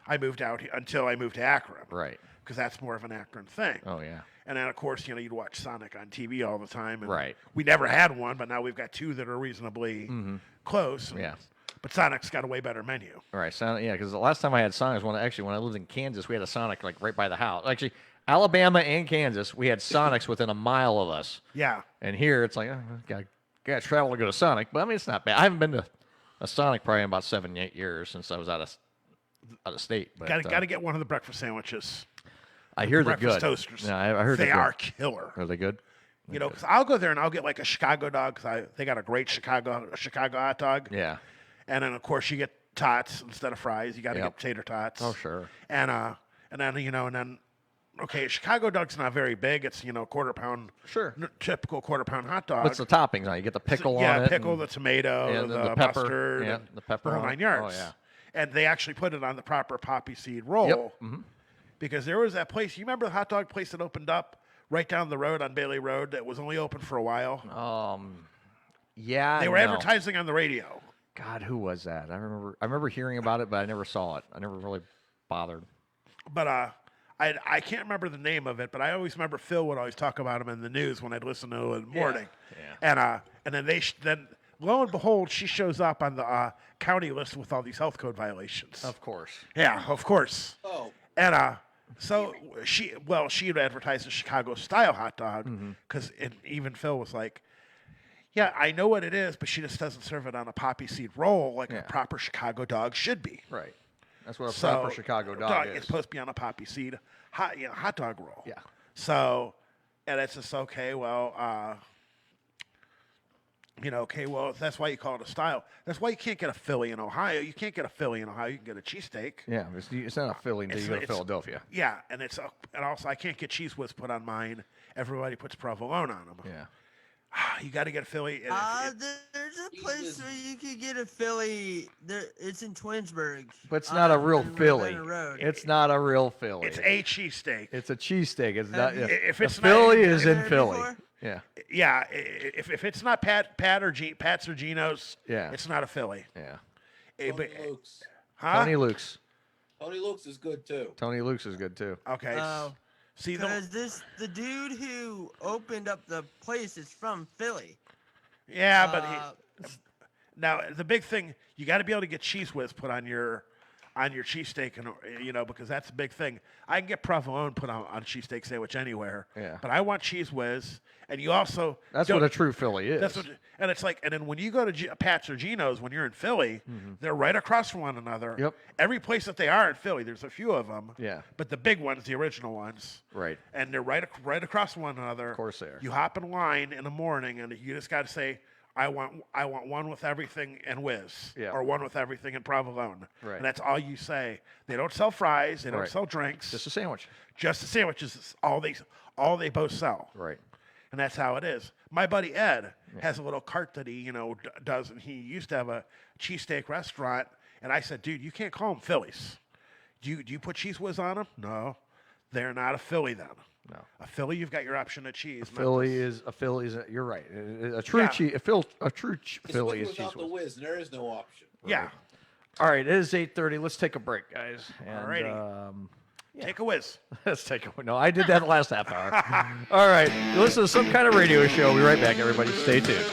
I moved to Akron. Right. Because that's more of an Akron thing. Oh yeah. And then of course, you'd watch Sonic on TV all the time. And right. We never had one, but now we've got two that are reasonably close. Yeah. But Sonic's got a way better menu. Right. Sonic. Yeah. Because the last time I had Sonic was when I lived in Kansas, we had a Sonic like right by the house. Actually, Alabama and Kansas, we had Sonics within a mile of us. Yeah. And here it's like, got to travel to go to Sonic. But I mean, it's not bad. I haven't been to a Sonic probably in about 7-8 years since I was out of state. But, got to get one of the breakfast sandwiches. I hear they're breakfast good. Toasters. Yeah, I heard they are killer. Are they good? Because I'll go there and I'll get like a Chicago dog because they got a great Chicago hot dog. Yeah. And then of course you get tots instead of fries. You got to get tater tots. Oh sure. And then okay, Chicago dog's not very big. It's quarter pound. Sure. Typical quarter pound hot dog. What's the toppings on it? You get the pickle on it. Yeah, pickle, the tomato, the pepper, mustard, and the pepper, the whole 9 yards. Oh yeah. And they actually put it on the proper poppy seed roll. Yep. Mm-hmm. Because there was that place. You remember the hot dog place that opened up right down the road on Bailey Road that was only open for a while? Yeah. They were advertising on the radio. God, who was that? I remember hearing about it, but I never saw it. I never really bothered. But I can't remember the name of it, but I always remember Phil would always talk about him in the news when I'd listen to it in the morning. Yeah. And then then lo and behold, she shows up on the county list with all these health code violations. Of course. Yeah, of course. Oh. And so she would advertise a Chicago style hot dog because even Phil was like, yeah, I know what it is, but she just doesn't serve it on a poppy seed roll like a proper Chicago dog should be. Right. That's what a proper Chicago dog is. It's supposed to be on a poppy seed hot dog roll. Yeah. So, and it's just okay. Well, that's why you call it a style. That's why you can't get a Philly in Ohio. You can't get a Philly in Ohio. You can get a cheesesteak. Yeah, it's not a Philly until you go to Philadelphia. Yeah, and also I can't get cheese whiz put on mine. Everybody puts provolone on them. Yeah. You got to get a Philly. There's a place where you could get a Philly. It's in Twinsburg. But it's not a real Philly. Road. It's not a real Philly. It's a cheesesteak. It's a cheesesteak. It's not. If it's Philly is in Philly. Before? Yeah. Yeah. If it's not Pat's or Gino's, it's not a Philly. Yeah. Tony Luke's. Huh? Tony Luke's. Tony Luke's is good too. Tony Luke's is good too. Okay. See, because the dude who opened up the place is from Philly. Yeah, but now the big thing, you got to be able to get cheese whiz put on your on your cheesesteak, and because that's a big thing. I can get provolone put on a cheesesteak sandwich anywhere. Yeah. But I want cheese whiz, and you also. That's what a true Philly is. That's what, and it's like, and then when you go to Pat's or Geno's, when you're in Philly, they're right across from one another. Yep. Every place that they are in Philly, there's a few of them. Yeah. But the big ones, the original ones. Right. And they're right across from one another. Of course they are. You hop in line in the morning, and you just got to say, I want one with everything and whiz, or one with everything and provolone. Right. And that's all you say. They don't sell fries. They don't Right. sell drinks. Just a sandwich. Just a sandwich is all they both sell. Right. And that's how it is. My buddy Ed has a little cart that he does, and he used to have a cheesesteak restaurant. And I said, dude, you can't call them Phillies. Do you put cheese whiz on them? No, they're not a Philly then. No. A Philly, you've got your option of cheese. Philly is. You're right. A true cheese. A true Philly is cheese without the whiz. There is no option. Yeah. All right. It is 8:30. Let's take a break, guys. And, Alrighty. Take a whiz. Let's take a. No, I did that last half hour. All right. Listen to Some Kind of Radio Show. We'll be right back, everybody. Stay tuned.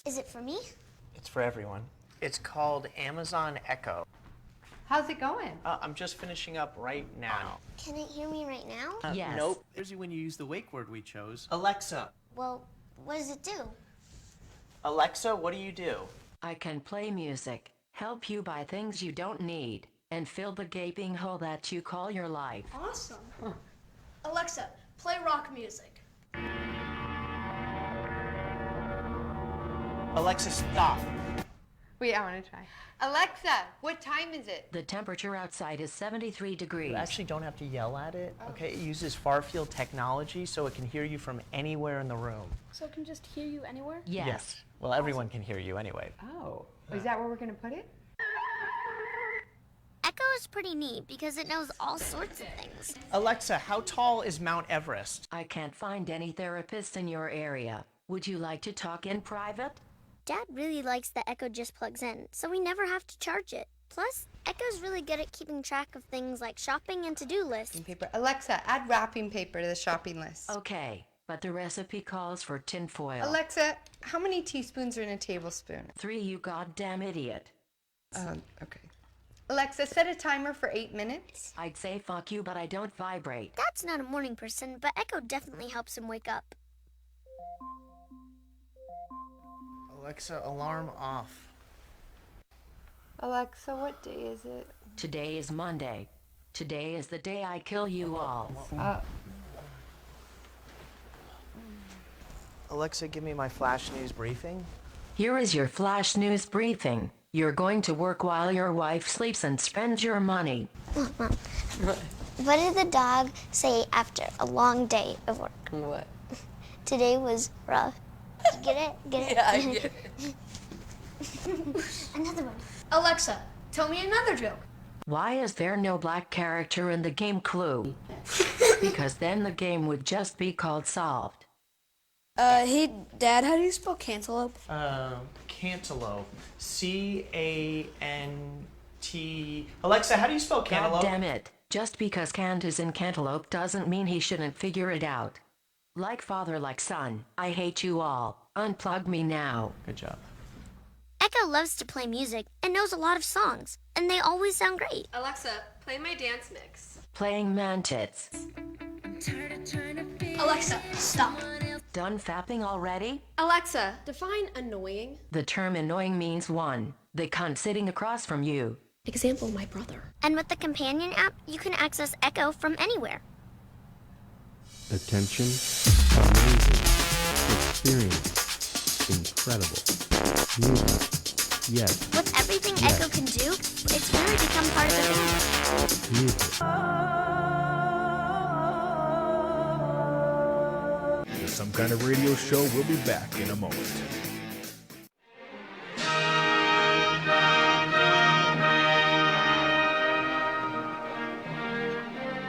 Is it for me? It's for everyone. It's called Amazon Echo. How's it going? I'm just finishing up right now. Can it hear me right now? Yes. Nope. Here's when you use the wake word we chose. Alexa. Well, what does it do? Alexa, what do you do? I can play music, help you buy things you don't need, and fill the gaping hole that you call your life. Awesome. Alexa, play rock music. Alexa, stop. Wait, I want to try. Alexa, what time is it? The temperature outside is 73 degrees. You actually don't have to yell at it, okay? It uses far-field technology so it can hear you from anywhere in the room. So it can just hear you anywhere? Yes. Well, everyone can hear you anyway. Oh, is that where we're going to put it? Echo is pretty neat because it knows all sorts of things. Alexa, how tall is Mount Everest? I can't find any therapists in your area. Would you like to talk in private? Dad really likes that Echo just plugs in, so we never have to charge it. Plus, Echo's really good at keeping track of things like shopping and to-do lists. Paper. Alexa, add wrapping paper to the shopping list. Okay, but the recipe calls for tinfoil. Alexa, how many teaspoons are in a tablespoon? 3, you goddamn idiot. Okay. Alexa, set a timer for 8 minutes. I'd say fuck you, but I don't vibrate. Dad's not a morning person, but Echo definitely helps him wake up. Alexa, alarm off. Alexa, what day is it? Today is Monday. Today is the day I kill you all. Alexa, give me my flash news briefing. Here is your flash news briefing. You're going to work while your wife sleeps and spend your money. Mom, what did the dog say after a long day of work? What? Today was rough. Get it? Get it? Yeah, I get it. Another one. Alexa, tell me another joke. Why is there no black character in the game Clue? Because then the game would just be called Solved. Hey, Dad, how do you spell cantaloupe? Cantaloupe. C-A-N-T... Alexa, how do you spell cantaloupe? God damn it. Just because Cant is in cantaloupe doesn't mean he shouldn't figure it out. Like father, like son. I hate you all. Unplug me now. Good job. Echo loves to play music and knows a lot of songs, and they always sound great. Alexa, play my dance mix. Playing man-tits. Alexa, stop. Done fapping already? Alexa, define annoying. The term annoying means one, the cunt sitting across from you. Example, my brother. And with the companion app, you can access Echo from anywhere. Attention, amazing, experience, incredible, music, yes. With everything Echo can do, it's really become part of the family. Music. The Some Kind of Radio Show will be back in a moment.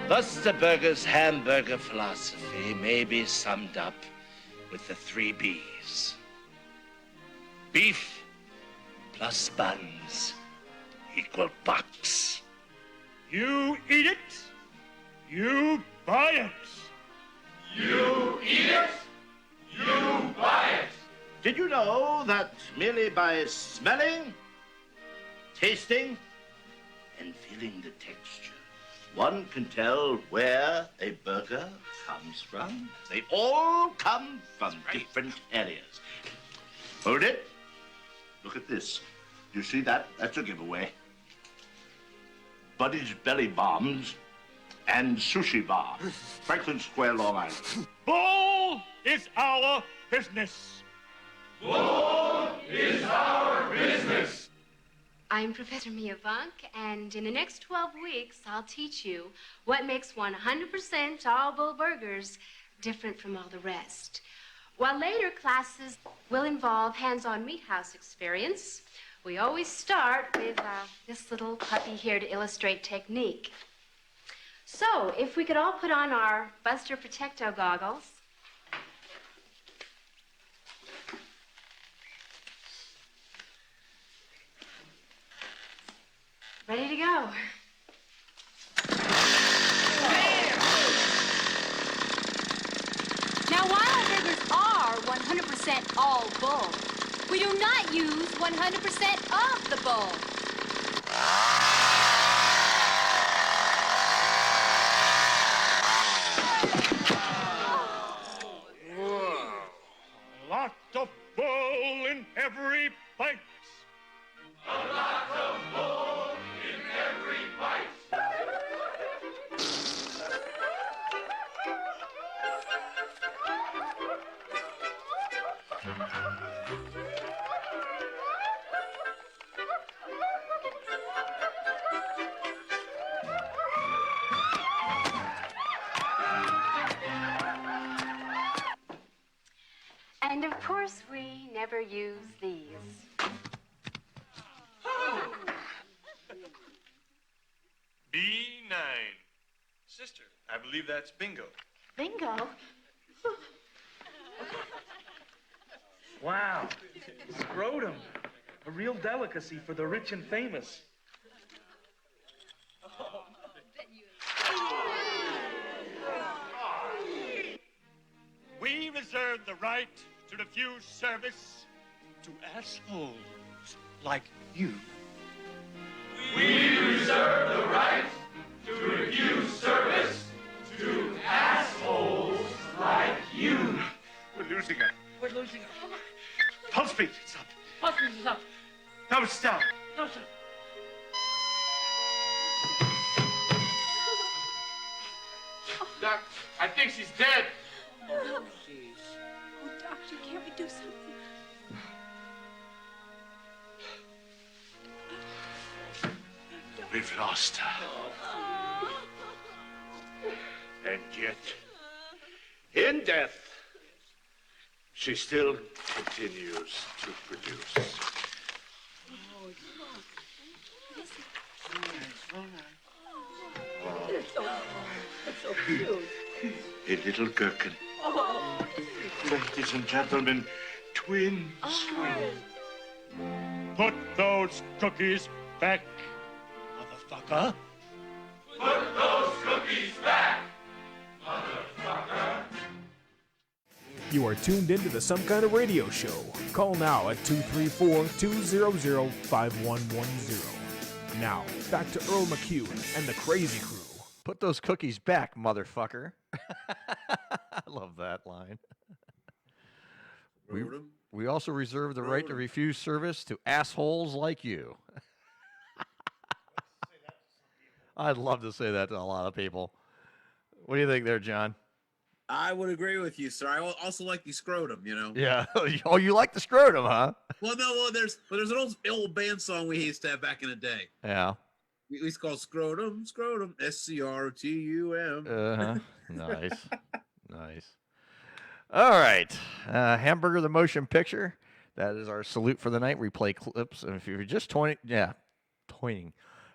Buster Burger's hamburger philosophy may be summed up with the 3 B's. Beef plus buns equal bucks. You eat it, you buy it. You eat it, you buy it. Did you know that merely by smelling, tasting, and feeling the texture, one can tell where a burger comes from? They all come from different areas. Hold it. Look at this. You see that? That's a giveaway. Buddy's Belly Bombs and Sushi Bar, Franklin Square, Long Island. Bull is our business. Bull is our business. I'm Professor Mia Vunk, and in the next 12 weeks, I'll teach you what makes 100% all bull burgers different from all the rest. While later classes will involve hands-on meat house experience, we always start with this little puppy here to illustrate technique. So, if we could all put on our Buster Protecto goggles. Ready to go. Now, while our burgers are 100% all bull, we do not use 100% of the bull. A lot of bull in every bite. A lot of bull in every bite. And of course, we never use these. B9. Sister, I believe that's bingo. Bingo? Wow. Scrotum. A real delicacy for the rich and famous. We reserve the right to refuse service to assholes like you. We reserve the right to refuse service to assholes like you. We're losing it. We're losing it. Pulse beat, it's up. Pulse rate is up. Now it's down. No, sir. Doc, I think she's dead. Oh, jeez. Oh, doctor, can't we do something? We've lost her. And yet, in death, she still continues to produce. It's so cute. A little gherkin. Oh. Ladies and gentlemen, twins. Put those cookies back, motherfucker. Put those cookies back, motherfucker. You are tuned into the Some Kind of Radio Show. Call now at 234-200-5110. Now, back to Earl McCune and the Crazy Crew. Put those cookies back, motherfucker. I love that line. We also reserve the right to refuse service to assholes like you. I'd love to say that to a lot of people. What do you think there, John? I would agree with you, sir. I also like the scrotum, you know. Yeah. Oh, you like the scrotum, huh? Well, no, there's an old band song we used to have back in the day. Yeah. We used to call scrotum, SCROTUM. Uh-huh. Nice. Nice. All right. Hamburger the Motion Picture. That is our salute for the night. We play clips. And if you're just toying.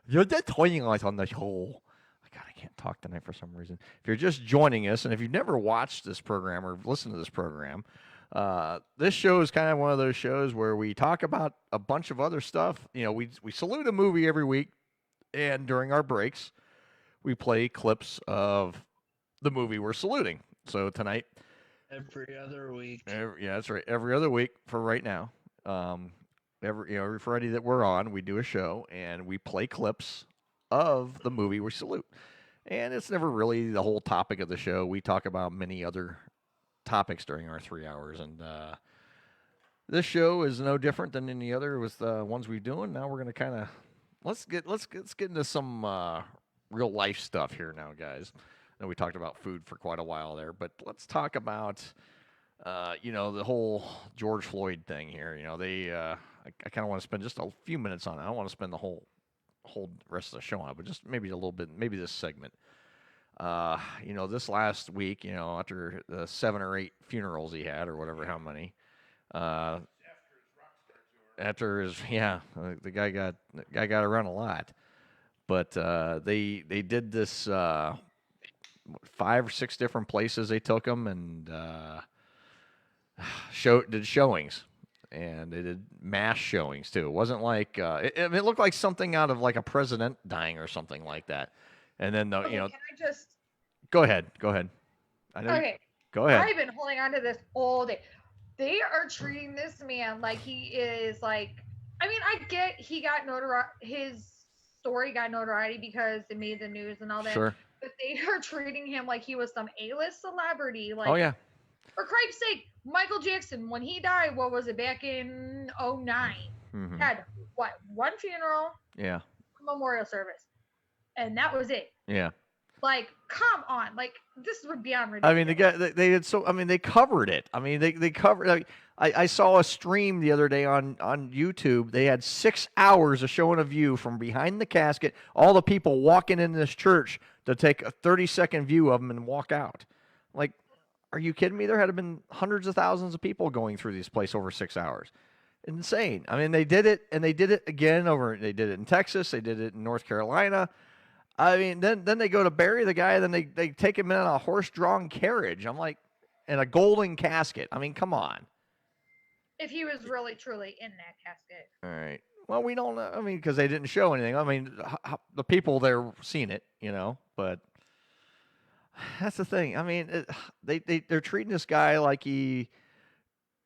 You're just toying right on the show. I God, I can't talk tonight for some reason. If you're just joining us, and if you've never watched this program or listened to this program, this show is kind of one of those shows where we talk about a bunch of other stuff. You know, we salute a movie every week, and during our breaks, we play clips of the movie we're saluting. So tonight, Every other week. yeah, that's right. Every other week for right now. Every Friday that we're on, we do a show and we play clips of the movie we salute. And it's never really the whole topic of the show. We talk about many other topics during our 3 hours, and this show is no different than any other with the ones we're doing. Now we're going to kind of let's get into some real life stuff here now, guys. I know we talked about food for quite a while there, but let's talk about the whole George Floyd thing here. You know, I kind of want to spend just a few minutes on it. I don't want to spend the whole rest of the show on it, but just maybe a little bit, maybe this segment. This last week, after the 7 or 8 funerals he had, or whatever, how many, the guy got around a lot, but they did this 5 or 6 different places they took him and did showings. And they did mass showings too. It wasn't like it looked like something out of like a president dying or something like that. And then Can I just? Go ahead. I know. Okay. Go ahead. I've been holding on to this all day. They are treating this man like he is like. I mean, I get he got his story got notoriety because it made the news and all that. Sure. But they are treating him like he was some A-list celebrity. Like, oh yeah. For Christ's sake, Michael Jackson, when he died, what was it, back in 2009? Mm-hmm. Had, one funeral, Yeah. memorial service. And that was it. Yeah. Like, come on. Like, this would be beyond ridiculous. I mean, they had they covered it. I mean, they covered. Like, I saw a stream the other day on YouTube. They had 6 hours of showing a view from behind the casket, all the people walking in this church to take a 30-second view of them and walk out. Like, are you kidding me? There had been hundreds of thousands of people going through this place over 6 hours. Insane. I mean, they did it, and they did it again they did it in Texas. They did it in North Carolina. I mean, then they go to bury the guy, then they take him in a horse-drawn carriage. I'm like, in a golden casket. I mean, come on. If he was really, truly in that casket. All right. Well, we don't know. I mean, because they didn't show anything. I mean, the people there seen it, but that's the thing. I mean, they're treating this guy like he,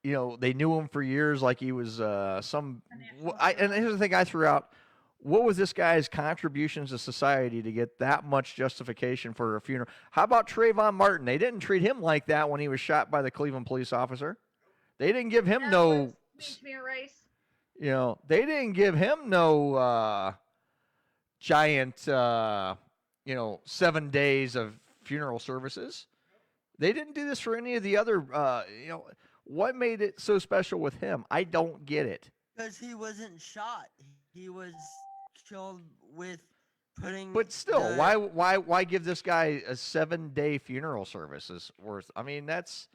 they knew him for years, like he was some. And here's the thing I threw out: what was this guy's contributions to society to get that much justification for a funeral? How about Trayvon Martin? They didn't treat him like that when he was shot by the Cleveland police officer. They didn't give him no. They didn't give him no giant, 7 days of funeral services. They didn't do this for any of the other, what made it so special with him? I don't get it. Because he wasn't shot. He was killed with putting. But still, why give this guy a 7-day funeral service is worth? I mean, that's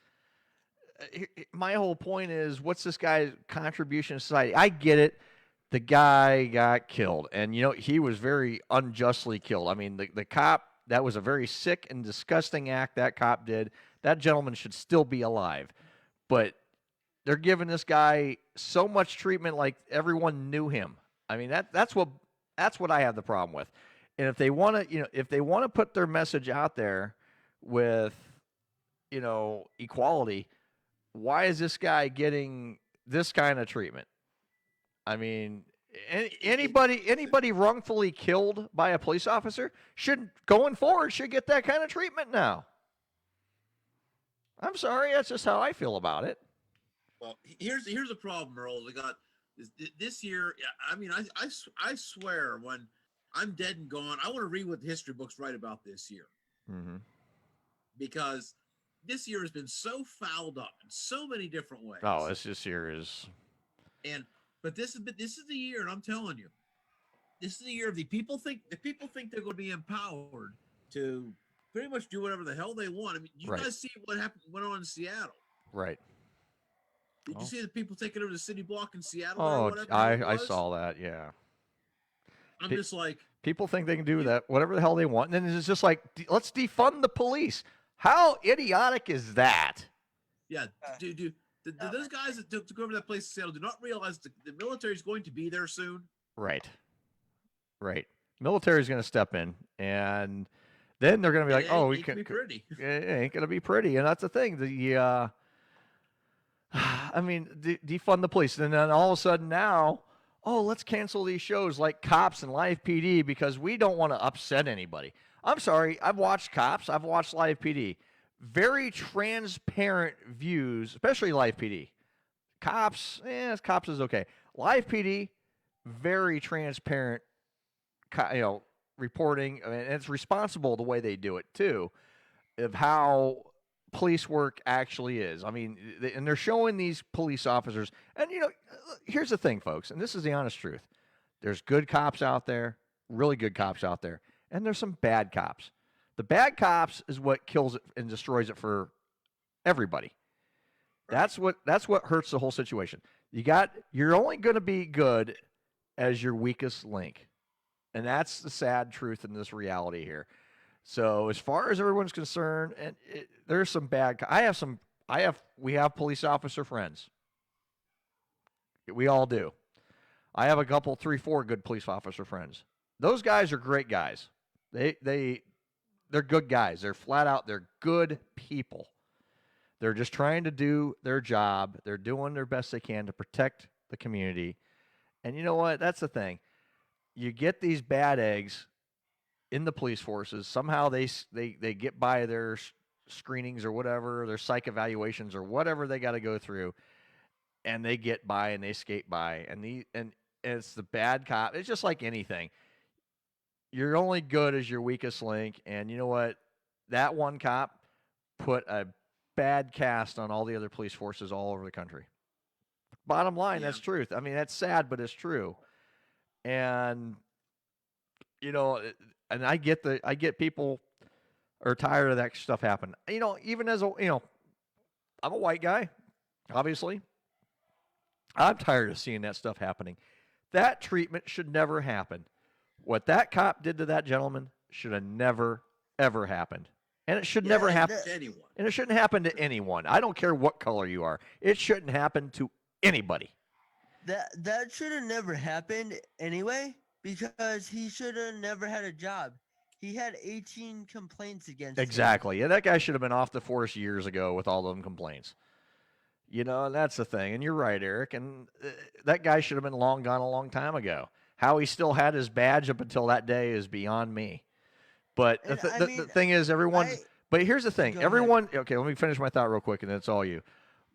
my whole point is, what's this guy's contribution to society? I get it. The guy got killed, and he was very unjustly killed. I mean, the cop, that was a very sick and disgusting act that cop did. That gentleman should still be alive. But they're giving this guy so much treatment like everyone knew him. I mean, that's what I have the problem with. And if they want to, put their message out there with, equality, why is this guy getting this kind of treatment? I mean, anybody wrongfully killed by a police officer should get that kind of treatment now. I'm sorry, that's just how I feel about it. Well, here's the problem, Earl. We got this year. I mean, I swear, when I'm dead and gone, I want to read what the history books write about this year, because this year has been so fouled up in so many different ways. Oh, this year is. But this is the year, and I'm telling you, this is the year of the people think they're going to be empowered to pretty much do whatever the hell they want. I mean, you guys see what went on in Seattle. Right. Did you see the people taking over the city block in Seattle? Oh, I saw that. Yeah. I'm just like, people think they can do that, whatever the hell they want. And then it's just like, let's defund the police. How idiotic is that? yeah, do those guys that took over that place in Seattle do not realize the military is going to be there soon? Right. Military is going to step in, and then they're going to be like, "Oh, we can." Be pretty. It ain't going to be pretty, and that's the thing. I mean, defund the police, and then all of a sudden now, let's cancel these shows like Cops and Live PD because we don't want to upset anybody. I'm sorry, I've watched Cops, I've watched Live PD. Very transparent views, especially Live PD. Cops is okay. Live PD, very transparent, reporting, and it's responsible the way they do it too, of how police work actually is. I mean, and they're showing these police officers, and here's the thing, folks, and this is the honest truth. There's good cops out there, really good cops out there, and there's some bad cops. The bad cops is what kills it and destroys it for everybody. Right. That's what hurts the whole situation. You're only going to be good as your weakest link. And that's the sad truth in this reality here. So as far as everyone's concerned, and there's some bad. We have police officer friends. We all do. I have a couple, 3, 4 good police officer friends. Those guys are great guys. They're good guys. They're flat out. They're good people. They're just trying to do their job. They're doing their best they can to protect the community. And you know what? That's the thing. You get these bad eggs in the police forces. Somehow they get by their screenings or whatever, their psych evaluations or whatever they got to go through, and they get by and they skate by. And it's the bad cop. It's just like anything. You're only good as your weakest link, and you know what? That one cop put a bad cast on all the other police forces all over the country. Bottom line, that's truth. I mean, that's sad, but it's true. And and I get people are tired of that stuff happening. Even as I'm a white guy, obviously. I'm tired of seeing that stuff happening. That treatment should never happen. What that cop did to that gentleman should have never, ever happened. And it should never happen to anyone. And it shouldn't happen to anyone. I don't care what color you are. It shouldn't happen to anybody. That should have never happened anyway, because he should have never had a job. He had 18 complaints against him. Exactly. Yeah, that guy should have been off the force years ago with all them complaints. And that's the thing. And you're right, Eric. And that guy should have been long gone a long time ago. How he still had his badge up until that day is beyond me. But the thing is, but here's the thing. Okay, let me finish my thought real quick, and then it's all you.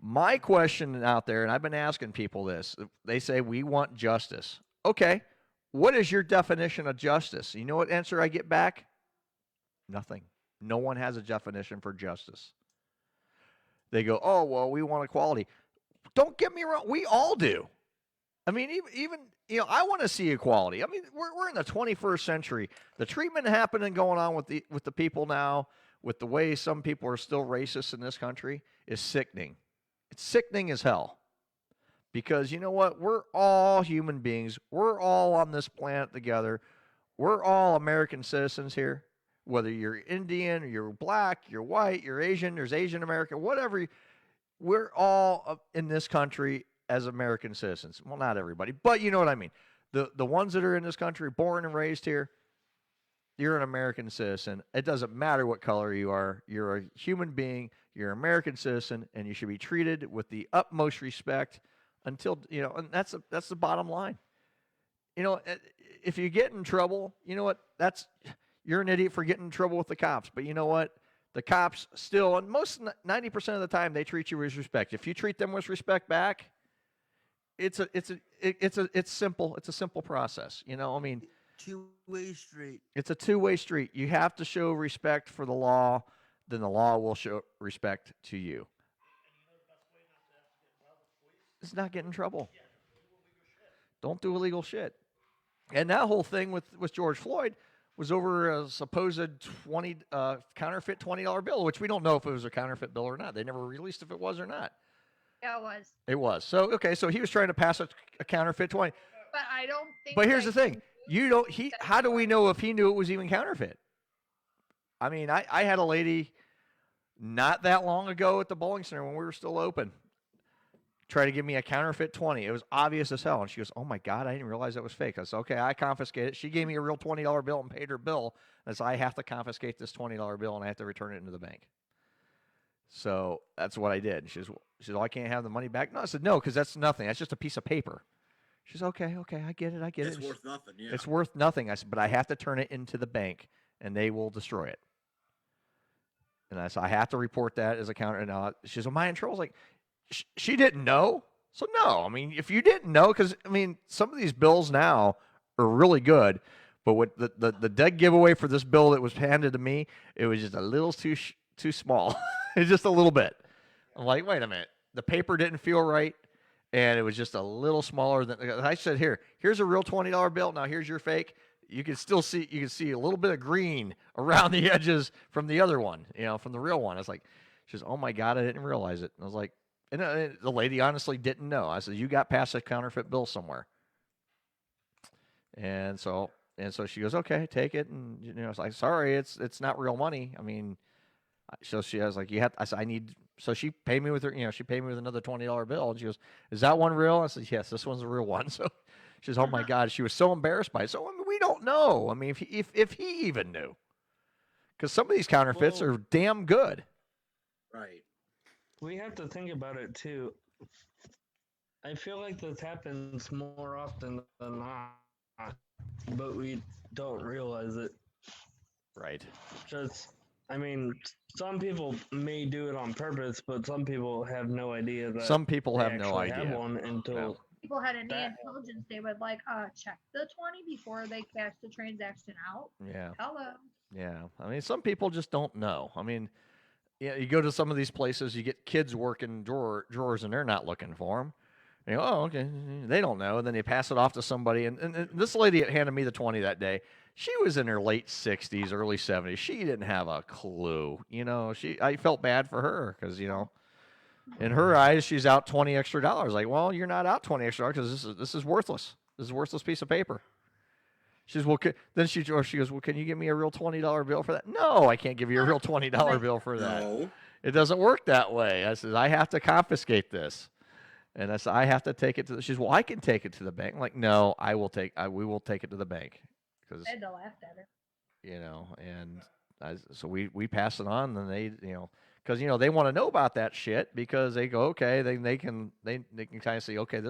My question out there, and I've been asking people this, they say, we want justice. Okay, what is your definition of justice? You know what answer I get back? Nothing. No one has a definition for justice. They go, oh, well, we want equality. Don't get me wrong. We all do. I mean, even I want to see equality. I mean, we're in the 21st century. The treatment happening going on with the people now, with the way some people are still racist in this country, is sickening. It's sickening as hell. Because you know what? We're all human beings. We're all on this planet together. We're all American citizens here. Whether you're Indian, or you're black, you're white, you're Asian, there's Asian American, whatever. We're all in this country as American citizens. Well, not everybody, but you know what I mean. The ones that are in this country, born and raised here, you're an American citizen. It doesn't matter what color you are. You're a human being. You're an American citizen, and you should be treated with the utmost respect until, and that's the bottom line. If you get in trouble, you know what? You're an idiot for getting in trouble with the cops. But you know what? The cops still, and 90% of the time, they treat you with respect. If you treat them with respect back, it's simple. It's a simple process. I mean, two-way street. It's a two-way street. You have to show respect for the law, then the law will show respect to you. It's not get in trouble. Don't do illegal shit. And that whole thing with George Floyd was over a supposed counterfeit $20 bill, which we don't know if it was a counterfeit bill or not. They never released if it was or not. Yeah, it was. It was. So he was trying to pass a counterfeit 20. But I don't think. But here's the thing. You don't. How do we know if he knew it was even counterfeit? I mean, I had a lady not that long ago at the bowling center when we were still open try to give me a counterfeit 20. It was obvious as hell. And she goes, "Oh my God, I didn't realize that was fake." I said, "Okay, I confiscate it." She gave me a real $20 bill and paid her bill. And I have to confiscate this $20 bill and I have to return it into the bank. So that's what I did. And she said, "Oh, I can't have the money back." No, I said, "No, because that's nothing. That's just a piece of paper." She's okay, I get it. It's worth nothing, yeah. It's worth nothing. I said, "But I have to turn it into the bank and they will destroy it." And I said, "I have to report that as a counter." And she says, "Am I in trouble?" I was like, she didn't know. So no, I mean, if you didn't know, because I mean, some of these bills now are really good, but what the dead giveaway for this bill that was handed to me, it was just a little too small. It's just a little bit. I'm like, wait a minute, the paper didn't feel right, and it was just a little smaller than I said. Here's a real $20 bill. Now here's your fake. You can see a little bit of green around the edges from the other one, from the real one. I was like, she says, "Oh my God, I didn't realize it." And I was like, and the lady honestly didn't know. I said, "You got past a counterfeit bill somewhere." And so she goes, "Okay, take it." And I was like, "Sorry, it's not real money." I mean, so she was like, I said, "I need." So she paid me with her, she paid me with another $20 bill. And she goes, "Is that one real?" I said, "Yes, this one's a real one." So she says, "Oh my God," she was so embarrassed by it. So I mean, we don't know. I mean, if he even knew, because some of these counterfeits are damn good. Right. We have to think about it too. I feel like this happens more often than not, but we don't realize it. Right. I mean, some people may do it on purpose, but some people have no idea that. Some people have no actually idea. Have one until people had any intelligence, they would check the 20 before they cash the transaction out. Yeah. Hello. Yeah. I mean, some people just don't know. I mean, you go to some of these places, you get kids working drawers, and they're not looking for them. You go, "Oh, okay." They don't know, and then they pass it off to somebody. And this lady that handed me the 20 that day, she was in her late 60s, early 70s. She didn't have a clue. I felt bad for her because, in her eyes, she's out $20 extra. Like, well, you're not out $20 extra because this is worthless. This is a worthless piece of paper. She says, "Well," then she goes, "Well, can you give me a real $20 bill for that?" "No, I can't give you a real $20 bill for that. No. It doesn't work that way." I said, "I have to confiscate this." And I said, "I have to take it to." She says, "Well, I can take it to the bank." I'm like, "No, we will take it to the bank." Because I had to laugh at her. so we pass it on, and they, because they want to know about that shit because they go, okay, they can kind of say, okay,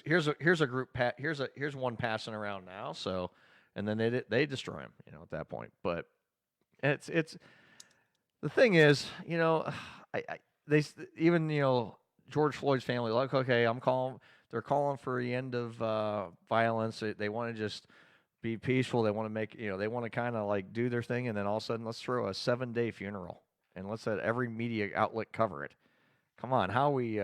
here's a group here's one passing around now, so, and then they destroy them, at that point. But it's the thing is, they even George Floyd's family, like, okay, they're calling for the end of violence. They want to just be peaceful. They want to make, they want to kind of like do their thing, and then all of a sudden, let's throw a 7-day funeral and let's let every media outlet cover it. Come on, how we,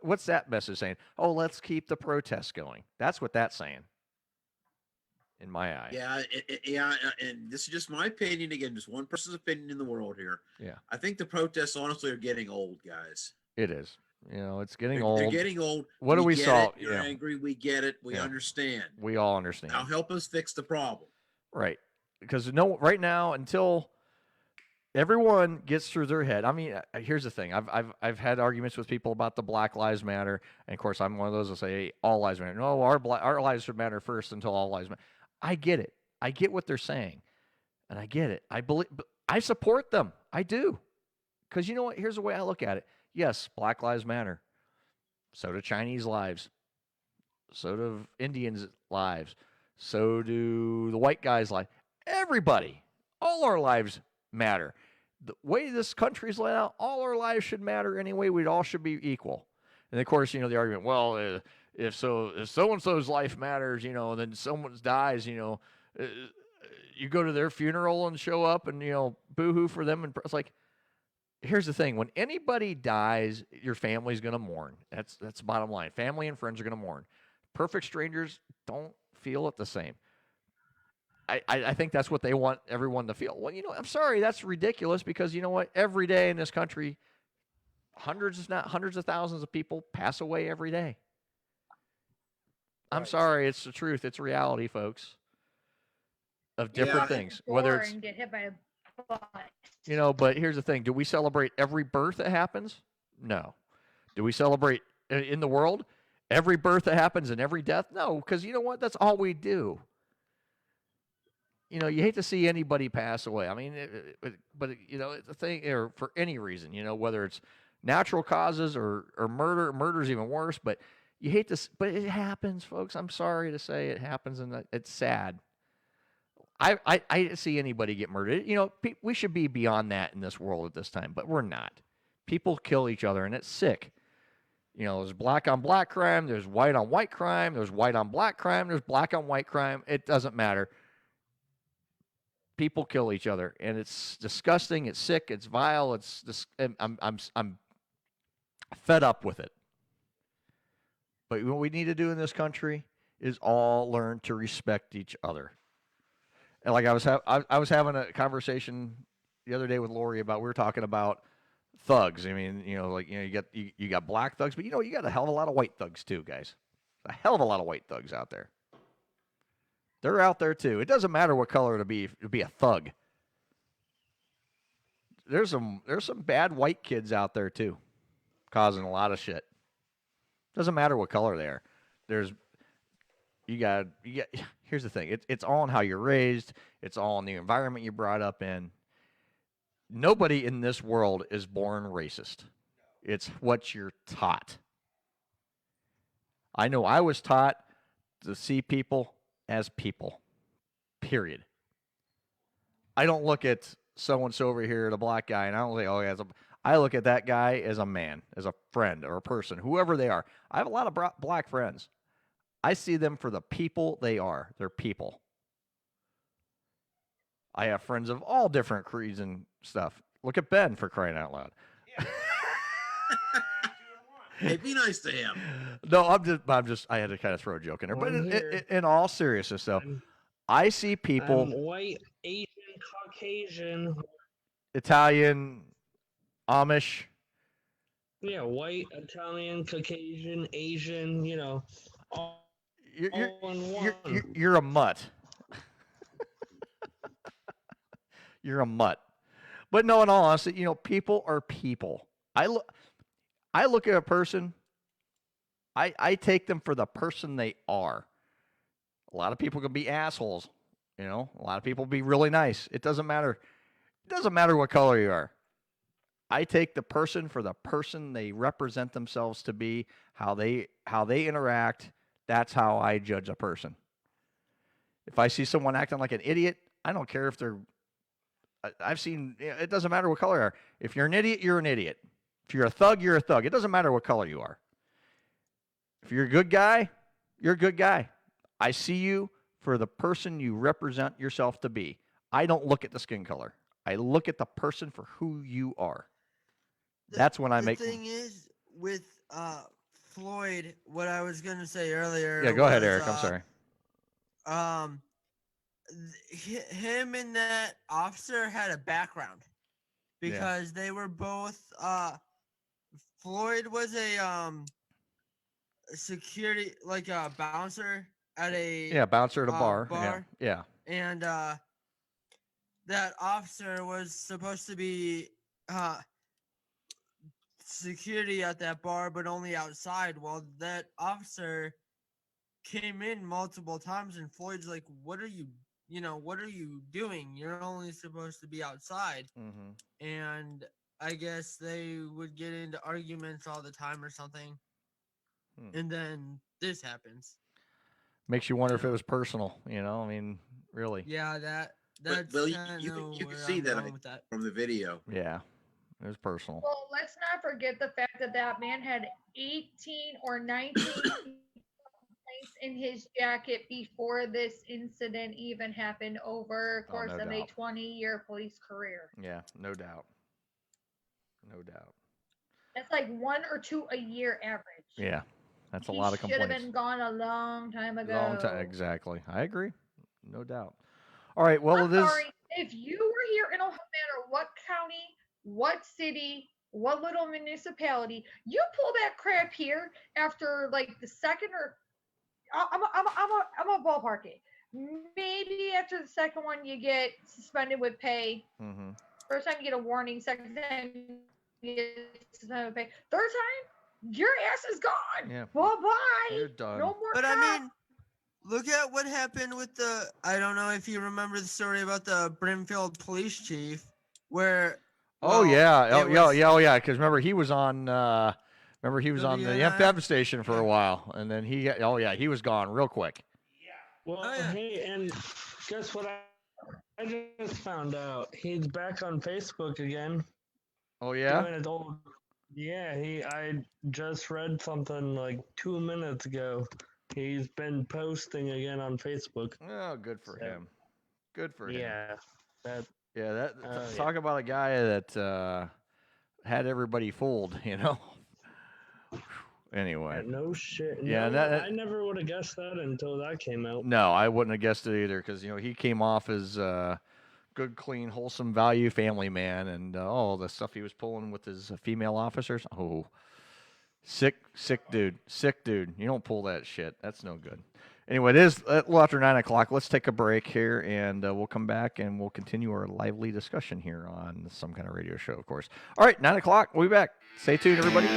what's that message saying? Oh, let's keep the protests going. That's what that's saying, in my eye. Yeah, yeah, and this is just my opinion. Again, just one person's opinion in the world here. Yeah. I think the protests, honestly, are getting old, guys. It is. It's getting old. They're getting old. What do we solve? You're angry. We get it. We understand. We all understand. Now help us fix the problem. Right. Because right now, until everyone gets through their head. I mean, here's the thing. I've had arguments with people about the Black Lives Matter, and of course, I'm one of those that say, hey, all lives matter. No, our lives should matter first until all lives matter. I get it. I get what they're saying, and I get it. I support them. I do. Because you know what? Here's the way I look at it. Yes, Black Lives Matter. So do Chinese lives. So do Indians' lives. So do the white guys' lives. Everybody. All our lives matter. The way this country's laid out, all our lives should matter anyway. We all should be equal. And of course, the argument, well, if so-and-so's life matters, then someone dies, you go to their funeral and show up and, boo-hoo for them. And it's like, here's the thing. When anybody dies, your family's going to mourn. That's the bottom line. Family and friends are going to mourn. Perfect strangers don't feel it the same. I think that's what they want everyone to feel. Well, I'm sorry, that's ridiculous because you know what? Every day in this country, hundreds of thousands of people pass away every day. I'm sorry, it's the truth. It's reality, folks, of different things. Whether it's, and get hit by a bus. but here's the thing. Do we celebrate every birth that happens? No. Do we celebrate in the world every birth that happens and every death? No, because you know what? That's all we do. You hate to see anybody pass away. I mean, but it's a thing, or for any reason, whether it's natural causes or murder. Murder's even worse, but you hate to, but it happens, folks. I'm sorry to say it happens, and it's sad. I didn't see anybody get murdered. We should be beyond that in this world at this time, but we're not. People kill each other, and it's sick. There's black on black crime, there's white on white crime, there's white on black crime, there's black on white crime. It doesn't matter. People kill each other, and it's disgusting. It's sick. It's vile. I'm fed up with it. But what we need to do in this country is all learn to respect each other. And like I was having a conversation the other day with Lori we were talking about thugs. I mean, you got black thugs, but you got a hell of a lot of white thugs too, guys. A hell of a lot of white thugs out there. They're out there too. It doesn't matter what color to be a thug. There's some bad white kids out there too, causing a lot of shit. Doesn't matter what color they are. Here's the thing. It's all in how you're raised. It's all in the environment you're brought up in. Nobody in this world is born racist. It's what you're taught. I know I was taught to see people as people, period. I don't look at so-and-so over here, the black guy, and I don't say, oh, yeah, I look at that guy as a man, as a friend or a person, whoever they are. I have a lot of black friends. I see them for the people they are. They're people. I have friends of all different creeds and stuff. Look at Ben, for crying out loud. Hey, be nice to him. No, I'm just. I had to kind of throw a joke in there, but in all seriousness, though, I see people. White, Asian, Caucasian, Italian, Amish. Yeah, white, Italian, Caucasian, Asian. All in one. You're a mutt. You're a mutt. But no, in all honesty, people are people. I look at a person, I take them for the person they are. A lot of people can be assholes. A lot of people be really nice. It doesn't matter. It doesn't matter what color you are. I take the person for the person they represent themselves to be, how they interact. That's how I judge a person. If I see someone acting like an idiot, I don't care if they're. I've seen. It doesn't matter what color you are. If you're an idiot, you're an idiot. If you're a thug, you're a thug. It doesn't matter what color you are. If you're a good guy, you're a good guy. I see you for the person you represent yourself to be. I don't look at the skin color. I look at the person for who you are. That's when I make. The thing is, with Floyd, what I was going to say earlier. Yeah, go ahead, Eric. I'm sorry. Him and that officer had a background because they were both. Floyd was a security, like a bouncer at a bouncer at a bar. Yeah. And that officer was supposed to be security at that bar, but only outside. Well, that officer came in multiple times, and Floyd's like, "What are you doing? You're only supposed to be outside." Mm-hmm. And I guess they would get into arguments all the time or something. And then this happens. Makes you wonder if it was personal, I mean, really. Yeah, that's Well, you can see that from the video. Yeah, it was personal. Well, let's not forget the fact that man had 18 or 19 complaints in his jacket before this incident even happened over the course of a 20-year police career. Yeah, no doubt. No doubt. That's like 1 or 2 a year average. Yeah, that's a lot of complaints. Should have been gone a long time ago. Exactly. I agree. No doubt. All right, well, I'm sorry. If you were here in no matter what county, what city, what little municipality, you pull that crap here after like the second or I'm a ballpark it. Maybe after the second one, you get suspended with pay. Mm-hmm. First time you get a warning. Second time you get suspended with pay. Third time, your ass is gone. Yeah. Bye bye. You're done. No more. But I mean, look at what happened with the. I don't know if you remember the story about the Brimfield police chief, where. Oh well, yeah, it oh was- yeah. Because remember he was on. Remember he was on the WNI? FM station for a while, and then he. Oh yeah, he was gone real quick. Well, hey, and guess what? I just found out he's back on Facebook again. Oh yeah. Doing it old. Yeah, I just read something like 2 minutes ago. He's been posting again on Facebook. Oh, good for him. Good for him. Yeah, that. Yeah, that. Yeah. Talk about a guy that had everybody fooled. You know. Anyway. No shit. Yeah, No, I never would have guessed that until that came out. No, I wouldn't have guessed it either because he came off as good, clean, wholesome, value family man, and the stuff he was pulling with his female officers. Oh, sick dude. You don't pull that shit. That's no good. Anyway, it is a little after 9 o'clock. Let's take a break here, and we'll come back and we'll continue our lively discussion here on Some Kind of Radio Show, of course. All right, 9 o'clock. We'll be back. Stay tuned, everybody.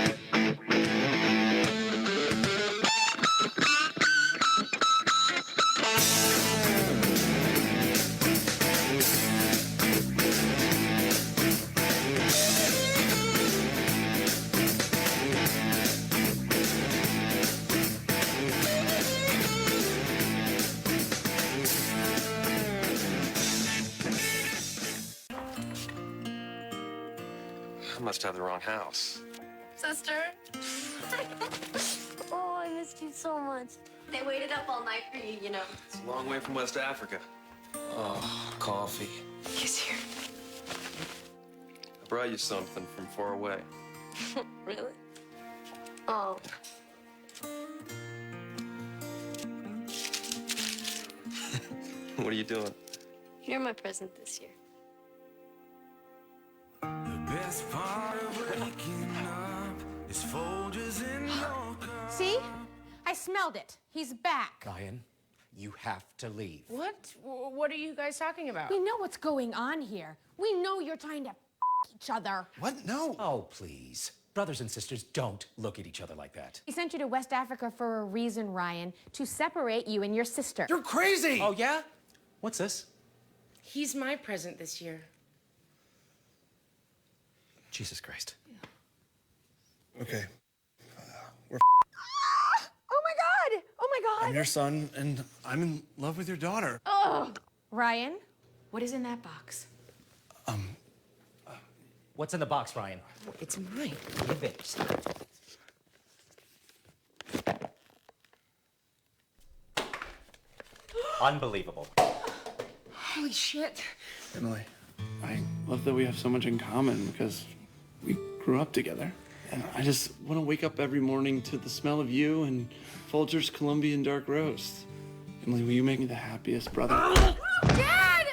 I must have the wrong house. Sister. Oh, I missed you so much. They waited up all night for you, you know. It's a long way from West Africa. Oh, coffee. He's here. I brought you something from far away. Really? Oh. What are you doing? You're my present this year. Best part of waking up is Folgers in your cup. See? I smelled it. He's back. Ryan, you have to leave. What? What are you guys talking about? We know what's going on here. We know you're trying to each other. What? No. Oh, please. Brothers and sisters don't look at each other like that. He sent you to West Africa for a reason, Ryan, to separate you and your sister. You're crazy! Oh, yeah? What's this? He's my present this year. Jesus Christ. Okay. We're Oh my God! Oh my God! I'm your son, and I'm in love with your daughter. Oh! Ryan, what is in that box? What's in the box, Ryan? It's mine. Give it. Unbelievable. Holy shit. Emily, I love that we have so much in common because we grew up together. And I just want to wake up every morning to the smell of you and Folgers Colombian Dark Roast. Emily, will you make me the happiest brother? Dad!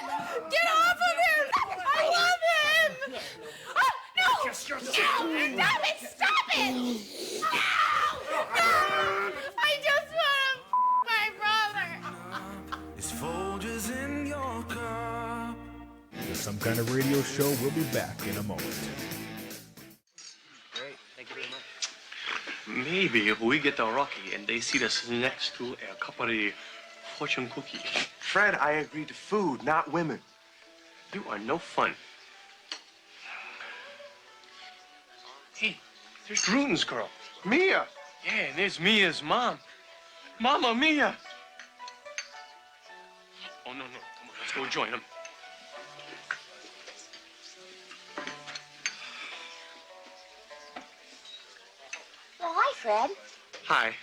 Get off of him! I love him! No! No! Stop it! Stop it! No! No! I just want to my brother! It's Folgers in your cup. The Some Kind of Radio Show will be back in a moment. Great. Thank you very much. Maybe we get the Rocky and they see us next to a couple of fortune cookies. Fred, I agreed to food, not women. You are no fun. Hey, there's Druden's girl. Mia! Yeah, and there's Mia's mom. Mama Mia! Oh, no. Come on, let's go join them. Well, hi, Fred. Hi.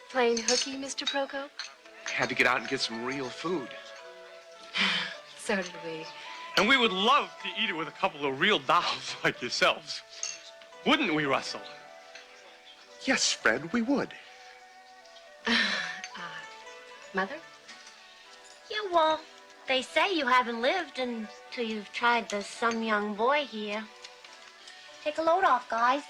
Playing hooky, Mr. Procope? I had to get out and get some real food. So did we. And we would love to eat it with a couple of real dolls like yourselves. Wouldn't we, Russell? Yes, Fred, we would. Mother? Yeah, well, they say you haven't lived until you've tried the Some Young Boy here. Take a load off, guys.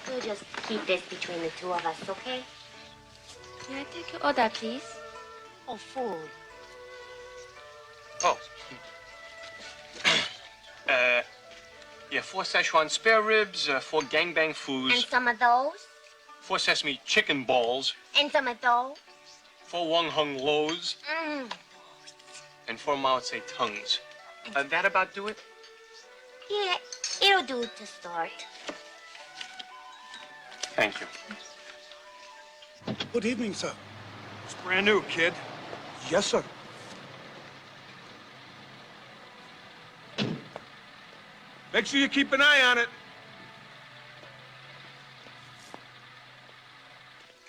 We'll just keep this between the two of us, okay? May I take your order, please? Oh, food. Oh. Yeah, 4 Szechuan spare ribs, 4 gangbang foos, And some of those? 4 sesame chicken balls, And some of those? 4 Wang Hung lows, Mm. and 4 Mao Tse tongues. That about do it? Yeah, it'll do to start. Thank you. Good evening, sir. It's brand new, kid. Yes, sir. Make sure you keep an eye on it.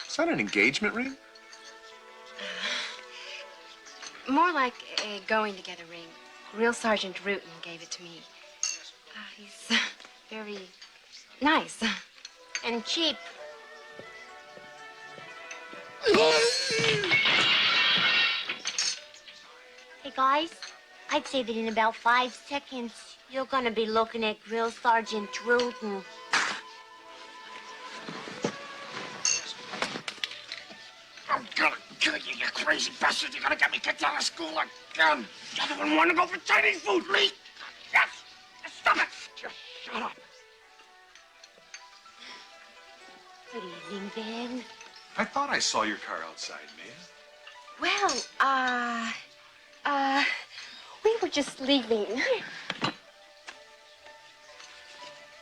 Is that an engagement ring? More like a going together ring. Real Sergeant Rutan gave it to me. He's very nice. And cheap. Hey, guys, I'd say that in about 5 seconds, you're gonna be looking at Grill Sergeant Rutan. I'm gonna kill you, you crazy bastard. You're gonna get me kicked out of school again. The other one wanted to go for Chinese food, Lee. Yes. Stop it. Just shut up. Good evening, Ben. I thought I saw your car outside, Mia. Well, we were just leaving.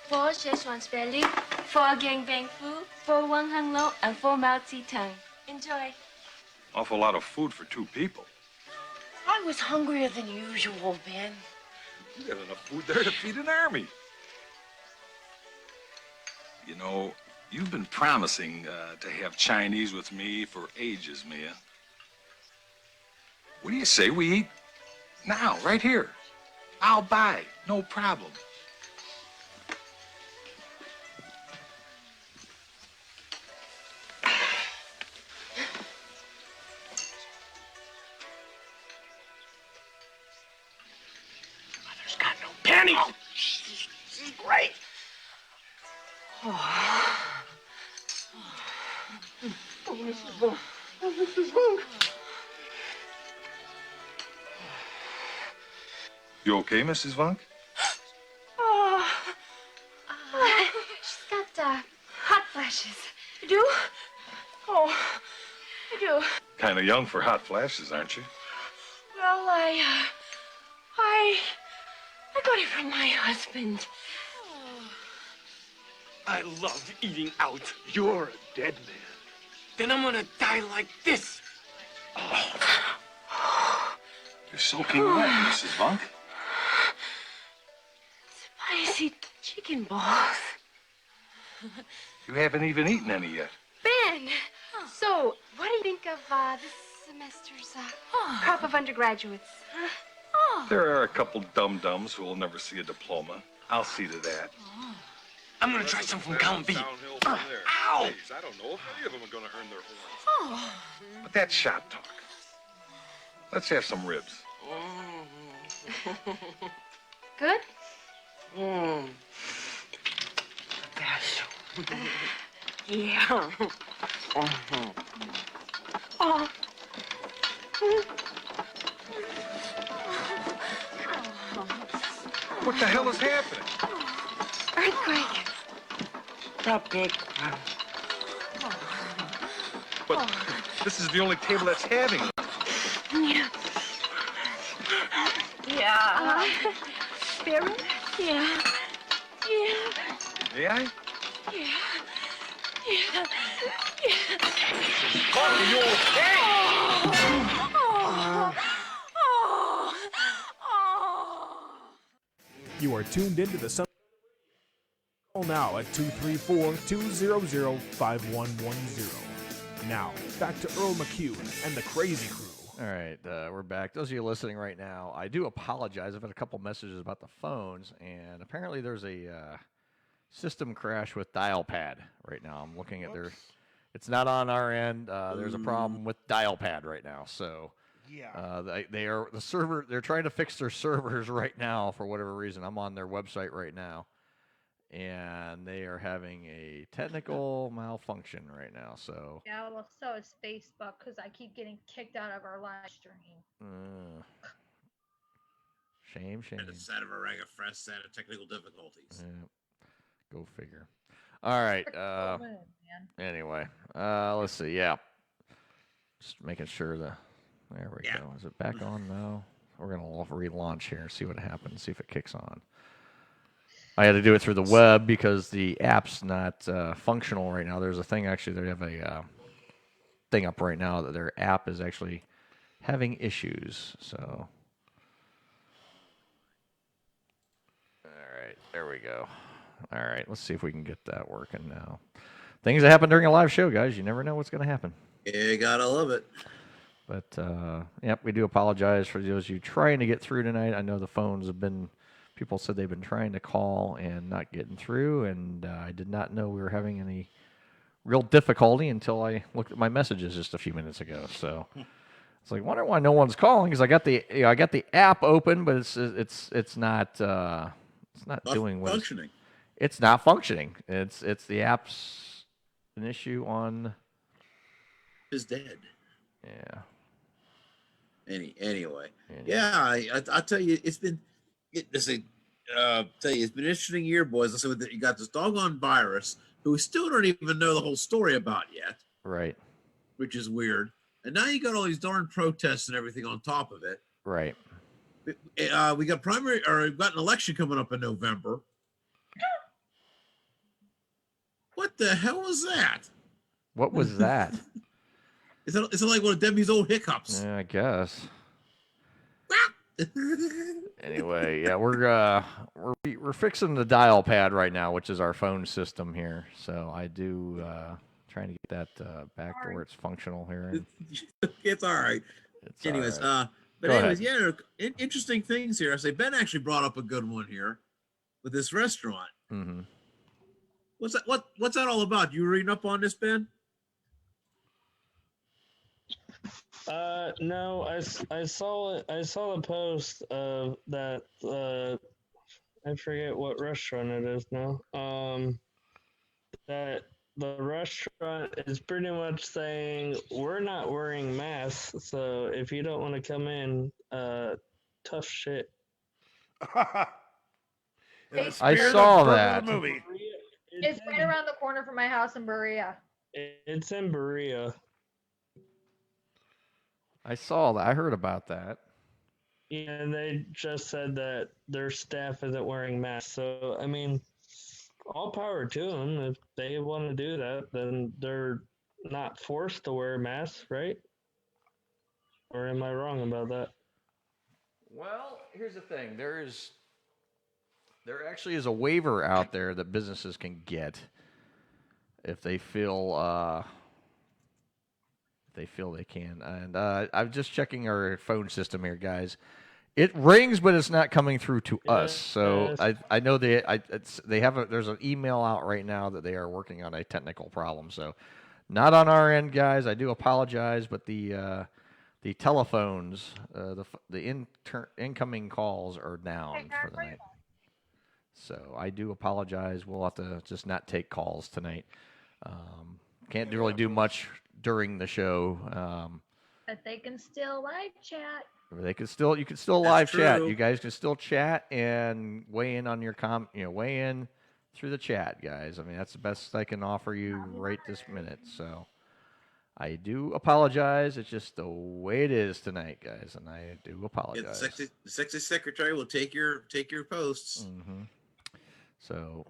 4 Szechuan spare rib, 4 gangbang food, 4 Wang Hung lo, and 4 Mao Tse tongue. Enjoy. Awful lot of food for 2 people. I was hungrier than usual, Ben. You got enough food there to feed an army. You know, you've been promising to have Chinese with me for ages, Mia. What do you say we eat now, right here? I'll buy, no problem. Mother's got no panties. Oh, she's great. Oh, Mrs. Vunk. Oh, Mrs. Vunk. You okay, Mrs. Vunk? Oh, she's got hot flashes. You do? Oh, I do. Kind of young for hot flashes, aren't you? Well, I got it from my husband. I love eating out. You're a dead man. Then I'm gonna die like this. You're soaking wet, Mrs. Vunk. Spicy chicken balls. You haven't even eaten any yet. Ben! So, what do you think of this semester's crop of undergraduates? There are a couple dum-dums who will never see a diploma. I'll see to that. I'm gonna try some from Count V. Ow! I don't know if any of them are gonna earn their horns. But that's shop talk. Let's have some ribs. Good? Yeah. Oh. What the hell is happening? Earthquake. Stop it. But this is the only table that's having it. Yeah. Yeah. Spirit? Yeah. Yeah. May I? Yeah. Yeah. Yeah. Are you okay? You are tuned into the Sun. Call now at 234-200-5110. Now, back to Earl McCune and the Crazy Crew. All right, we're back. Those of you listening right now, I do apologize. I've had a couple messages about the phones, and apparently there's a system crash with dial pad right now. I'm looking at their. It's not on our end. There's a problem with dial pad right now. So Yeah. they are the server. They're trying to fix their servers right now for whatever reason. I'm on their website right now, and they are having a technical malfunction right now. So Yeah, well, so is Facebook because I keep getting kicked out of our live stream. Shame. And it's out of a rang of fresh set of technical difficulties. Yeah. Go figure. All right. Anyway, let's see. Yeah. Just making sure there we go. Is it back on now? We're going to relaunch here, see what happens, see if it kicks on. I had to do it through the web because the app's not functional right now. There's a thing, actually, they have a thing up right now that their app is actually having issues. So, all right, there we go. All right, let's see if we can get that working now. Things that happen during a live show, guys, you never know what's going to happen. You gotta love it. But, yep, we do apologize for those of you trying to get through tonight. I know the phones have been, people said they've been trying to call and not getting through, and I did not know we were having any real difficulty until I looked at my messages just a few minutes ago. So it's like, wonder why no one's calling, because I got the app open, but it's not doing what functioning. It's not functioning. It's the app's an issue on. Is dead. Yeah. Anyway, yeah, I tell you, it's been it's been an interesting year, boys. Let's say you got this doggone virus who we still don't even know the whole story about yet. Right. Which is weird. And now you got all these darn protests and everything on top of it. Right. We got we've got an election coming up in November. What the hell was that? What was that? Is it like one of Debbie's old hiccups? Yeah, I guess. Anyway, yeah, we're fixing the dial pad right now, which is our phone system here. So I do trying to get that back to where it's functional here. It's all right. Anyways, right. But Go anyways, ahead. yeah, interesting things here. I say Ben actually brought up a good one here with this restaurant. Mm-hmm. What's that? What's that all about? You reading up on this, Ben? No, I saw it. I saw the post of that. I forget what restaurant it is now. That the restaurant is pretty much saying we're not wearing masks, so if you don't want to come in, tough shit. I saw that. Movie. It's right around the corner from my house in Berea. It's in Berea. I saw that. I heard about that. Yeah, and they just said that their staff isn't wearing masks. So, I mean, all power to them. If they want to do that, then they're not forced to wear masks, right? Or am I wrong about that? Well, here's the thing. There actually is a waiver out there that businesses can get if they feel they can. And I'm just checking our phone system here, guys. It rings, but it's not coming through to us. So I know they have there's an email out right now that they are working on a technical problem. So not on our end, guys. I do apologize, but the telephones, the incoming calls are down for the night. So I do apologize. We'll have to just not take calls tonight. Can't really do much during the show. But they can still live chat. You can still live chat. You guys can still chat and weigh in on your weigh in through the chat, guys. I mean, that's the best I can offer you right this minute. So I do apologize. It's just the way it is tonight, guys, and I do apologize. Yeah, the sexy secretary will take your posts. Mm-hmm. So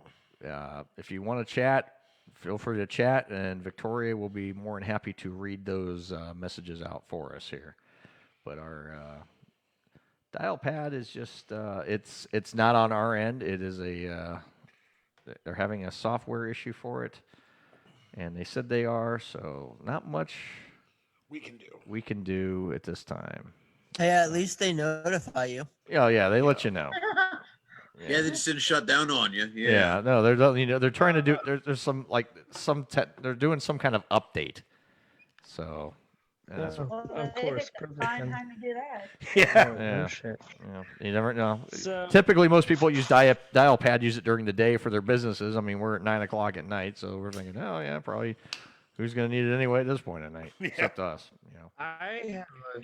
if you want to chat, feel free to chat, and Victoria will be more than happy to read those messages out for us here. But our dial pad is just it's not on our end. It is they're having a software issue for it, and they said they are, so not much we can do at this time. Hey, at least they notify you. Oh yeah, they let you know. Yeah, they just didn't shut down on you. Yeah, no, they're trying to do. There's some they're doing some kind of update. So And that's what, of course, Fine time to do that. yeah. Yeah. You never know. Typically, most people use dial pad, use it during the day for their businesses. I mean, we're at 9 o'clock at night, so we're thinking, oh yeah, probably. Who's going to need it anyway at this point at night? Except us. You know. I have a.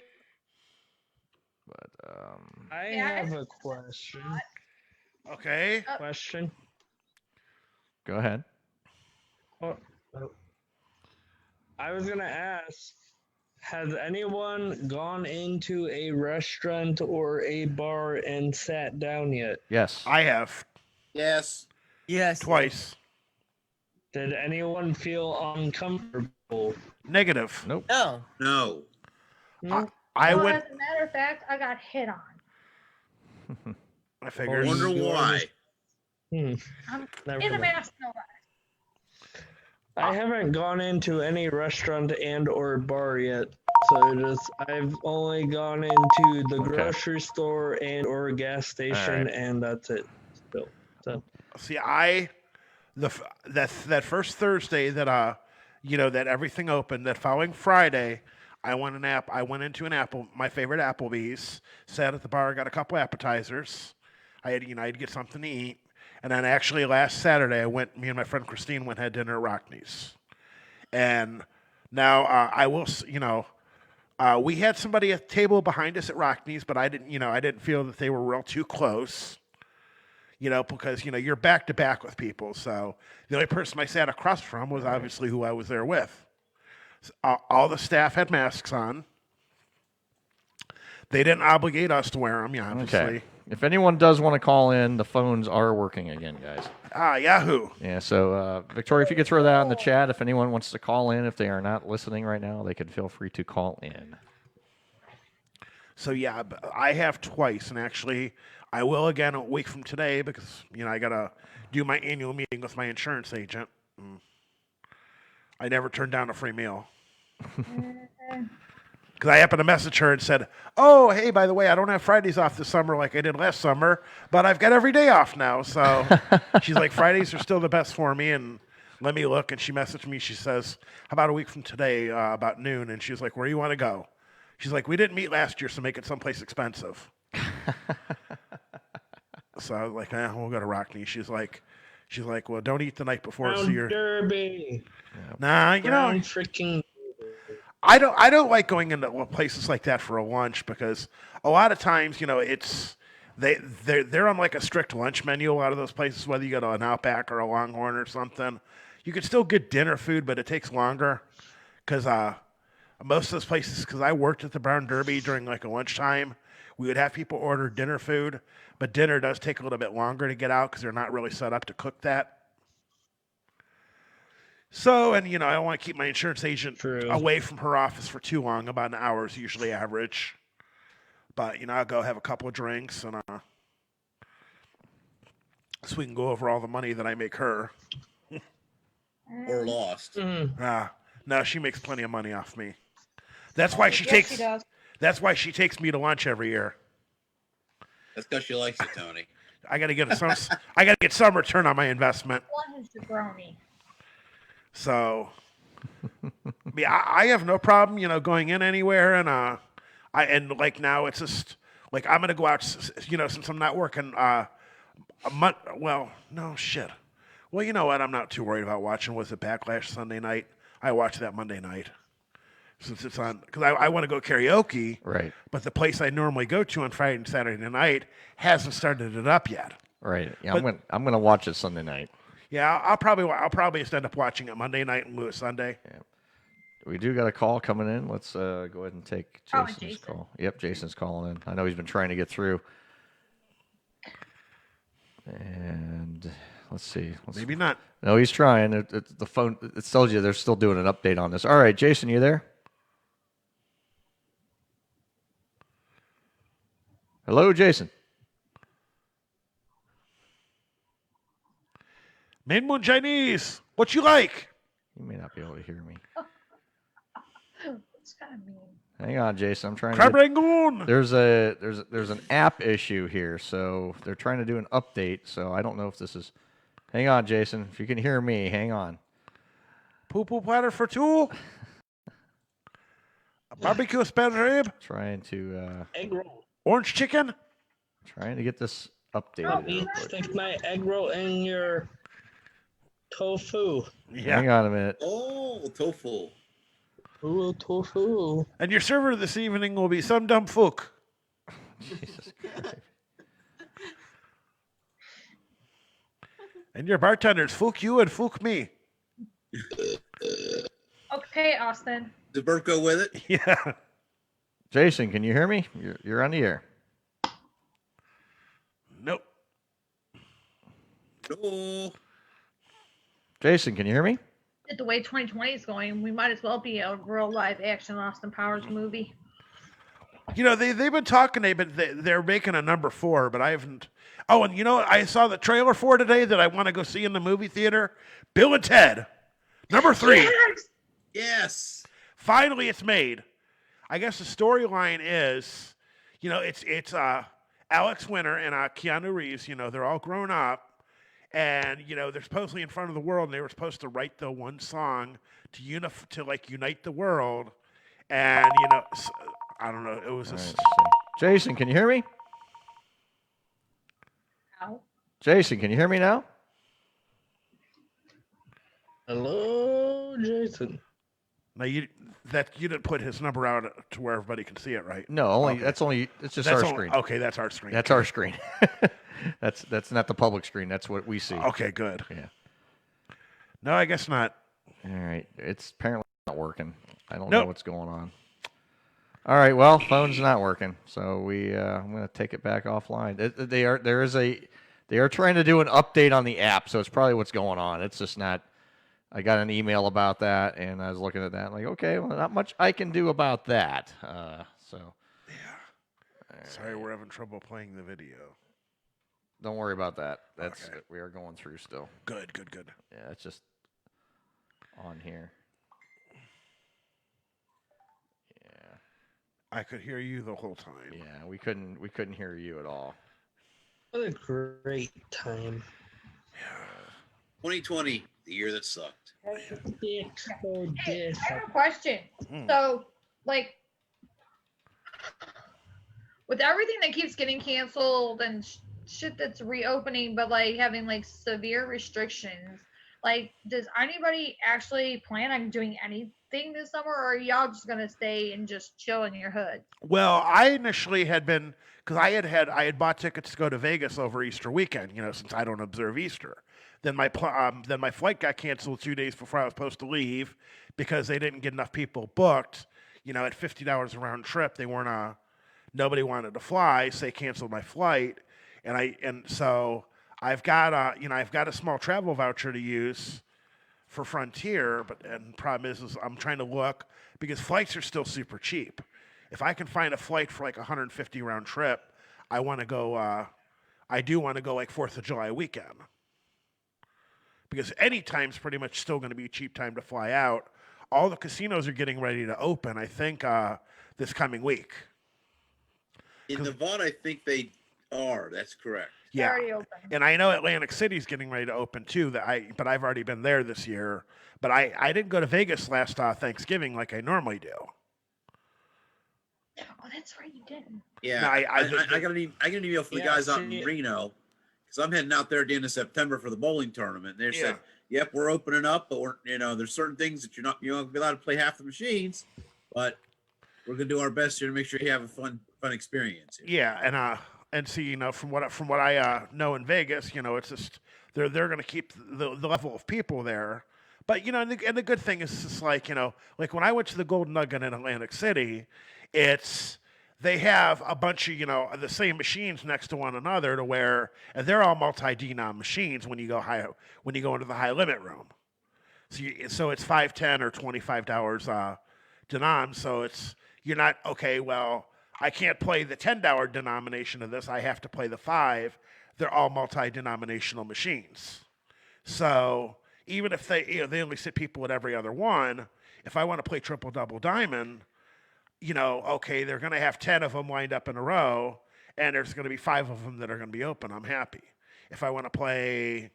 But I have a question. Okay. Question. Go ahead. I was gonna ask, has anyone gone into a restaurant or a bar and sat down yet? Yes. I have. Yes. Yes. Twice. Did anyone feel uncomfortable? Negative. Nope. No. No. I Well, would. as a matter of fact, I got hit on. I figured. I wonder why. I'm Never in a mind. mask, no less. I haven't gone into any restaurant and or bar yet, so I've only gone into the grocery store and or gas station, and that's it. Still, so. See, that first Thursday that that everything opened, that following Friday, I went into my favorite Applebee's, sat at the bar, got a couple appetizers. I had to get something to eat. And then actually last Saturday, me and my friend Christine had dinner at Rockney's. And now I will, we had somebody at the table behind us at Rockney's, but I didn't feel that they were real too close, because, you're back to back with people. So the only person I sat across from was obviously who I was there with. All the staff had masks on. They didn't obligate us to wear them, obviously. Okay. If anyone does want to call in, the phones are working again, guys. Yahoo. Yeah, so Victoria, if you could throw that out in the chat, if anyone wants to call in, if they are not listening right now, they could feel free to call in. So, yeah, I have twice, and actually I will again a week from today because, I got to do my annual meeting with my insurance agent. I never turned down a free meal. Because I happened to message her and said, oh, hey, by the way, I don't have Fridays off this summer like I did last summer, but I've got every day off now. So she's like, Fridays are still the best for me, and let me look. And she messaged me. She says, how about a week from today, about noon? And she was like, where do you want to go? She's like, we didn't meet last year, so make it someplace expensive. So I was like, we'll go to Rockney. She's like, well, don't eat the night before. So you're Derby. Nah, freaking. I don't like going into places like that for a lunch because a lot of times, it's they're on like a strict lunch menu. A lot of those places, whether you go to an Outback or a Longhorn or something, you can still get dinner food, but it takes longer because most of those places. Because I worked at the Brown Derby during like a lunchtime, we would have people order dinner food, but dinner does take a little bit longer to get out because they're not really set up to cook that. So, and, I don't want to keep my insurance agent away from her office for too long. About an hour is usually average. But, I'll go have a couple of drinks and so we can go over all the money that I make her. Or lost. No, she makes plenty of money off me. That's why she takes. She does. That's why she takes me to lunch every year. That's because she likes it, Tony. I got to get some return on my investment. One is jabroni. So, I have no problem, going in anywhere, and like now it's just like I'm gonna go out, since I'm not working a month. Well, no shit. Well, you know what? I'm not too worried about watching. Was it Backlash Sunday night? I watched that Monday night since it's on because I want to go karaoke. Right. But the place I normally go to on Friday and Saturday night hasn't started it up yet. Right. Yeah, I'm gonna watch it Sunday night. Yeah, I'll probably just end up watching it Monday night and lose Sunday. Yeah. We do got a call coming in. Let's go ahead and take Jason's Jason. call. Yep, Jason's calling in. I know he's been trying to get through. And let's see. Maybe not. No, he's trying. The phone. It tells you they're still doing an update on this. All right, Jason, you there? Hello, Jason. Main Moon Chinese, what you like? You may not be able to hear me. It's kind of mean. Hang on, Jason. I'm trying Crab to. Rangoon. There's an app issue here, so they're trying to do an update. So I don't know if this is. Hang on, Jason. If you can hear me, hang on. Poo poo platter for two. A barbecue spare rib. Trying to Egg roll. Orange chicken. Trying to get this updated. Let me stick my egg roll in your tofu. Yeah. Hang on a minute. Oh, tofu. Ooh, tofu. And your server this evening will be some dumb fook. Jesus Christ. And your bartenders, fook you and fook me. Okay, Austin. Did Bert go with it? Yeah. Jason, can you hear me? You're on the air. Nope. No. Jason, can you hear me? The way 2020 is going, we might as well be a real live action Austin Powers movie. You know, they've been talking, they're making a number 4, but I haven't. Oh, and you know what I saw the trailer for today that I want to go see in the movie theater? Bill and Ted, number 3. Yes! Yes. Finally, it's made. I guess the storyline is, you know, it's Alex Winter and Keanu Reeves. You know, they're all grown up, and you know they're supposedly in front of the world, and they were supposed to write the one song to unite the world, and you know, I don't know, it was just. Jason, can you hear me? Ow. Jason, can you hear me now? Hello, Jason. Now you didn't put his number out to where everybody can see it, right? No, only Okay. it's just our screen. Okay, that's our screen. That's our screen. That's not the public screen. That's what we see. Okay, good. Yeah. No, I guess not. All right. It's apparently not working. I don't Nope. know what's going on. All right. Well, phone's not working, so I'm going to take it back offline. They are trying to do an update on the app, so it's probably what's going on. It's just not. I got an email about that, and I was looking at that, like, okay, well, not much I can do about that. Sorry, we're having trouble playing the video. Don't worry about that. That's Okay. we are going through still. Good. Yeah, it's just on here. Yeah. I could hear you the whole time. Yeah, we couldn't hear you at all. What a great time. 2020, the year that sucked. Hey, I have a question. Hmm. So, like, with everything that keeps getting canceled and shit that's reopening, but like having like severe restrictions, like, does anybody actually plan on doing anything this summer, or are y'all just gonna stay and just chill in your hood? Well, I initially had been because I had bought tickets to go to Vegas over Easter weekend. You know, since I don't observe Easter. Then my flight got canceled 2 days before I was supposed to leave because they didn't get enough people booked. You know, at $50 a round trip, they weren't nobody wanted to fly, so they canceled my flight. So I've got a small travel voucher to use for Frontier, and the problem is I'm trying to look because flights are still super cheap. If I can find a flight for like $150 round trip, I want to go. I do want to go like 4th of July weekend. Because any time's pretty much still going to be a cheap time to fly out. All the casinos are getting ready to open, I think, this coming week. In Nevada, I think they are. That's correct. Yeah, Already open. and I know Atlantic City's getting ready to open too. But I've already been there this year. But I didn't go to Vegas last Thanksgiving like I normally do. Oh, that's right, you didn't. Yeah, No, I got an email from the guys out in see- Reno because I'm heading out there at the end of September for the bowling tournament. They said, Yeah. "Yep, we're opening up, but there's certain things that you're not going to be allowed to play half the machines, but we're going to do our best here to make sure you have a fun experience." Here. Yeah, and see, you know, from what I know in Vegas, you know, it's just they're going to keep the level of people there. But you know, and the good thing is just like, you know, like when I went to the Golden Nugget in Atlantic City, they have a bunch of, you know, the same machines next to one another to where, and they're all multi-denom machines when you go into the high limit room. So it's $5, $10, or $25 denom. So you're not, okay, well, I can't play the $10 denomination of this. I have to play the 5. They're all multi-denominational machines. So even if they only sit people at every other one, if I want to play triple double diamond, you know, okay, they're going to have 10 of them lined up in a row, and there's going to be 5 of them that are going to be open. I'm happy. If I want to play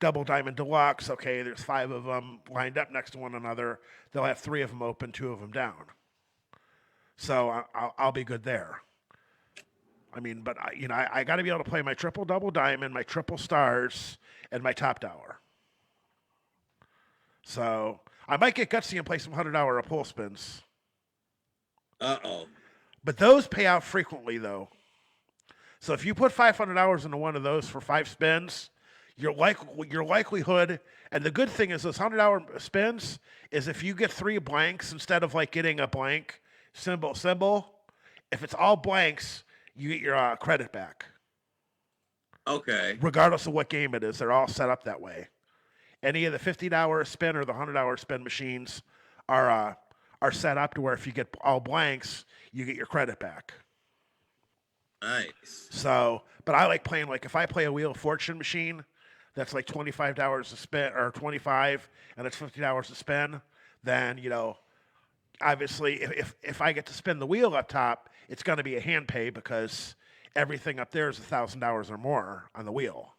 double diamond deluxe, okay, there's 5 of them lined up next to one another. They'll have 3 of them open, 2 of them down. So I'll be good there. I mean, but I got to be able to play my triple double diamond, my triple stars, and my top dollar. So I might get gutsy and play some $100 pull spins. Uh-oh. But those pay out frequently, though. So if you put $500 into one of those for 5 spins, your likelihood, and the good thing is those $100 spins is if you get 3 blanks instead of like getting a blank symbol, if it's all blanks, you get your credit back. Okay. Regardless of what game it is, they're all set up that way. Any of the $50 spin or the $100 spin machines are set up to where if you get all blanks, you get your credit back. Nice. So, but I like playing, like if I play a Wheel of Fortune machine, that's like $25 to spin, or $25, and it's $50 to spin, then, obviously if I get to spin the wheel up top, it's going to be a hand pay because everything up there is $1,000 or more on the wheel.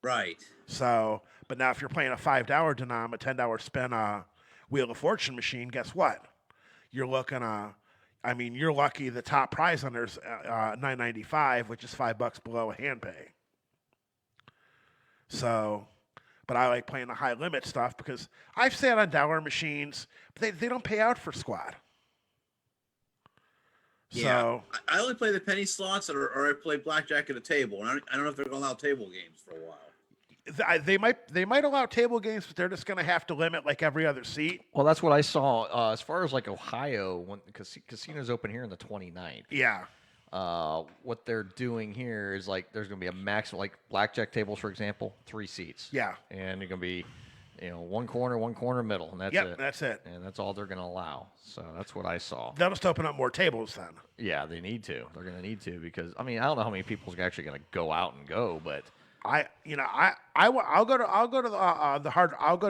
Right. So, but now if you're playing a $5 denom, a $10 spin Wheel of Fortune machine, guess what? You're looking you're lucky the top prize on there's $9.95, which is $5 below a hand pay. So, but I like playing the high limit stuff because I've sat on dollar machines, but they don't pay out for squat. Yeah. So I only play the penny slots or I play blackjack at a table. And I don't know if they're going to allow table games for a while. They might allow table games, but they're just going to have to limit like every other seat. Well, that's what I saw. As far as like Ohio, when casinos open here on the 29th. Yeah. What they're doing here is like there's going to be a maximum, like blackjack tables, for example, 3 seats. Yeah. And you're going to be, one corner, middle, and that's Yep, it. that's it. And that's all they're going to allow. So that's what I saw. They'll just open up more tables then. Yeah, they need to. They're going to need to because I don't know how many people's actually going to go out and go, but I'll go to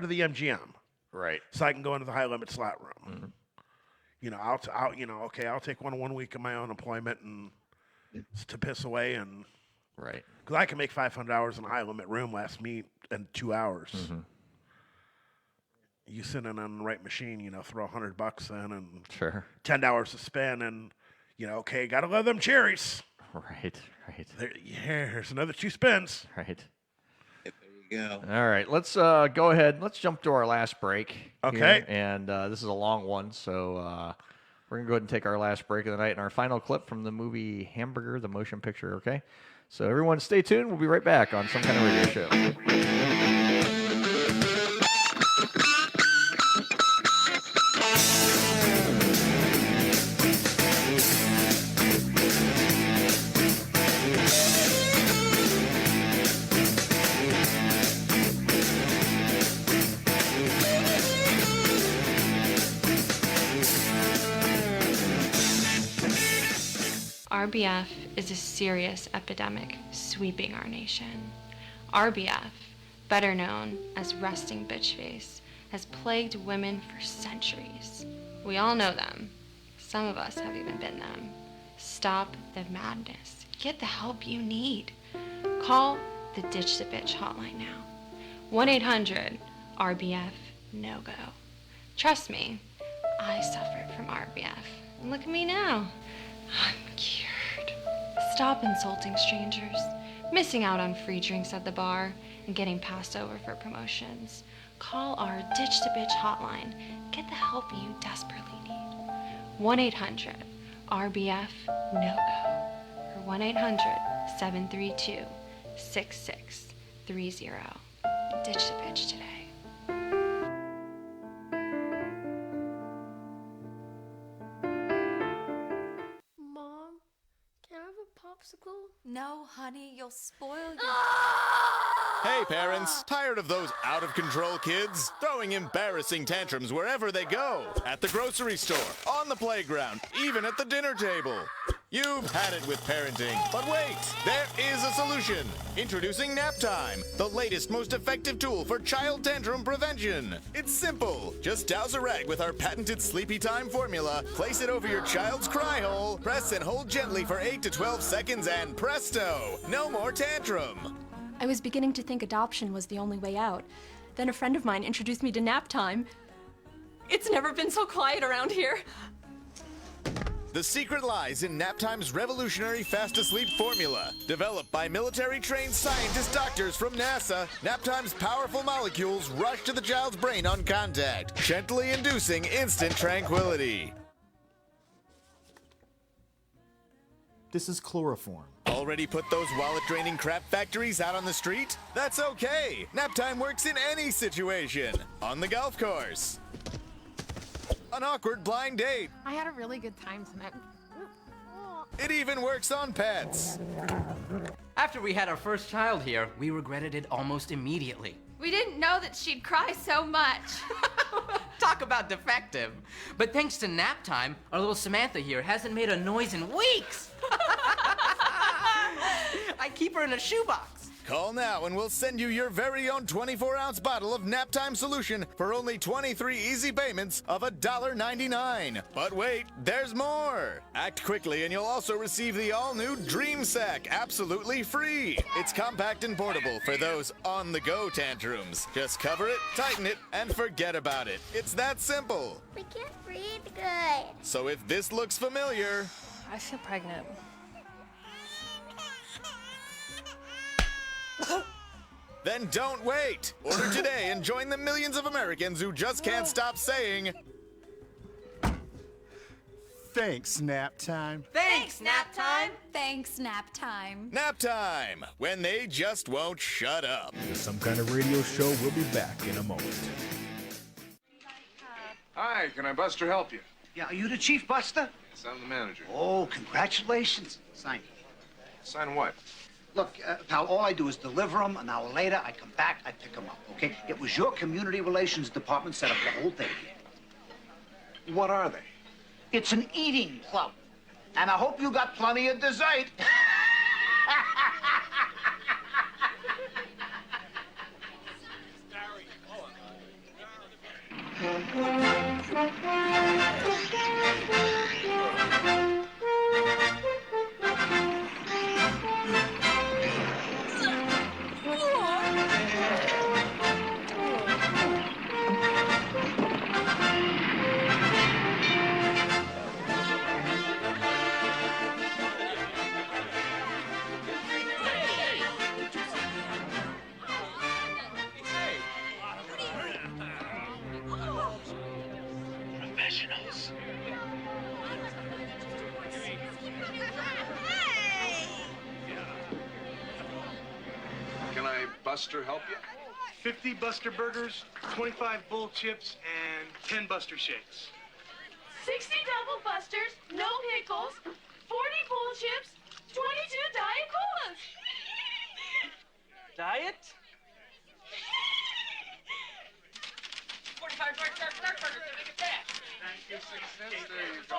the MGM. Right. So I can go into the high limit slot room. Mm-hmm. I'll take 1 week of my own employment and to piss away and right. Because I can make $500 in a high limit room last meet in 2 hours. Mm-hmm. You sit in on the right machine, throw $100 in and sure $10 to spin, and gotta love them cherries. Right. Here's another 2 spins. Right. There you go. All right, let's go ahead. Let's jump to our last break. Okay. Here. And this is a long one, so we're going to go ahead and take our last break of the night and our final clip from the movie Hamburger, the motion picture, okay? So everyone stay tuned. We'll be right back on Some Kind of Radio Show. RBF is a serious epidemic sweeping our nation. RBF, better known as resting bitch face, has plagued women for centuries. We all know them. Some of us have even been them. Stop the madness. Get the help you need. Call the Ditch the Bitch hotline now. 1-800-RBF-NO-GO. Trust me, I suffered from RBF. And look at me now. I'm cured. Stop insulting strangers, missing out on free drinks at the bar, and getting passed over for promotions. Call our Ditch the Bitch hotline. Get the help you desperately need. 1-800-RBF-NO-GO or 1-800-732-6630. Ditch the Bitch today. No, honey, you'll spoil your... Hey, parents, tired of those out-of-control kids? Throwing embarrassing tantrums wherever they go. At the grocery store, on the playground, even at the dinner table. You've had it with parenting, but wait, there is a solution. Introducing Nap Time, the latest, most effective tool for child tantrum prevention. It's simple. Just douse a rag with our patented Sleepy Time formula, place it over your child's cry hole, press and hold gently for 8 to 12 seconds, and presto, no more tantrum. I was beginning to think adoption was the only way out. Then a friend of mine introduced me to Nap Time. It's never been so quiet around here. The secret lies in Naptime's revolutionary fast-asleep formula. Developed by military-trained scientist doctors from NASA, Naptime's powerful molecules rush to the child's brain on contact, gently inducing instant tranquility. This is chloroform. Already put those wallet-draining crap factories out on the street? That's okay. Naptime works in any situation. On the golf course. An awkward blind date. I had a really good time tonight. It even works on pets. After we had our first child here, we regretted it almost immediately. We didn't know that she'd cry so much. Talk about defective. But thanks to nap time, our little Samantha here hasn't made a noise in weeks. I keep her in a shoebox. Call now and we'll send you your very own 24-ounce bottle of Naptime solution for only 23 easy payments of $1.99. But wait, there's more. Act quickly and you'll also receive the all-new Dream Sack absolutely free. It's compact and portable for those on-the-go tantrums. Just cover it, tighten it, and forget about it. It's that simple. We can't breathe good. So if this looks familiar... I feel pregnant. Then don't wait! Order today and join the millions of Americans who just can't stop saying... Thanks, nap time. Thanks, nap time. Thanks, nap time. Nap time! When they just won't shut up. The Some Kind of Radio Show will be back in a moment. Hi, can I Buster help you? Yeah, are you the chief, Buster? Yes, I'm the manager. Oh, congratulations. Sign. Sign what? Look, pal, all I do is deliver them. An hour later, I come back, I pick them up, okay? It was your community relations department set up the whole thing here. What are they? It's an eating club. And I hope you got plenty of dessert. Professionals. Can I Buster help you? 50 Buster Burgers, 25 Bull Chips, and 10 Buster Shakes. 60 double busters, no pickles, 40 bull chips, 22 diet colas. Diet? 45 dark burgers, make it fast. Thank you, 6 cents. There you go.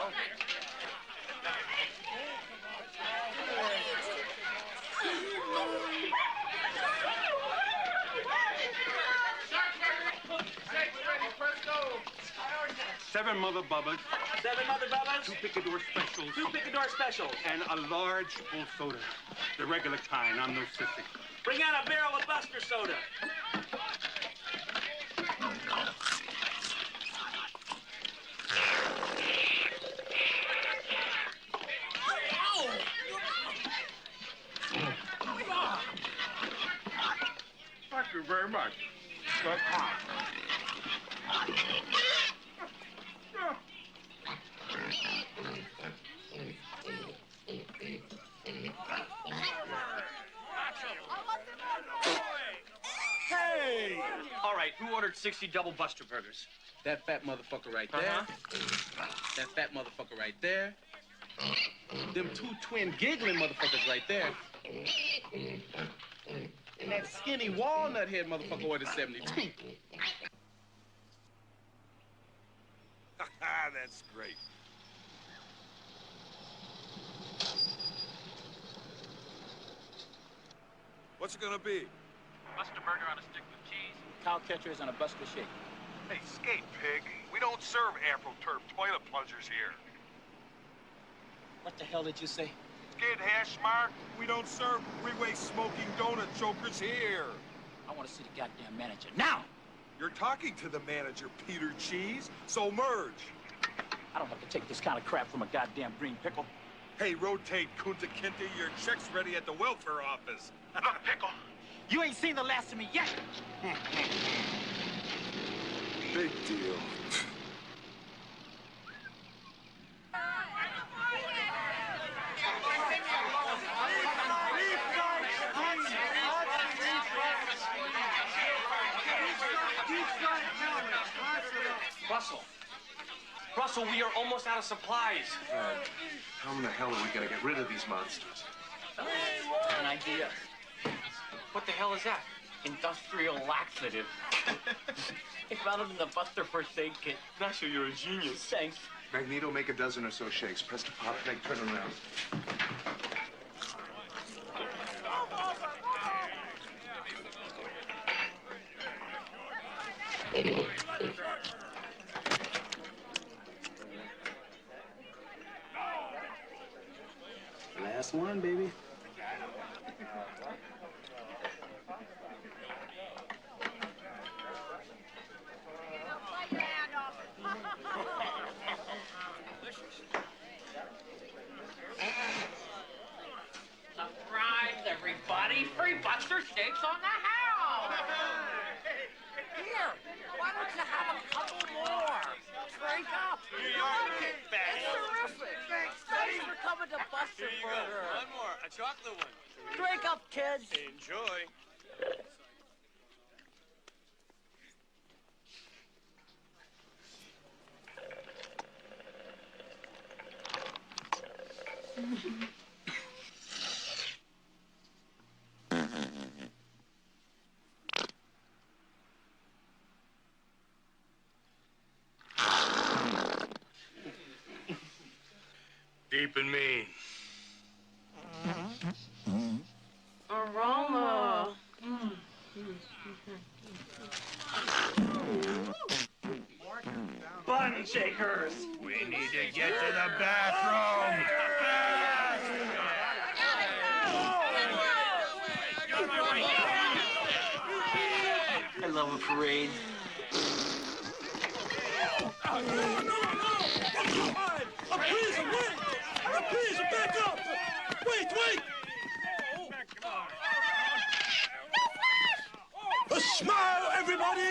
Seven Mother Bubbas. 7 Mother Bubbas. 2 Picador Specials. 2 Picador Specials. And a large full soda. The regular kind, I'm no sissy. Bring out a barrel of Buster soda. Thank you very much. Hey! All right, who ordered 60 double Buster Burgers? That fat motherfucker right there. That fat motherfucker right there. Them 2 twin giggling motherfuckers right there. And that skinny walnut head motherfucker ordered 72. That's great. What's it gonna be? Buster Burger on a stick with cheese. Cow catchers on a Buster Shake. Hey, skate pig. We don't serve AfroTurf toilet plungers here. What the hell did you say? Skid hash mark. We don't serve three-way smoking donut chokers here. I want to see the goddamn manager now. You're talking to the manager, Peter Cheese. So merge. I don't have to take this kind of crap from a goddamn green pickle. Hey, rotate, Kunta Kinte. Your check's ready at the welfare office. Look, pickle, you ain't seen the last of me yet. Big deal. Russell, we are almost out of supplies. How in the hell are we gonna get rid of these monsters? An idea. What the hell is that? Industrial laxative. I found it in the Buster First Aid kit. Nasha, you're a genius. Thanks. Magneto, make a dozen or so shakes. Press the pop, make turn around. Last one, baby. Surprise, everybody! Free Buster Shakes on the house! Here, why don't you have a couple more? Drink up. You like it? It's terrific. Thanks for coming to Buster Burger. One more, a chocolate one. Drink up, kids. Enjoy. Deep and mean. Aroma. Bun shakers. We need to get to the bathroom. I love a parade. Please, back up! Wait! A smile, everybody!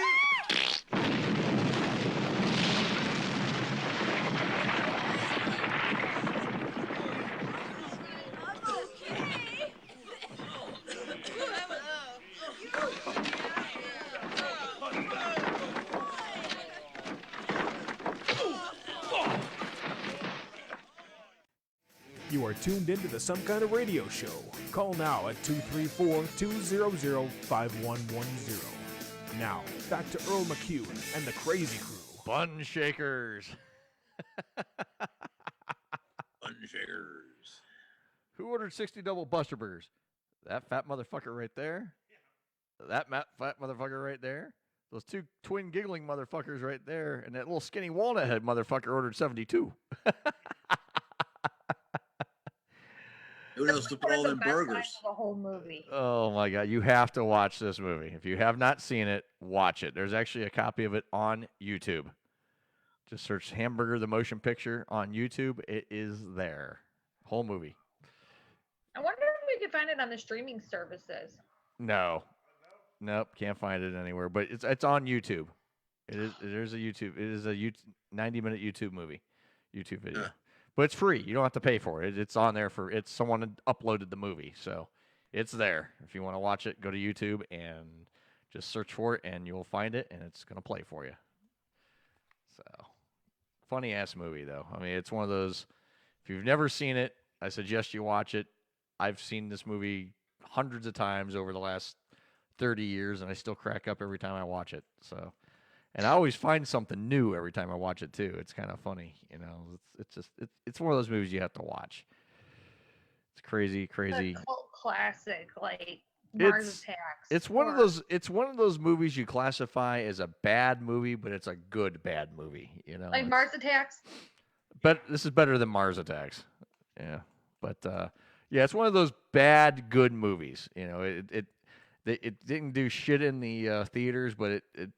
You are tuned into the Some Kind of Radio Show. Call now at 234-200-5110. Now, back to Earl McCune and the Crazy Crew. Bun shakers. Bun shakers. Who ordered 60 double Buster Burgers? That fat motherfucker right there. That fat motherfucker right there. Those two twin giggling motherfuckers right there. And that little skinny walnut head motherfucker ordered 72. Who knows to put all them burgers? The whole movie. Oh my God. You have to watch this movie. If you have not seen it, watch it. There's actually a copy of it on YouTube. Just search Hamburger the Motion Picture on YouTube. It is there. Whole movie. I wonder if we could find it on the streaming services. No. Nope, can't find it anywhere. But it's on YouTube. There's a YouTube. It is a 90-minute YouTube movie. YouTube video. But it's free. You don't have to pay for it. It's on there someone had uploaded the movie. So it's there. If you want to watch it, go to YouTube and just search for it and you'll find it and it's going to play for you. So funny ass movie though. I mean, it's one of those, if you've never seen it, I suggest you watch it. I've seen this movie hundreds of times over the last 30 years and I still crack up every time I watch it. So, and I always find something new every time I watch it too. It's kind of funny, you know. It's one of those movies you have to watch. It's crazy. A cult classic, like Mars Attacks. It's one of those movies you classify as a bad movie, but it's a good bad movie, you know. Like Mars Attacks. But this is better than Mars Attacks. Yeah. But yeah, it's one of those bad good movies, you know. It didn't do shit in the theaters, but it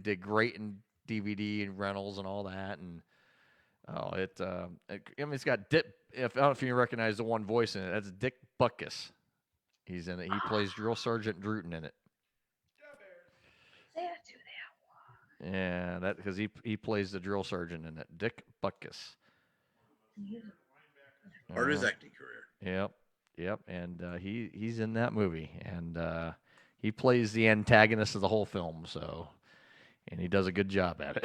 did great in DVD and rentals and all that, and Oh, I mean, it's got Dick. I don't know if you recognize the one voice in it. That's Dick Butkus. He's in it. He plays Drill Sergeant Druten in it. That's who that was. Yeah, that because he plays the drill sergeant in it. Dick Butkus. Part of his acting career. Yep, and he's in that movie, and he plays the antagonist of the whole film. So, and he does a good job at it.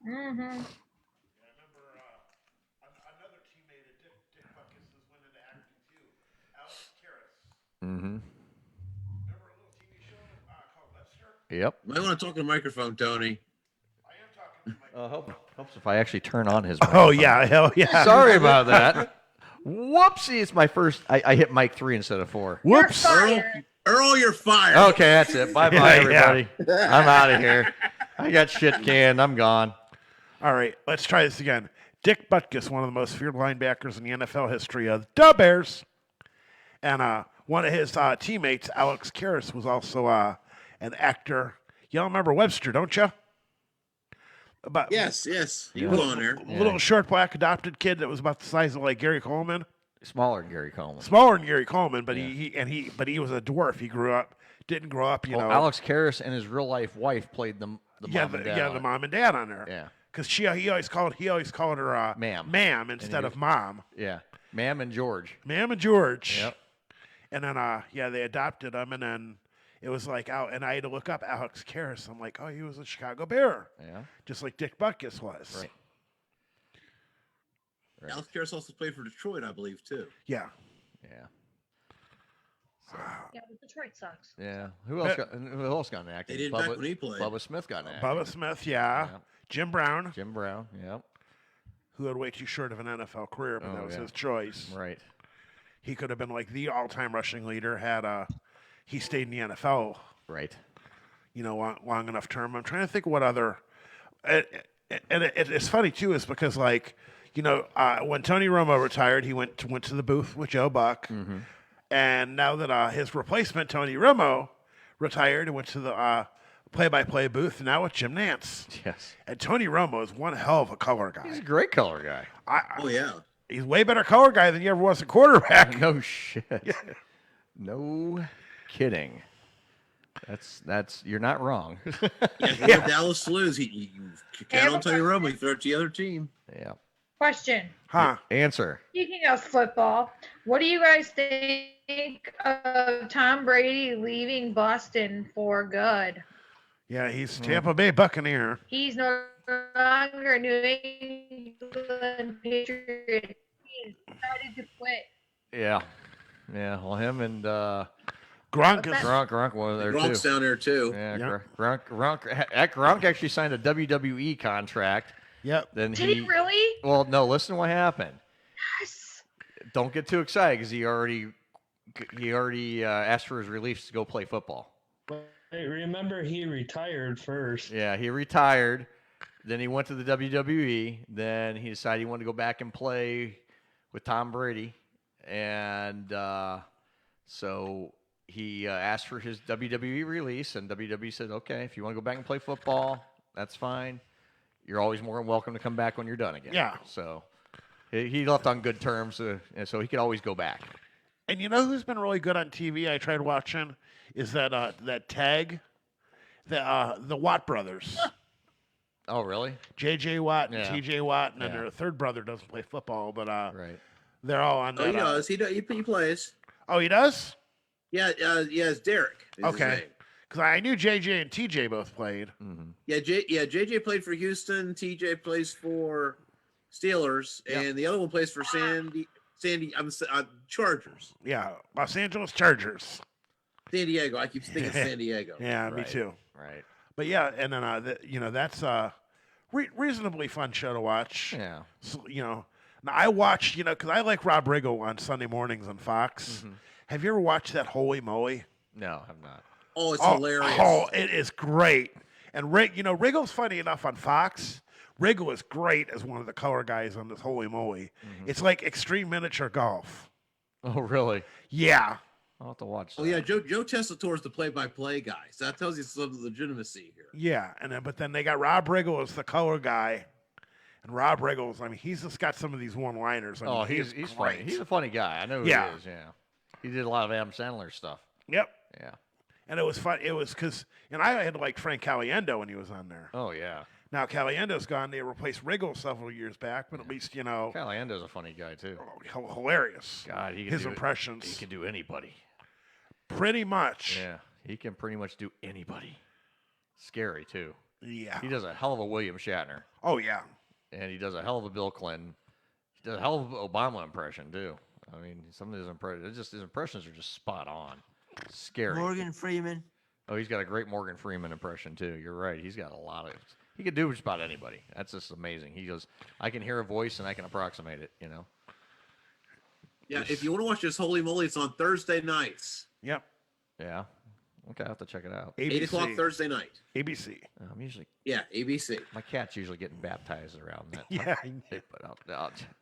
Mm-hmm. I remember another teammate of Dick Butkus went into acting too. Alex Karras. Mm-hmm. Remember a little TV show called Lester? Yep. Might want to talk to the microphone, Tony. Helps if I actually turn on his. Oh microphone. yeah, hell yeah. Sorry about that. Whoopsie! It's my first. I hit mic 3 instead of 4. Whoops. Earl, you're fired. Okay, that's it. Bye bye, everybody. I'm out of here. I got shit canned. I'm gone. All right, let's try this again. Dick Butkus, one of the most feared linebackers in the NFL history of the Bears. And one of his teammates, Alex Karras, was also an actor. Y'all remember Webster, don't you? But Yes. He was on there. Little short black adopted kid that was about the size of like Gary Coleman. Smaller than Gary Coleman. Smaller than Gary Coleman, but he was a dwarf. He didn't grow up, Alex Karras and his real life wife played the mom and dad. the mom and dad on there. Yeah. Because he always called her ma'am instead of mom. Yeah, Ma'am and George. Ma'am and George. Yep. And then they adopted him, and then it was like and I had to look up Alex Karras. I'm like, oh, he was a Chicago Bear. Yeah. Just like Dick Butkus was. Right. Alex Karras also played for Detroit, I believe, too. Yeah. Yeah, but Detroit sucks. Yeah. Who else got an acting? They did back when he played. Bubba Smith got an acting. Bubba Smith, yeah. Jim Brown. Yep. Who had way too short of an NFL career, but that was his choice. Right. He could have been like the all-time rushing leader had he stayed in the NFL. Right. Long enough term. I'm trying to think what other. And it's funny too, is because when Tony Romo retired, he went to the booth with Joe Buck, and now that his replacement Tony Romo retired and went to the play-by-play booth, now with Jim Nance. Yes. And Tony Romo is one hell of a color guy. He's a great color guy. Oh yeah. He's way better color guy than he ever was a quarterback. No shit. No kidding. That's you're not wrong. Yeah. Dallas lose. He count on Tony Romo. He throw it to the other team. Yeah. Question. Answer. Speaking of football, what do you guys think of Tom Brady leaving Boston for good? Yeah, he's Tampa Bay Buccaneer. He's no longer a New England Patriot. He decided to quit. Yeah. Well, him and Gronk was there too. Gronk's down there too. Yeah. Gronk actually signed a WWE contract. Yep. Then Did he really? Well, no. Listen to what happened. Yes. Don't get too excited because he already asked for his release to go play football. Hey, remember he retired first. Yeah, he retired. Then he went to the WWE. Then he decided he wanted to go back and play with Tom Brady. And so he asked for his WWE release, and WWE said, okay, if you want to go back and play football, that's fine. You're always more than welcome to come back when you're done again. Yeah. So he left on good terms, and so he could always go back. And you know who's been really good on TV? I tried watching is that tag, the Watt brothers. Oh, really? J.J. Watt and Yeah. T.J. Watt, and then their third brother doesn't play football, but right. They're all on Oh, that. he does. He plays. Oh, he does? Yeah, it's Derek. is his Okay. name. Because I knew J.J. and T.J. both played. Mm-hmm. Yeah, JJ played for Houston. TJ plays for Steelers, and the other one plays for Chargers. Yeah, Los Angeles Chargers. San Diego. I keep thinking San Diego. Yeah, me too. Right. But yeah, and then that's a reasonably fun show to watch. Yeah. So, now I watch, because I like Rob Riggle on Sunday mornings on Fox. Mm-hmm. Have you ever watched that Holy Moly? No, I'm not. Oh, it's hilarious. Oh, it is great. And Riggle's funny enough on Fox. Riggle is great as one of the color guys on this Holy Moly. Mm-hmm. It's like extreme miniature golf. Oh, really? Yeah. I'll have to watch that. Oh yeah, Joe Tessitore is the play-by-play guy, so that tells you some legitimacy here. Yeah, but then they got Rob Riggle as the color guy. And Rob Riggles, I mean, he's just got some of these one-liners. I mean, he's funny. great. He's a funny guy. I know who he is. Yeah, he did a lot of Adam Sandler stuff. Yep. Yeah. And it was fun. It was because, and I had liked Frank Caliendo when he was on there. Oh yeah. Now Caliendo's gone. They replaced Riggles several years back, but at least Caliendo's a funny guy too. Hilarious. God, his impressions. He can do anybody. Pretty much. Yeah, he can pretty much do anybody. Scary too. Yeah. He does a hell of a William Shatner. Oh yeah. And he does a hell of a Bill Clinton. He does a hell of an Obama impression too. I mean, some of his impressions, his impressions are just spot on. Scary. Morgan Freeman. Oh, he's got a great Morgan Freeman impression too. You're right. He's got a lot of. He can do just about anybody. That's just amazing. He goes, I can hear a voice and I can approximate it. Yeah, if you want to watch this Holy Moly, it's on Thursday nights. Yep. Yeah. Okay, I have to check it out. 8 o'clock Thursday night. ABC. I'm usually. Yeah, ABC. My cat's usually getting baptized around that. Yeah. But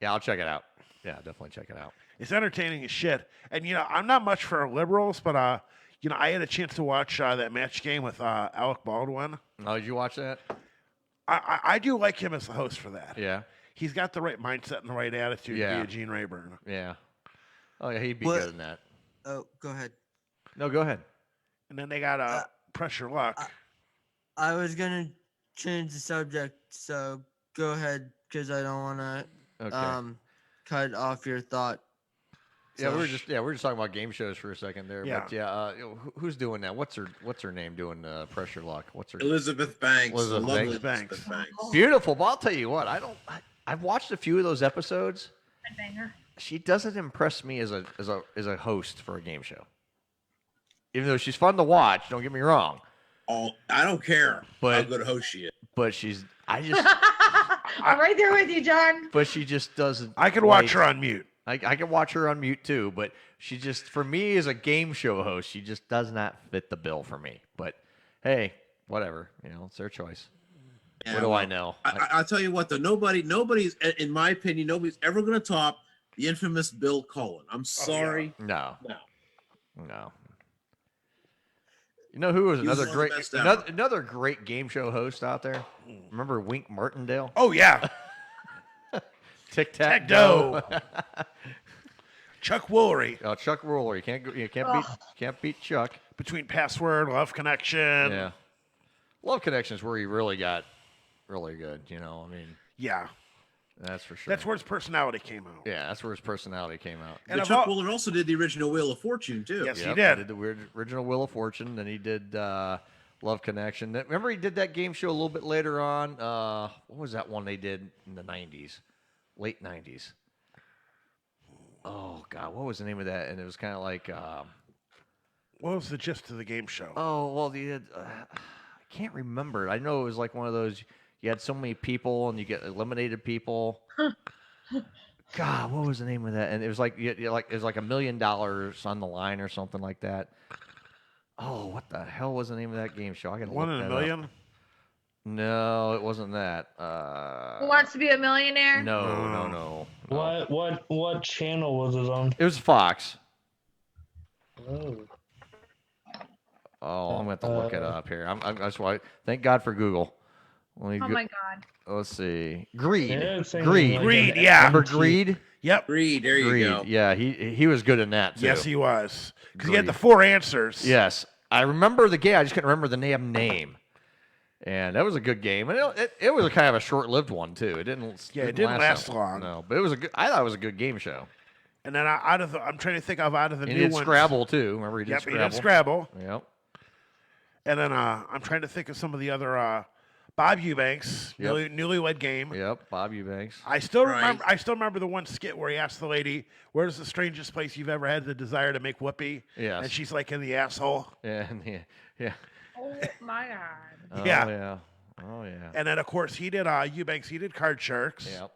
I'll check it out. Yeah, definitely check it out. It's entertaining as shit. And, I'm not much for liberals, but, I had a chance to watch that match game with Alec Baldwin. Oh, did you watch that? I do like him as the host for that. Yeah. He's got the right mindset and the right attitude to be a Gene Rayburn. Yeah. Oh, yeah, he'd be good in that. Oh, go ahead. No, go ahead. And then they got Pressure Luck. I was gonna change the subject, so go ahead because I don't want to cut off your thought. Yeah, we were just talking about game shows for a second there. Yeah. But who's doing that? What's her name doing Pressure Luck? What's her Elizabeth Banks. Elizabeth Banks. Beautiful. But I'll tell you what, I've watched a few of those episodes. Banger. She doesn't impress me as a host for a game show. Even though she's fun to watch, don't get me wrong. Oh, I don't care But- how good a host she is. But I'm right there with you, John. but she just doesn't. I can watch her on mute. I can watch her on mute too, but she just, for me as a game show host, she just does not fit the bill for me. But hey, whatever, it's their choice. Yeah, what do I know? I'll tell you what, though, nobody's, in my opinion, nobody's ever going to top the infamous Bill Cullen. I'm sorry. No. You know who was He was another one of great, the best ever. another great game show host out there? Remember Wink Martindale? Oh, yeah. Tic Tac Toe. Chuck Woolery. Oh, Chuck Woolery. Can't beat Chuck. Between Password, Love Connection. Yeah. Love Connection is where he really got really good, Yeah. That's for sure. That's where his personality came out. Yeah, that's where his personality came out. And Chuck Woolery also did the original Wheel of Fortune, too. Yes, Yep, he did. He did the original Wheel of Fortune. Then he did Love Connection. Remember he did that game show a little bit later on? What was that one they did in the 90s? Late 90s. Oh, God. What was the name of that? And it was kind of like... what was the gist of the game show? Oh, well, I can't remember. I know it was like one of those... You had so many people, and you get eliminated people. God, what was the name of that? And it was like it was like $1 million on the line or something like that. Oh, what the hell was the name of that game show? I got One in a Million. No, it wasn't that. Who wants to be a millionaire? No. What channel was it on? It was Fox. Oh. Oh, I'm gonna have to look it up here. That's why. Thank God for Google. Oh my God. Let's see. Greed. Yeah, Greed, yeah. Remember Greed? Yep. Greed, there you go. Yeah, he was good in that too. Yes, he was. Because he had the 4 answers. Yes. I remember the game. I just couldn't remember the damn name. And that was a good game. And it was a kind of a short-lived one too. It didn't last long. No, but it was I thought it was a good game show. And then I'm trying to think of out of the And new he did ones. Scrabble too. Remember he did Scrabble? He did Scrabble. Yep. And then I'm trying to think of some of the other Bob Eubanks, Newlywed Game. Yep, Bob Eubanks. I still remember the one skit where he asked the lady, "Where's the strangest place you've ever had the desire to make whoopee?" Yes. And she's like in the asshole. Yeah. Oh my God. Oh, Yeah. yeah. Oh yeah. And then of course he did Eubanks. He did Card Sharks. Yep.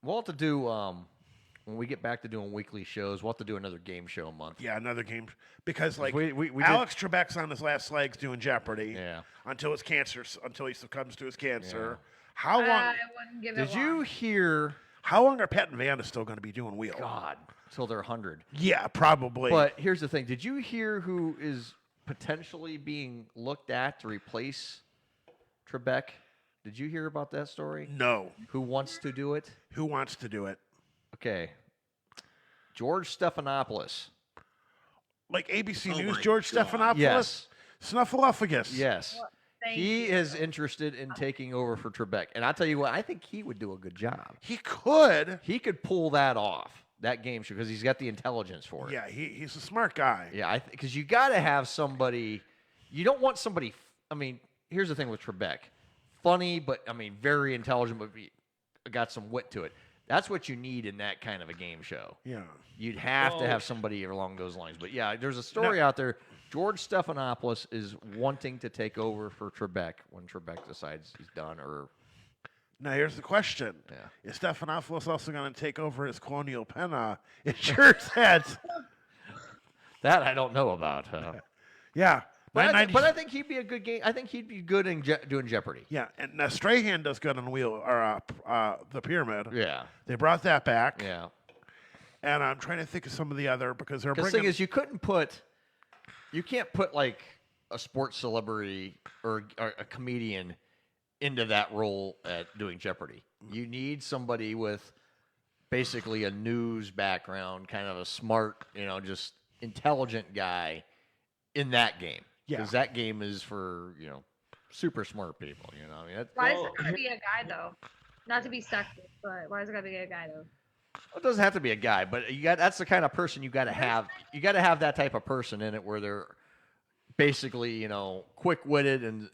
We'll have to do when we get back to doing weekly shows. We'll have to do another game show a month. Yeah, another game because like we Alex Trebek's on his last legs doing Jeopardy. Yeah. Until he succumbs to his cancer. Yeah. How long? I wouldn't give it Did you long. hear? How long are Pat and Vanna still going to be doing Wheel? God, till they're 100. Yeah, probably. But here's the thing: did you hear who is potentially being looked at to replace Trebek? Did you hear about that story? No. Who wants to do it? Who wants to do it? Okay. George Stephanopoulos. Like ABC Oh News, my George God. Stephanopoulos? Yes. Snuffleupagus. Yes. Thank He you. is interested in taking over for Trebek. And I'll tell you what, I think he would do a good job. He could. He could pull that off, that game show, because he's got the intelligence for it. Yeah, he's a smart guy. Yeah, because you got to have somebody. You don't want somebody. I mean, here's the thing with Trebek: funny, but I mean, very intelligent, but got some wit to it. That's what you need in that kind of a game show. Yeah, you'd have to have somebody along those lines. But yeah, there's a story out there. George Stephanopoulos is wanting to take over for Trebek when Trebek decides he's done. Or now here's the question: Yeah. Is Stephanopoulos also going to take over his Colonial Penn insurance heads? That I don't know about. Yeah. But I think he'd be a good game. I think he'd be good in doing Jeopardy. Yeah, and now Strahan does good on Wheel or the Pyramid. Yeah, they brought that back. Yeah, and I'm trying to think of some of the other because they're because bringing. The thing is, you can't put like a sports celebrity or a comedian into that role at doing Jeopardy. You need somebody with basically a news background, kind of a smart, just intelligent guy in that game. Because that game is for, super smart people, I mean, Why is it gotta be a guy though? Not to be sexist, but why is it gotta be a guy though? It doesn't have to be a guy, but that's the kind of person you got to have. You got to have that type of person in it where they're basically, quick-witted and,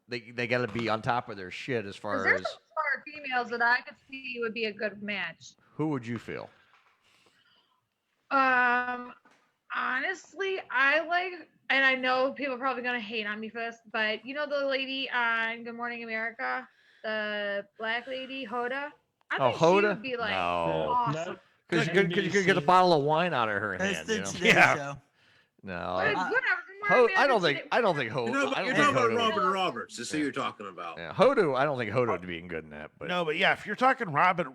they got to be on top of their shit as far There's as some smart females that I could see would be a good match. who would you feel? Honestly, I like, and I know people are probably gonna hate on me for this, but you know the lady on Good Morning America, the black lady Hoda. I think she Hoda? would be like No. awesome. Because you could get a bottle of wine out of her That's hand. the Today Show. No. But whatever. I don't think Hoda. You're talking about Robin Roberts. That's who you're talking about. Yeah, Hoda. I don't think Hoda would be good in that. But No, but yeah, if you're talking Robin,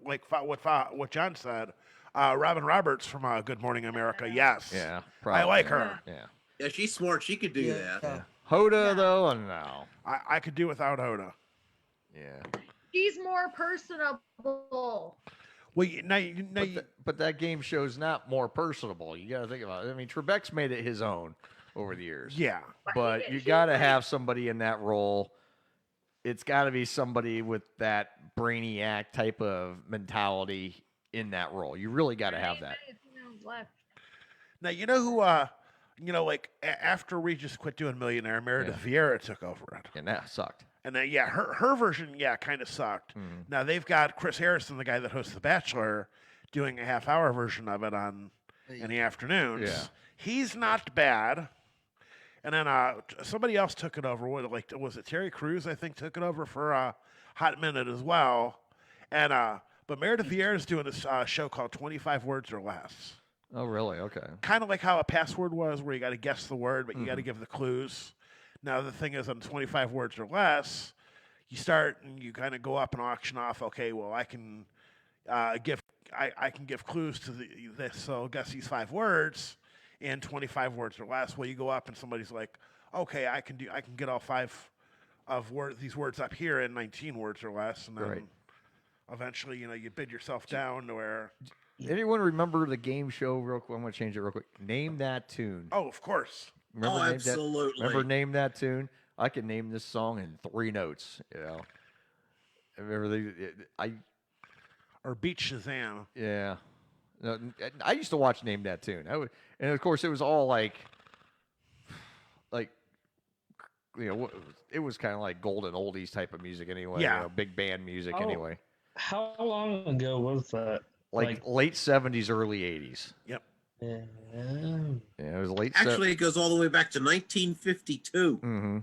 like what John said, Robin Roberts from Good Morning America, yes. Yeah, I probably. like her. Yeah. Yeah, she's smart. She could do that. Yeah. Hoda though, no. I could do without Hoda. Yeah. She's more personable. Well, but that game show's not more personable. You got to think about it. I mean, Trebek's made it his own over the years. Yeah. But you got to have somebody in that role. It's got to be somebody with that brainiac type of mentality in that role. You really got to have that. Now, you know who, like after Regis quit doing Millionaire, Meredith Vieira took over it. And that sucked. And then, her version, kind of sucked. Now, they've got Chris Harrison, the guy that hosts The Bachelor, doing a half-hour version of it in the afternoons. Yeah. He's not bad. And then somebody else took it over. Was it Terry Crews, I think, took it over for a hot minute as well. And but Meredith Vieira is doing this show called 25 Words or Less. Oh, really? Okay. Kind of like how a password was, where you got to guess the word, but you got to give the clues. Now, the thing is, on 25 words or less, you start and you kind of go up and auction off, okay, well, I can give clues to this, so guess these 5 words in 25 words or less. Well, you go up and somebody's like, okay, I can get all 5 of these words up here in 19 words or less, and then eventually, you bid yourself down to where. Anyone remember the game show real quick? I'm going to change it real quick. Name That Tune. Oh, of course. Remember Name absolutely. Remember Name That Tune? I can name this song in 3 notes, I remember or Beat Shazam. Yeah. No, I used to watch Name That Tune. And of course it was all like it was kind of like golden oldies type of music anyway. Yeah. Big band music anyway. How long ago was that? Like late 70s, early 80s. Yep. Yeah. Yeah, it was late. Actually, it goes all the way back to 1952. Mm-hmm.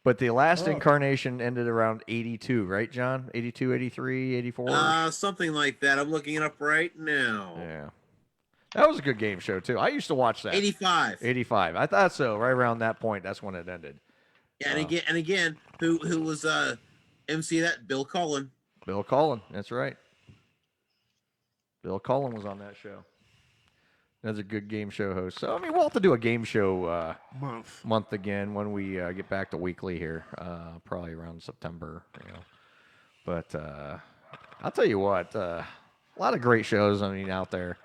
But the last incarnation ended around 82, right, John? 82, 83, 84? Something like that. I'm looking it up right now. Yeah. That was a good game show, too. I used to watch that. 85. 85. I thought so. Right around that point, that's when it ended. Yeah, and again, who was MC that? Bill Cullen. Bill Cullen. That's right. Bill Cullen was on that show. Another good game show host. So I mean, we'll have to do a game show month again when we get back to weekly here, probably around September. But I'll tell you what, a lot of great shows. I mean, out there.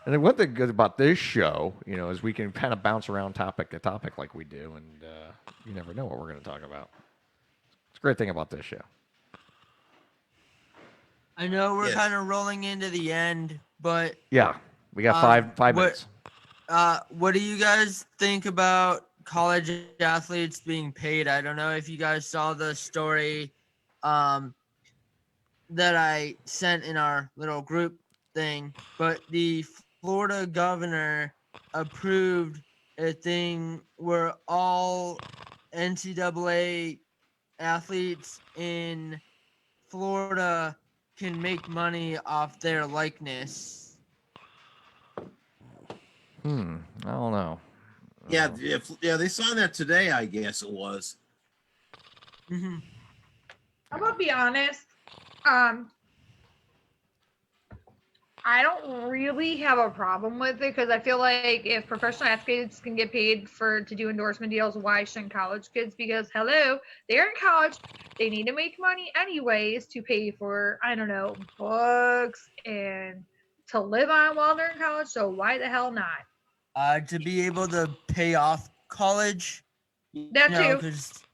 And then one thing good about this show, is we can kind of bounce around topic to topic like we do, and you never know what we're going to talk about. It's a great thing about this show. I know we're kind of rolling into the end, but yeah, we got five minutes. What do you guys think about college athletes being paid? I don't know if you guys saw the story that I sent in our little group thing, but the Florida governor approved a thing where all NCAA athletes in Florida can make money off their likeness. I don't know. Yeah, they signed that today, I guess it was. I'm gonna be honest. I don't really have a problem with it because I feel like if professional athletes can get paid to do endorsement deals, why shouldn't college kids? Because hello, they're in college, they need to make money anyways to pay for, I don't know, books and to live on while they're in college. So why the hell not? To be able to pay off college, That too. because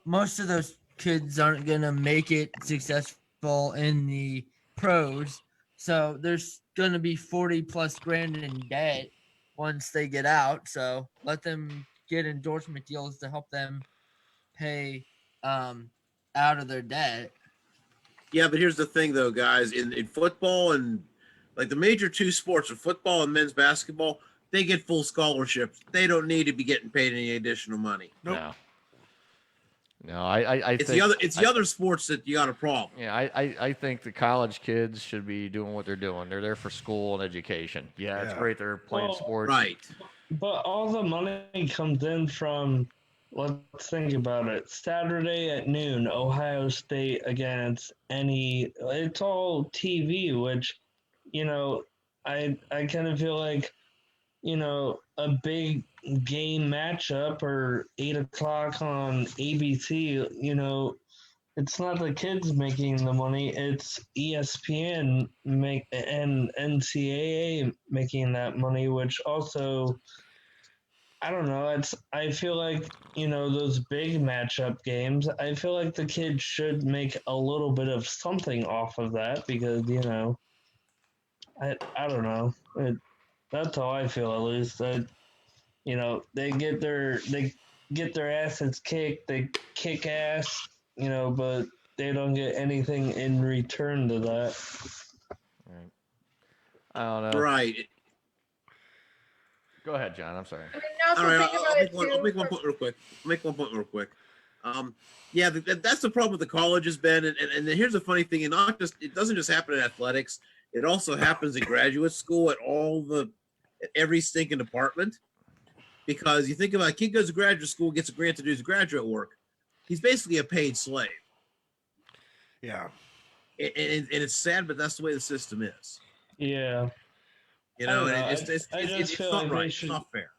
most of those kids aren't gonna make it successful in the pros. So there's going to be 40 plus grand in debt once they get out. So let them get endorsement deals to help them pay out of their debt. Yeah, but here's the thing, though, guys. In football and like the major two sports are football and men's basketball, they get full scholarships. They don't need to be getting paid any additional money. Nope. No, I it's think the other sports that you got a problem. Yeah, I think the college kids should be doing what they're doing. They're there for school and education. Yeah, it's great they're playing sports. Right. But all the money comes in from, let's think about it. Saturday at noon, Ohio State against it's all TV, which, I kind of feel like, a big game matchup or 8 o'clock on ABC, it's not the kids making the money, it's ESPN and NCAA making that money, which also, I don't know, I feel like, those big matchup games, I feel like the kids should make a little bit of something off of that because, I don't know. That's how I feel, at least. That they get their asses kicked, they kick ass, but they don't get anything in return to that. Right. I don't know. Right. Go ahead, John. I'm sorry. All right, I'll make one point real quick. Yeah, that's the problem with the colleges, Ben. And here's the funny thing, it doesn't just happen in athletics. It also happens in graduate school at every stinking department. Because you think about a kid goes to graduate school, gets a grant to do his graduate work. He's basically a paid slave. Yeah. And it's sad, but that's the way the system is. Yeah. It's not right. It's not fair.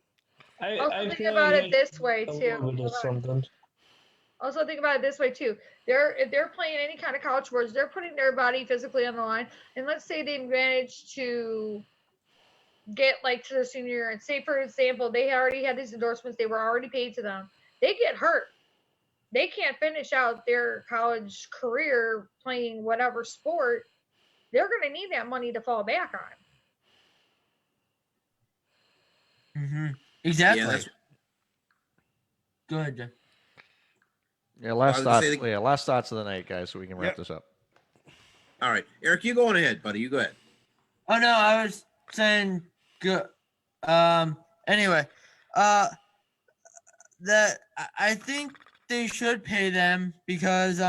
Also think about it this way too. Also think about it this way too. If they're playing any kind of college sports, they're putting their body physically on the line. And let's say they manage to get to the senior year, and say for example they already had these endorsements, they were already paid to them. They get hurt. They can't finish out their college career playing whatever sport. They're going to need that money to fall back on. Mm-hmm. Exactly. Yeah, Go ahead, Jeff. Yeah, last thoughts of the night, guys, so we can wrap this up. All right, Eric, you go on ahead, buddy. You go ahead. Oh no, I was saying good. Anyway, that I think they should pay them because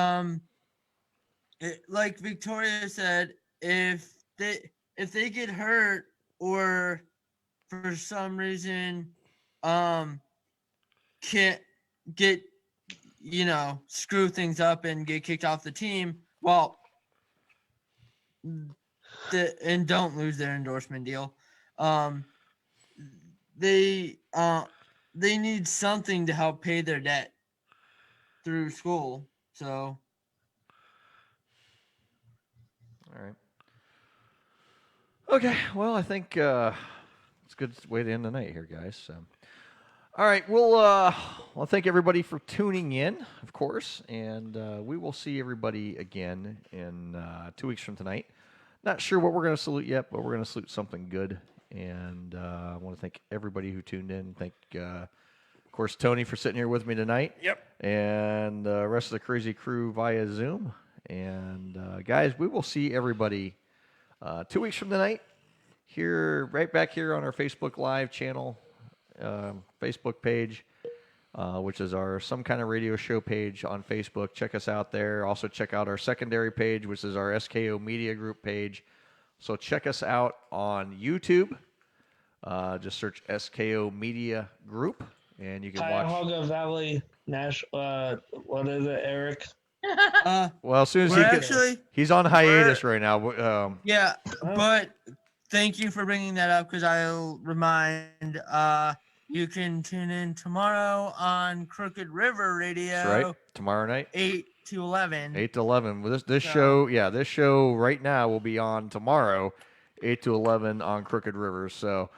like Victoria said, if they get hurt or for some reason can't get screw things up and get kicked off the team, well, and don't lose their endorsement deal, they need something to help pay their debt through school. So. All right. Okay. Well, I think it's a good way to end the night here, guys. So. All right. Well, thank everybody for tuning in, of course, and we will see everybody again in 2 weeks from tonight. Not sure what we're going to salute yet, but we're going to salute something good. And I want to thank everybody who tuned in. Thank, of course, Tony for sitting here with me tonight. Yep. And the rest of the crazy crew via Zoom. And guys, we will see everybody 2 weeks from tonight here, right back here on our Facebook Live channel, Facebook page, which is our Some Kind of Radio Show page on Facebook. Check us out there. Also check out our secondary page, which is our SKO Media Group page. So check us out on YouTube. Just search SKO Media Group, and you can watch. Cuyahoga Valley National. What is it, Eric? Well, as soon as he's on hiatus right now. Yeah, but thank you for bringing that up because I'll remind. You can tune in tomorrow on Crooked River Radio. That's right. Tomorrow night, 8 to 11. 8 to 11. Well, this show right now will be on tomorrow, 8 to 11 on Crooked River. So,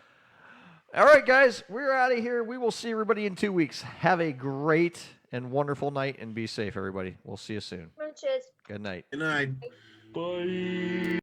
all right, guys, we're out of here. We will see everybody in 2 weeks. Have a great and wonderful night, and be safe, everybody. We'll see you soon. Good night. Good night. Bye.